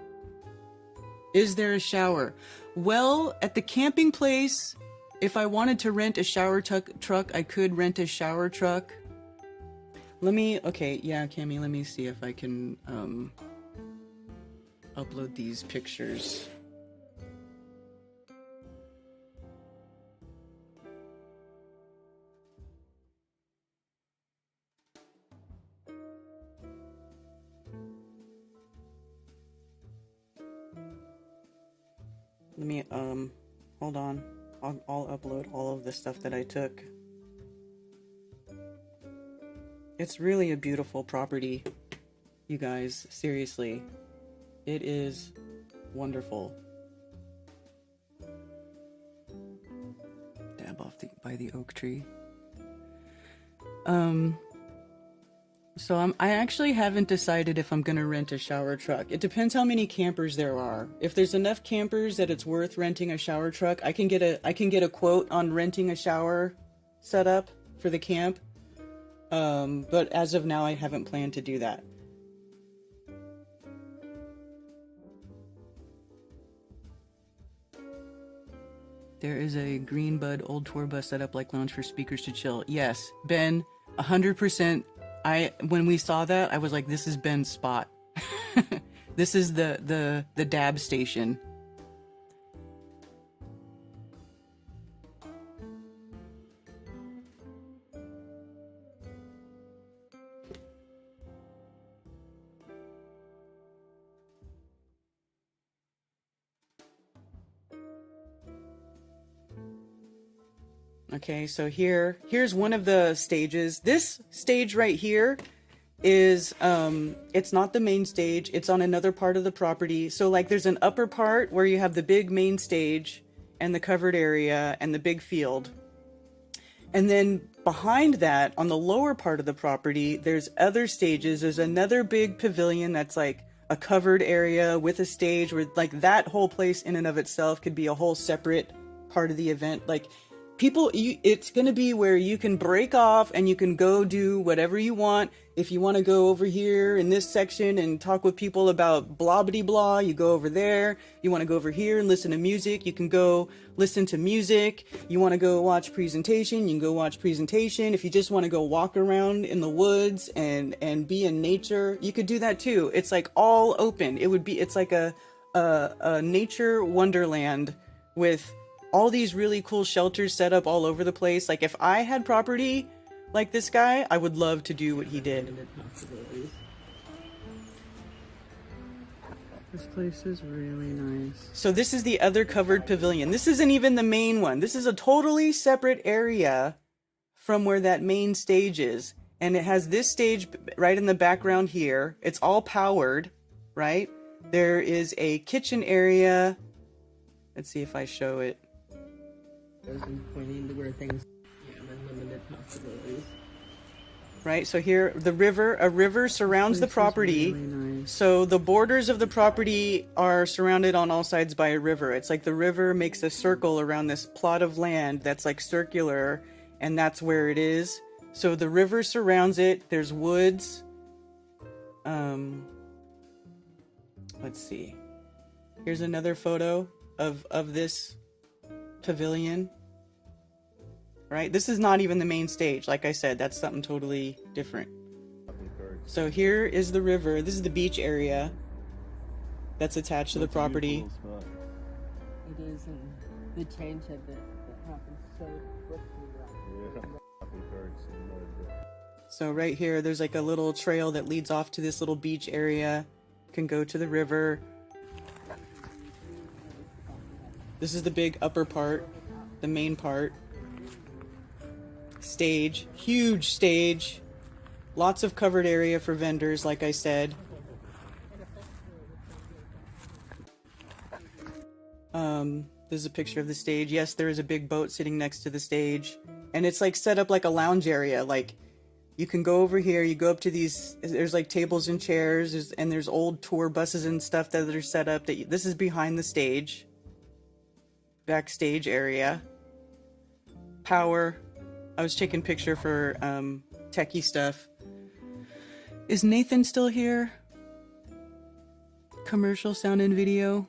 Is there a shower? Well, at the camping place, if I wanted to rent a shower truck, I could rent a shower truck. Cammy, let me see if I can upload these pictures. Let me, hold on. I'll upload all of the stuff that I took. It's really a beautiful property, you guys. Seriously. It is wonderful. Dab off by the oak tree. So I actually haven't decided if I'm gonna rent a shower truck. It depends how many campers there are. If there's enough campers that it's worth renting a shower truck, I can get a quote on renting a shower setup for the camp. But as of now, I haven't planned to do that. There is a green bud old tour bus set up like lounge for speakers to chill. Yes, Ben, 100%. When we saw that, I was like, this is Ben's spot. This is the dab station. Okay, so here's one of the stages. This stage right here is, it's not the main stage, it's on another part of the property. So like there's an upper part where you have the big main stage and the covered area and the big field. And then behind that, on the lower part of the property, there's other stages. There's another big pavilion that's like a covered area with a stage where like that whole place in and of itself could be a whole separate part of the event. Like it's going to be where you can break off and you can go do whatever you want. If you want to go over here in this section and talk with people about blah blah blah, you go over there. You want to go over here and listen to music, you can go listen to music. You want to go watch presentation, you can go watch presentation. If you just want to go walk around in the woods and be in nature, you could do that too. It's like all open. It's like a nature wonderland with all these really cool shelters set up all over the place. Like if I had property like this guy, I would love to do what he did. This place is really nice. So this is the other covered pavilion. This isn't even the main one. This is a totally separate area from where that main stage is. And it has this stage right in the background here. It's all powered, right? There is a kitchen area. Let's see if I show it. Pointing to where things limited possibilities. Right, so here a river surrounds the property. Really nice. So the borders of the property are surrounded on all sides by a river. It's like the river makes a circle around this plot of land that's like circular, and that's where it is. So the river surrounds it. There's woods. Let's see. Here's another photo of this pavilion. Right? This is not even the main stage. Like I said, that's something totally different. So here is the river. This is the beach area that's attached to the property. It is, and the change of it that happens so quickly. So right here, there's like a little trail that leads off to this little beach area. You can go to the river. This is the big upper part, the main part. Stage, huge stage, lots of covered area for vendors, like I said. This is a picture of the stage. Yes, there is a big boat sitting next to the stage, and it's like set up like a lounge area. Like you can go over here, you go up to these, there's like tables and chairs, and there's old tour buses and stuff that are set up. This is behind the stage, backstage area. Power. I was taking picture for techie stuff. Is Nathan still here? Commercial sound and video?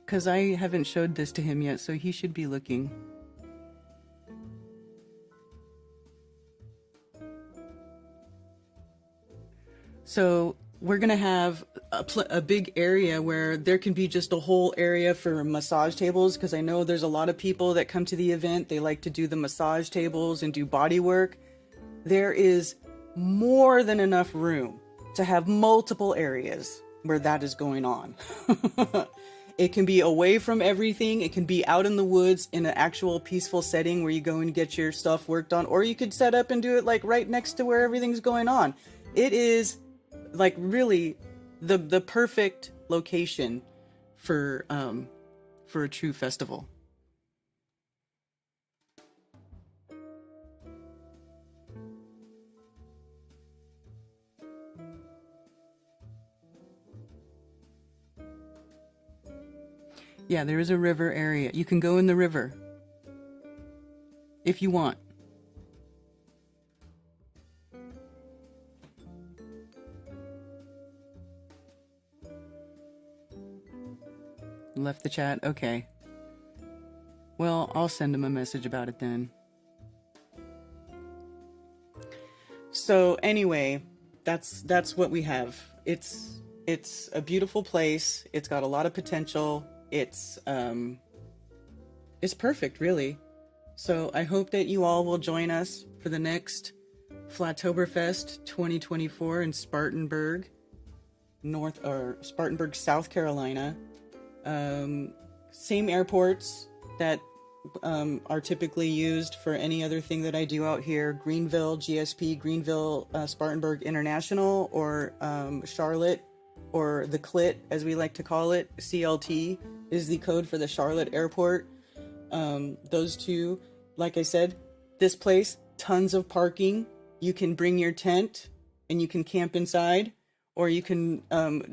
Because I haven't showed this to him yet, so he should be looking. So we're going to have a big area where there can be just a whole area for massage tables, because I know there's a lot of people that come to the event. They like to do the massage tables and do body work. There is more than enough room to have multiple areas where that is going on. It can be away from everything. It can be out in the woods in an actual peaceful setting where you go and get your stuff worked on, or you could set up and do it like right next to where everything's going on. It is like really the perfect location for a true festival. Yeah, there is a river area. You can go in the river if you want. Left the chat? Okay. Well, I'll send him a message about it then. So anyway, that's what we have. It's a beautiful place. It's got a lot of potential. It's perfect, really. So I hope that you all will join us for the next Flattoberfest 2024 in Spartanburg, Spartanburg, South Carolina. Same airports that are typically used for any other thing that I do out here. Greenville, GSP, Greenville, Spartanburg International, or Charlotte, or the CLIT, as we like to call it. CLT is the code for the Charlotte airport. Those two, like I said, this place, tons of parking. You can bring your tent and you can camp inside, or you can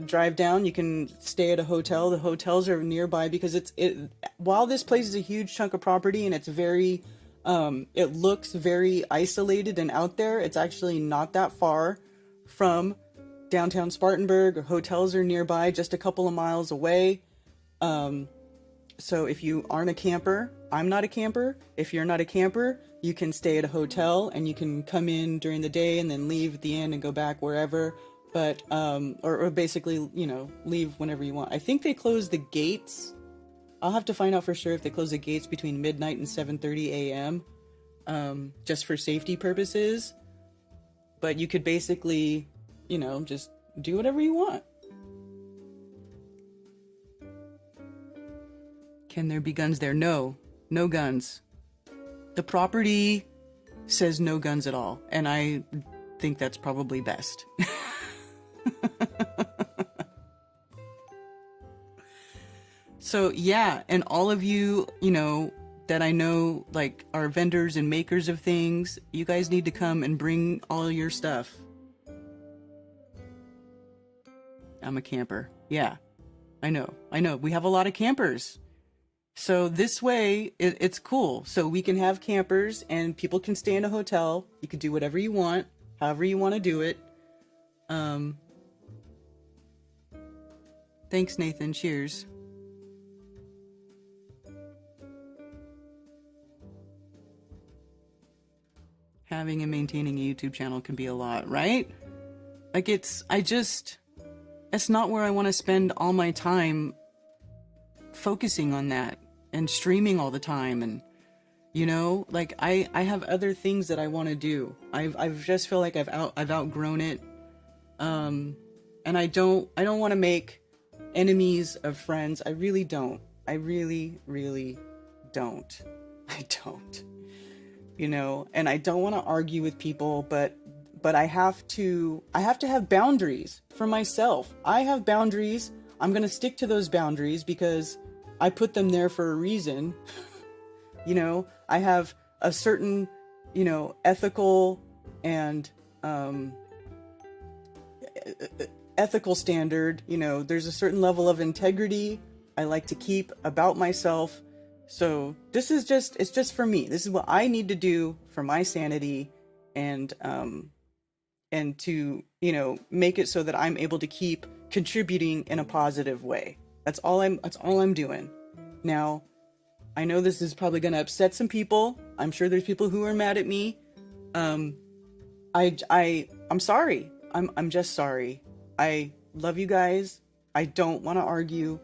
drive down. You can stay at a hotel. The hotels are nearby because while this place is a huge chunk of property and it's very, it looks very isolated and out there, it's actually not that far from downtown Spartanburg. Hotels are nearby, just a couple of miles away. So if you aren't a camper, I'm not a camper. If you're not a camper, you can stay at a hotel and you can come in during the day and then leave at the end and go back wherever. But or basically, you know, leave whenever you want. I think they close the gates. I'll have to find out for sure if they close the gates between midnight and 7:30 a.m. Just for safety purposes. But you could basically, you know, just do whatever you want. Can there be guns there? No, no guns. The property says no guns at all, and I think that's probably best. So yeah, and all of you, you know, that I know like are vendors and makers of things, you guys need to come and bring all your stuff. I'm a camper. Yeah, I know. We have a lot of campers. So this way, it's cool. So we can have campers and people can stay in a hotel. You can do whatever you want, however you want to do it. Thanks, Nathan. Cheers. Having and maintaining a YouTube channel can be a lot, right? Like it's not where I want to spend all my time focusing on that and streaming all the time. And, you know, like I have other things that I want to do. I've just feel like I've outgrown it. And I don't want to make enemies of friends. I really don't. I really, really don't. I don't. You know, and I don't want to argue with people, but I have to have boundaries for myself. I have boundaries. I'm going to stick to those boundaries because I put them there for a reason. You know, I have a certain, you know, ethical and ethical standard. You know, there's a certain level of integrity I like to keep about myself. So this is it's just for me. This is what I need to do for my sanity and to, you know, make it so that I'm able to keep contributing in a positive way. That's all I'm doing. Now, I know this is probably going to upset some people. I'm sure there's people who are mad at me. I'm sorry. I'm just sorry. I love you guys. I don't want to argue.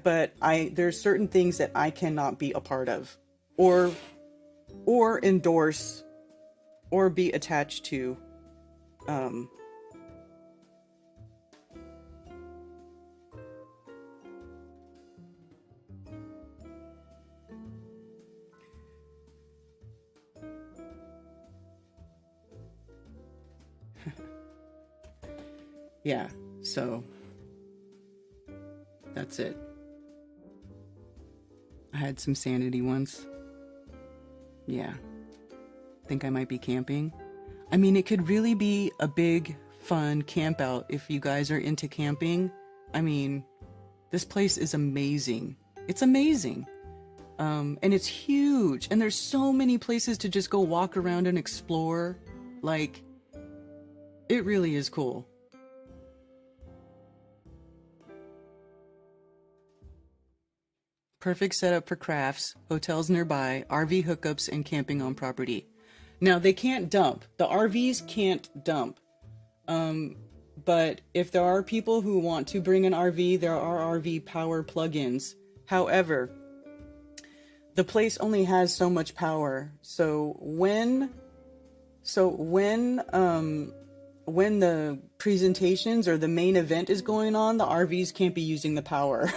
But there's certain things that I cannot be a part of or endorse or be attached to. Yeah, so that's it. I had some sanity once. Yeah. Think I might be camping. I mean, it could really be a big, fun camp out if you guys are into camping. I mean, this place is amazing. It's amazing. And it's huge. And there's so many places to just go walk around and explore. Like, it really is cool. Perfect setup for crafts, hotels nearby, RV hookups, and camping on property. Now, they can't dump. The RVs can't dump. But if there are people who want to bring an RV, there are RV power plugins. However, the place only has so much power. So when the presentations or the main event is going on, the RVs can't be using the power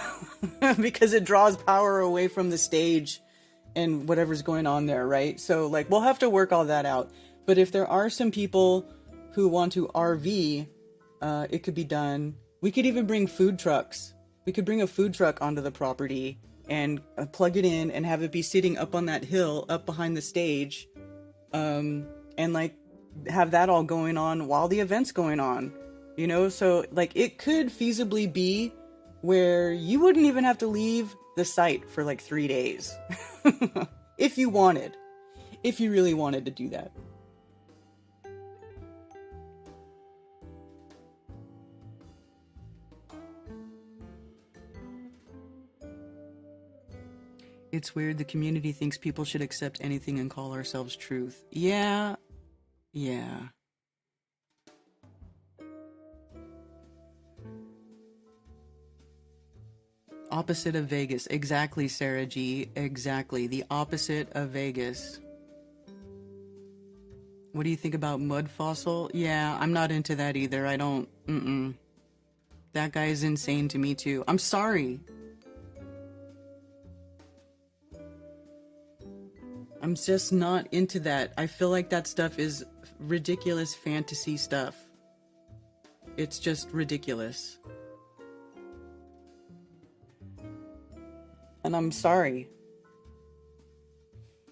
because it draws power away from the stage and whatever's going on there, right? So like we'll have to work all that out. But if there are some people who want to RV, it could be done. We could even bring food trucks. We could bring a food truck onto the property and plug it in and have it be sitting up on that hill up behind the stage, and like have that all going on while the event's going on, you know? So like it could feasibly be where you wouldn't even have to leave the site for like 3 days if you really wanted to do that. It's weird the community thinks people should accept anything and call ourselves truth. Yeah. Opposite of Vegas. Exactly, Sarah G. Exactly. The opposite of Vegas. What do you think about Mud Fossil? Yeah, I'm not into that either. I don't... That guy is insane to me too. I'm sorry. I'm just not into that. I feel like that stuff is ridiculous fantasy stuff. It's just ridiculous. And I'm sorry.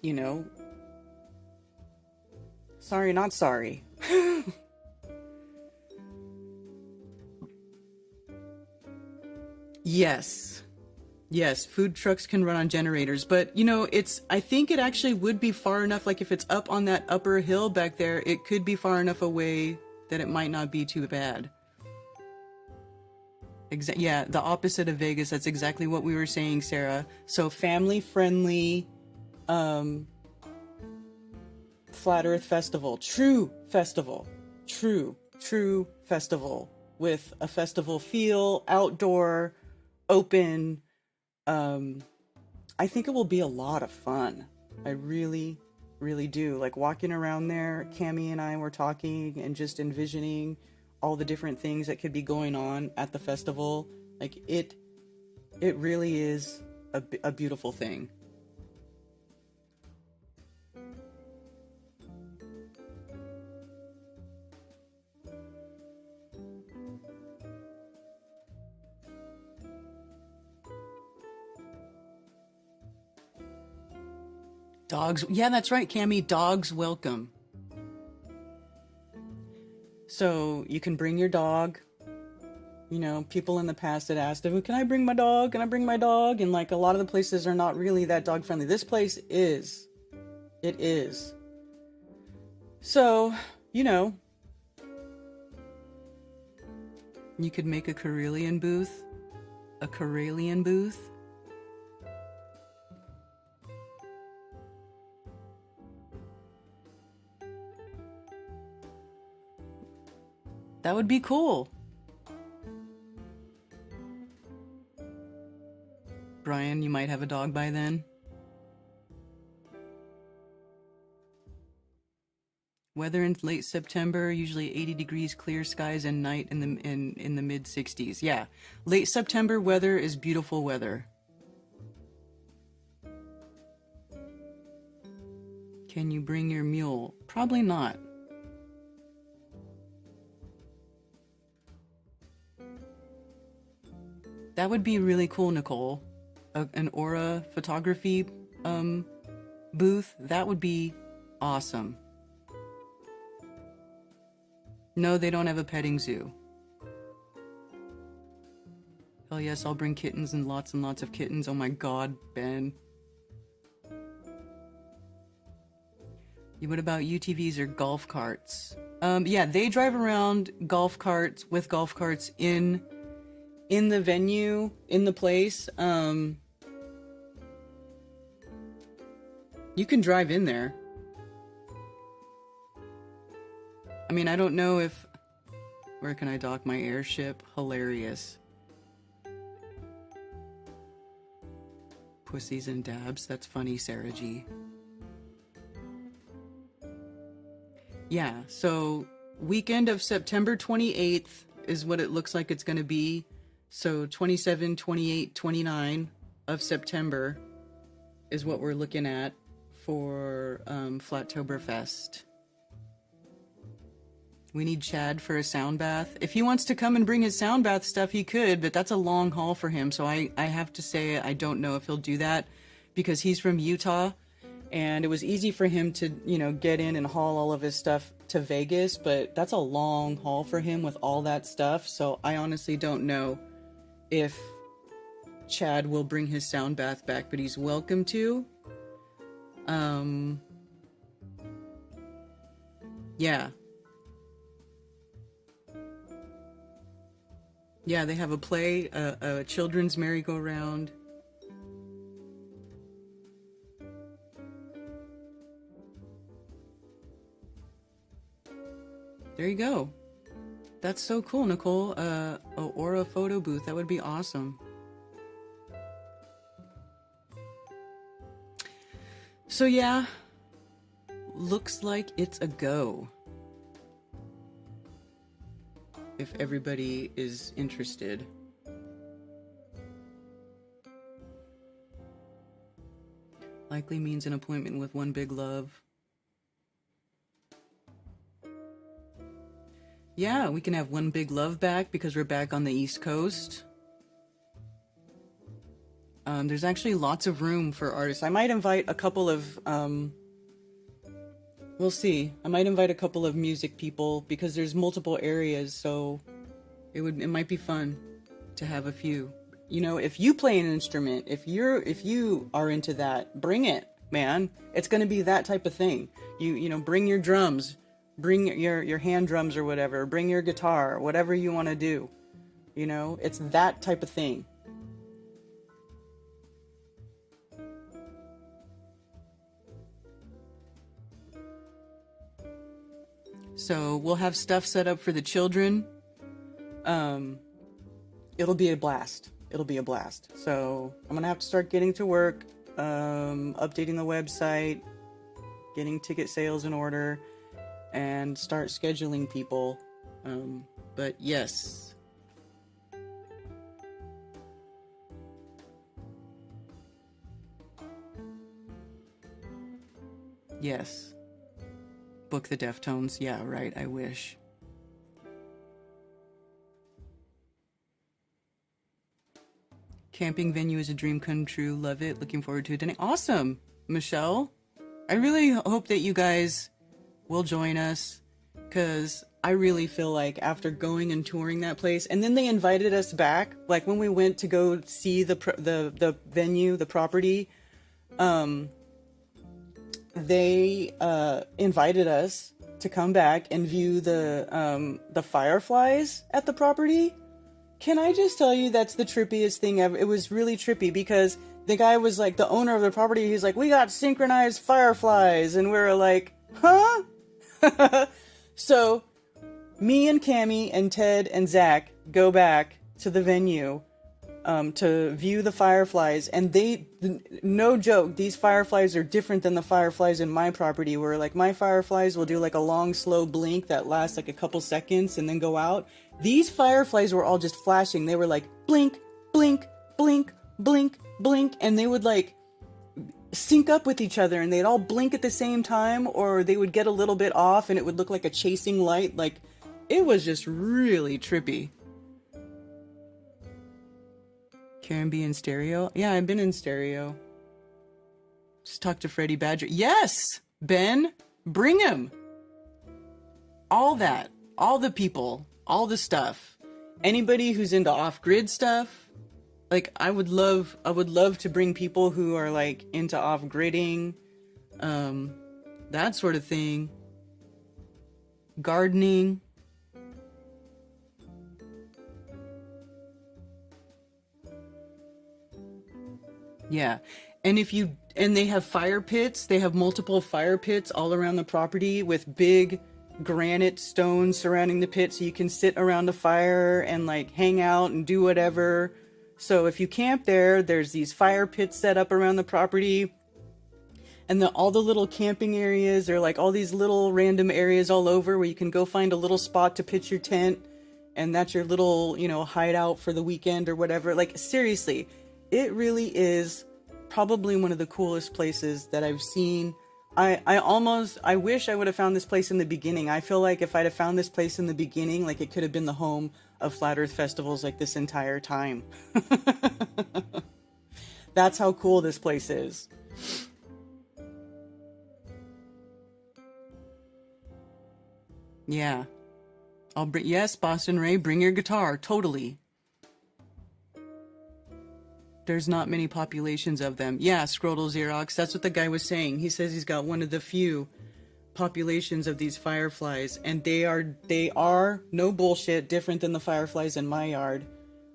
You know? Sorry, not sorry. Yes. Yes, food trucks can run on generators, but you know, I think it actually would be far enough, like if it's up on that upper hill back there, it could be far enough away that it might not be too bad. Yeah, the opposite of Vegas, that's exactly what we were saying, Sarah. So family friendly, Flat Earth Festival, true festival, true festival with a festival feel, outdoor, open. I think it will be a lot of fun. I really, really do. Like walking around there, Cammie and I were talking and just envisioning all the different things that could be going on at the festival. Like it really is a beautiful thing. Dogs, yeah, that's right, Cammie, dogs welcome. So you can bring your dog. You know, people in the past had asked him, can I bring my dog? Can I bring my dog? And like a lot of the places are not really that dog friendly. This place is. It is. So, you know, you could make a Karelian booth. A Karelian booth. That would be cool. Brian, you might have a dog by then. Weather in late September, usually 80 degrees, clear skies, and night in the mid 60s. Yeah, late September weather is beautiful weather. Can you bring your mule? Probably not. That would be really cool, Nicole. An Aura photography booth. That would be awesome. No, they don't have a petting zoo. Hell yes, I'll bring kittens and lots of kittens. Oh my god, Ben. What about UTVs or golf carts? Yeah, they drive around golf carts with golf carts in the venue, in the place. You can drive in there. I mean, I don't know if... Where can I dock my airship? Hilarious. Pussies and dabs. That's funny, Sarah G. Yeah, so weekend of September 28th is what it looks like it's going to be. So 27, 28, 29 of September is what we're looking at for Flattoberfest. We need Chad for a sound bath. If he wants to come and bring his sound bath stuff, he could, but that's a long haul for him. So I have to say I don't know if he'll do that because he's from Utah. And it was easy for him to, you know, get in and haul all of his stuff to Vegas, but that's a long haul for him with all that stuff. So I honestly don't know if Chad will bring his sound bath back, but he's welcome to. Yeah. Yeah, they have a play, a children's merry-go-round. There you go. That's so cool, Nicole. A Aura photo booth. That would be awesome. So yeah, looks like it's a go. If everybody is interested. Likely means an appointment with One Big Love. Yeah, we can have One Big Love back because we're back on the East Coast. There's actually lots of room for artists. I might invite a couple of, we'll see. I might invite a couple of music people because there's multiple areas, so it might be fun to have a few. You know, if you play an instrument, if you are into that, bring it, man. It's going to be that type of thing. You know, bring your drums, bring your hand drums or whatever, bring your guitar, whatever you want to do. You know, it's that type of thing. So we'll have stuff set up for the children. It'll be a blast. It'll be a blast. So I'm gonna have to start getting to work, updating the website, getting ticket sales in order, and start scheduling people. But yes. Yes. Book the Deftones. Yeah, right. I wish. Camping venue is a dream come true. Love it. Looking forward to it. Awesome, Michelle. I really hope that you guys will join us because I really feel like after going and touring that place, and then they invited us back. Like when we went to go see the venue, the property, they invited us to come back and view the fireflies at the property. Can I just tell you that's the trippiest thing ever? It was really trippy because the guy was like, the owner of the property, he's like, we got synchronized fireflies, and we were like, huh? So me and Cammie and Ted and Zach go back to the venue to view the fireflies, and no joke, these fireflies are different than the fireflies in my property, where like my fireflies will do like a long slow blink that lasts like a couple seconds and then go out. These fireflies were all just flashing. They were like blink, blink, blink, blink, blink, and they would like sync up with each other, and they'd all blink at the same time, or they would get a little bit off and it would look like a chasing light. Like, it was just really trippy. Karen be in stereo? Yeah, I've been in stereo. Just talk to Freddie Badger. Yes, Ben, bring him. All that, all the people, all the stuff. Anybody who's into off-grid stuff, like I would love to bring people who are like into off-gridding, that sort of thing. Gardening. Yeah. And they have fire pits. They have multiple fire pits all around the property with big granite stones surrounding the pit, so you can sit around the fire and like hang out and do whatever. So if you camp there's these fire pits set up around the property, and all the little camping areas are like all these little random areas all over where you can go find a little spot to pitch your tent, and that's your little, hideout for the weekend or whatever. Like, seriously, it really is probably one of the coolest places that I've seen. I wish I would have found this place in the beginning. I feel like if I'd have found this place in the beginning, like it could have been the home of Flat Earth festivals like this entire time. That's how cool this place is. Yeah. Yes, Boston Ray, bring your guitar. Totally. There's not many populations of them. Yeah, Scrotal Xerox, that's what the guy was saying. He says he's got one of the few populations of these fireflies, and they are no bullshit different than the fireflies in my yard.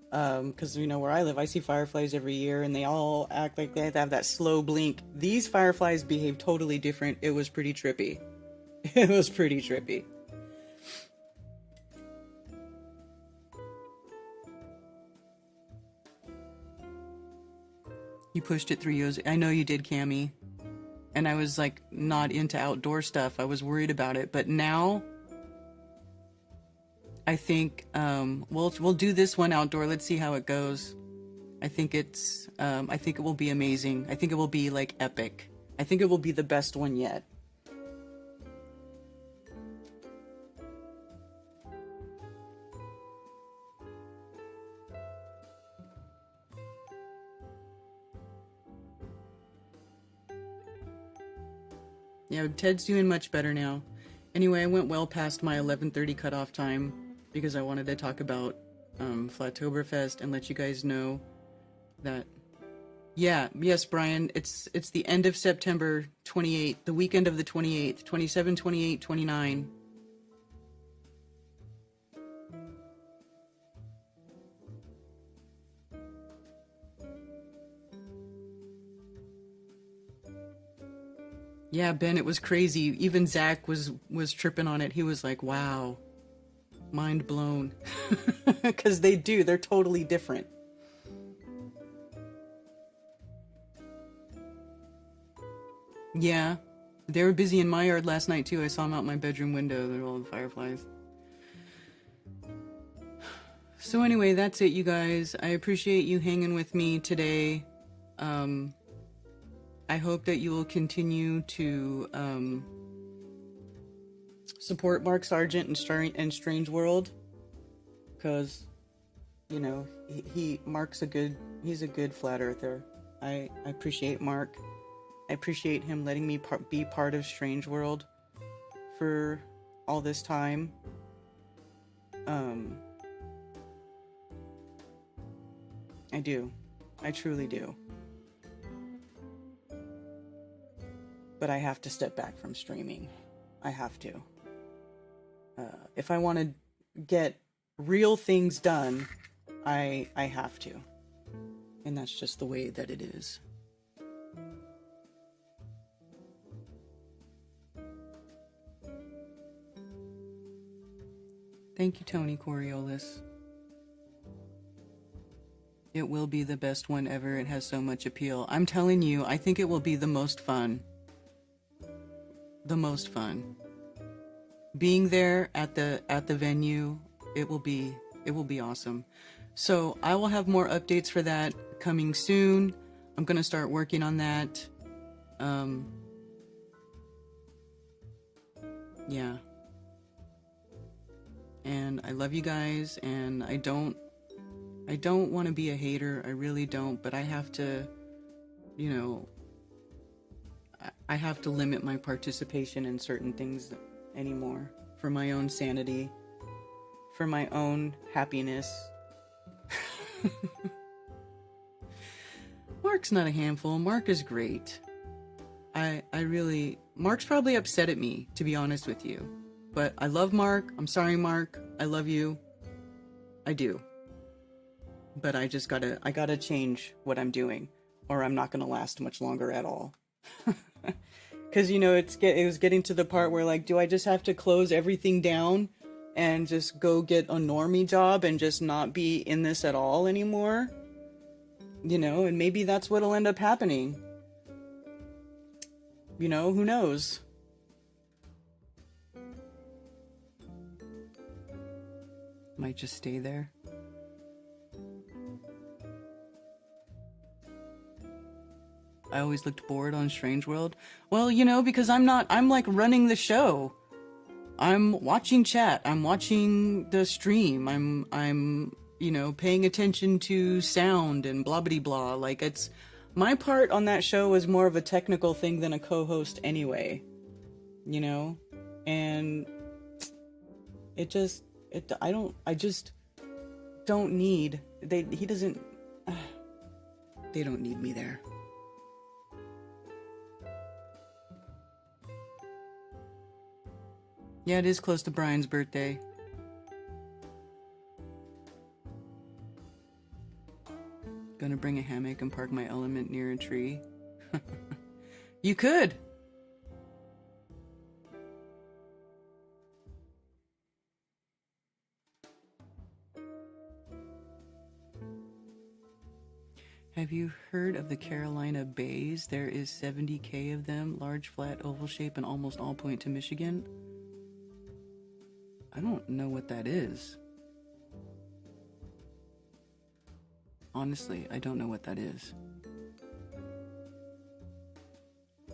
Because where I live, I see fireflies every year, and they all act like they have that slow blink. These fireflies behave totally different. It was pretty trippy. It was pretty trippy. You pushed it 3 years. I know you did, Cammie. and I was like not into outdoor stuff. I was worried about it, but now I think we'll do this one outdoor. Let's see how it goes. I think it will be amazing. I think it will be like epic. I think it will be the best one yet. Yeah, Ted's doing much better now. Anyway, I went well past my 11:30 cutoff time because I wanted to talk about Flattoberfest and let you guys know that. Yes, Brian, it's the end of September 28th, the weekend of the 28th, 27, 28, 29. Yeah, Ben, it was crazy. Even Zach was tripping on it. He was like, wow, mind blown. Because they're totally different. Yeah, they were busy in my yard last night too. I saw them out my bedroom window. They're all the fireflies. So anyway, that's it, you guys. I appreciate you hanging with me today. I hope that you will continue to support Mark Sargent and Strange World, because you know Mark's he's a good flat earther. I appreciate Mark. I appreciate him letting me be part of Strange World for all this time. I do. I truly do. But I have to step back from streaming. I have to. If I want to get real things done, I have to. And that's just the way that it is. Thank you, Tony Coriolis. It will be the best one ever. It has so much appeal. I'm telling you, I think it will be the most fun. The most fun. Being there at the venue, it will be awesome. So I will have more updates for that coming soon. I'm gonna start working on that. Yeah. And I love you guys, and I don't want to be a hater. I really don't, but I have to, you know, I have to limit my participation in certain things anymore for my own sanity, for my own happiness. Mark's not a handful. Mark is great. Mark's probably upset at me, to be honest with you. But I love Mark. I'm sorry, Mark. I love you. I do. But I gotta change what I'm doing, or I'm not gonna last much longer at all. Because, you know, it was getting to the part where, like, do I just have to close everything down and just go get a normie job and just not be in this at all anymore? You know, and maybe that's what'll end up happening. You know, who knows? Might just stay there. I always looked bored on Strange World. Well, you know, because I'm like running the show. I'm watching chat. I'm watching the stream. I'm, you know, paying attention to sound and blah blah blah. Like, it's my part on that show was more of a technical thing than a co-host anyway. You know? And I just don't need, they don't need me there. Yeah, it is close to Brian's birthday. Gonna bring a hammock and park my element near a tree. You could. Have you heard of the Carolina Bays? There is 70K of them, large, flat, oval shape, and almost all point to Michigan. I don't know what that is. Honestly, I don't know what that is.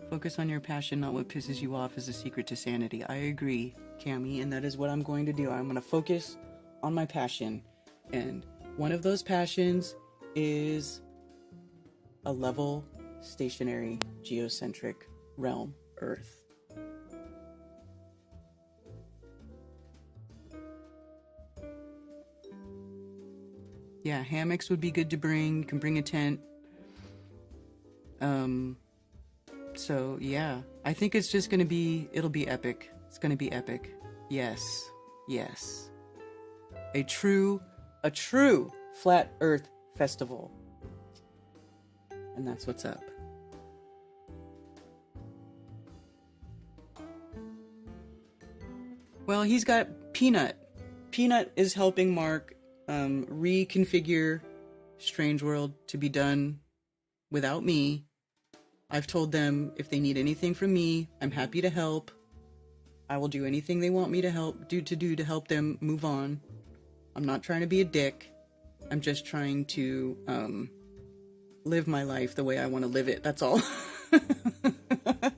Focus on your passion, not what pisses you off, is the secret to sanity. I agree, Cammie, and that is what I'm going to do. I'm going to focus on my passion. And one of those passions is a level, stationary, geocentric realm, Earth. Yeah, hammocks would be good to bring. You can bring a tent. So yeah, I think it's just gonna be, it'll be epic. It's gonna be epic. Yes, yes. A true flat Earth festival. And that's what's up. Well, he's got Peanut. Peanut is helping Mark reconfigure Strange World to be done without me. I've told them if they need anything from me, I'm happy to help. I will do anything they want me to help them move on. I'm not trying to be a dick. I'm just trying to live my life the way I want to live it. That's all.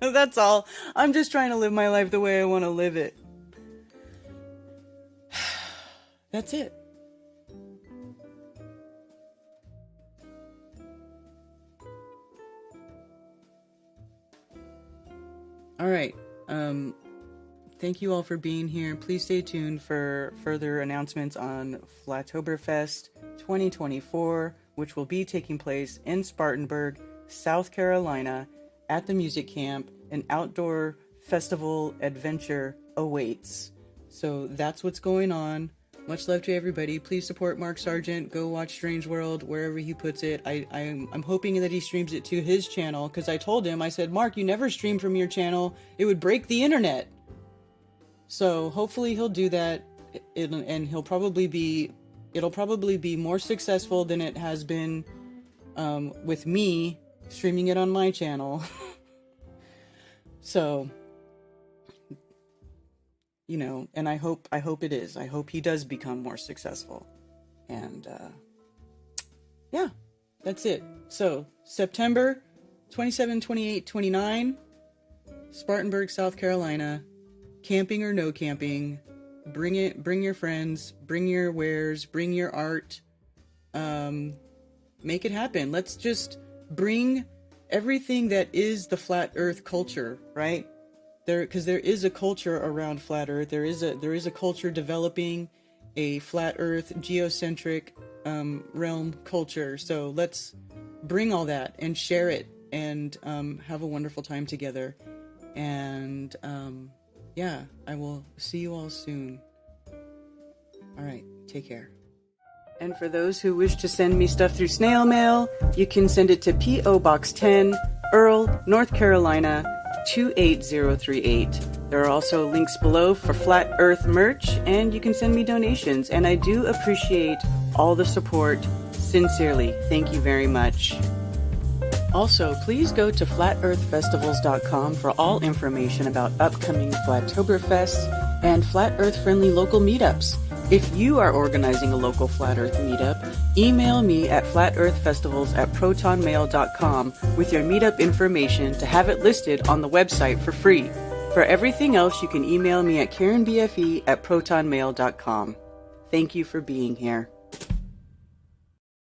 That's all. I'm just trying to live my life the way I want to live it. That's it. All right. Thank you all for being here. Please stay tuned for further announcements on Flattoberfest 2024, which will be taking place in Spartanburg, South Carolina, at the music camp. An outdoor festival adventure awaits. So that's what's going on. Much love to everybody. Please support Mark Sargent. Go watch Strange World wherever he puts it. I'm hoping that he streams it to his channel, because I told him, I said, Mark, you never stream from your channel. It would break the internet. So hopefully he'll do that, and it'll probably be more successful than it has been with me streaming it on my channel. So, you know, and I hope it is. I hope he does become more successful. And yeah, that's it. So September 27, 28, 29, Spartanburg, South Carolina. Camping or no camping, bring it. Bring your friends. Bring your wares. Bring your art. Make it happen. Let's just bring everything that is the flat Earth culture, right? Because there is a culture around flat Earth. There is a culture developing, a flat Earth geocentric realm culture. So let's bring all that and share it and have a wonderful time together. And yeah, I will see you all soon. All right, take care. And for those who wish to send me stuff through snail mail, you can send it to P.O. Box 10, Earl, North Carolina, 28038. There are also links below for Flat Earth merch, and you can send me donations. And I do appreciate all the support. Sincerely, thank you very much. Also, please go to flatearthfestivals.com for all information about upcoming Flattoberfests and Flat Earth-friendly local meetups. If you are organizing a local Flat Earth meetup, email me at flatearthfestivals@protonmail.com with your meetup information to have it listed on the website for free. For everything else, you can email me at karenbfe@protonmail.com. Thank you for being here.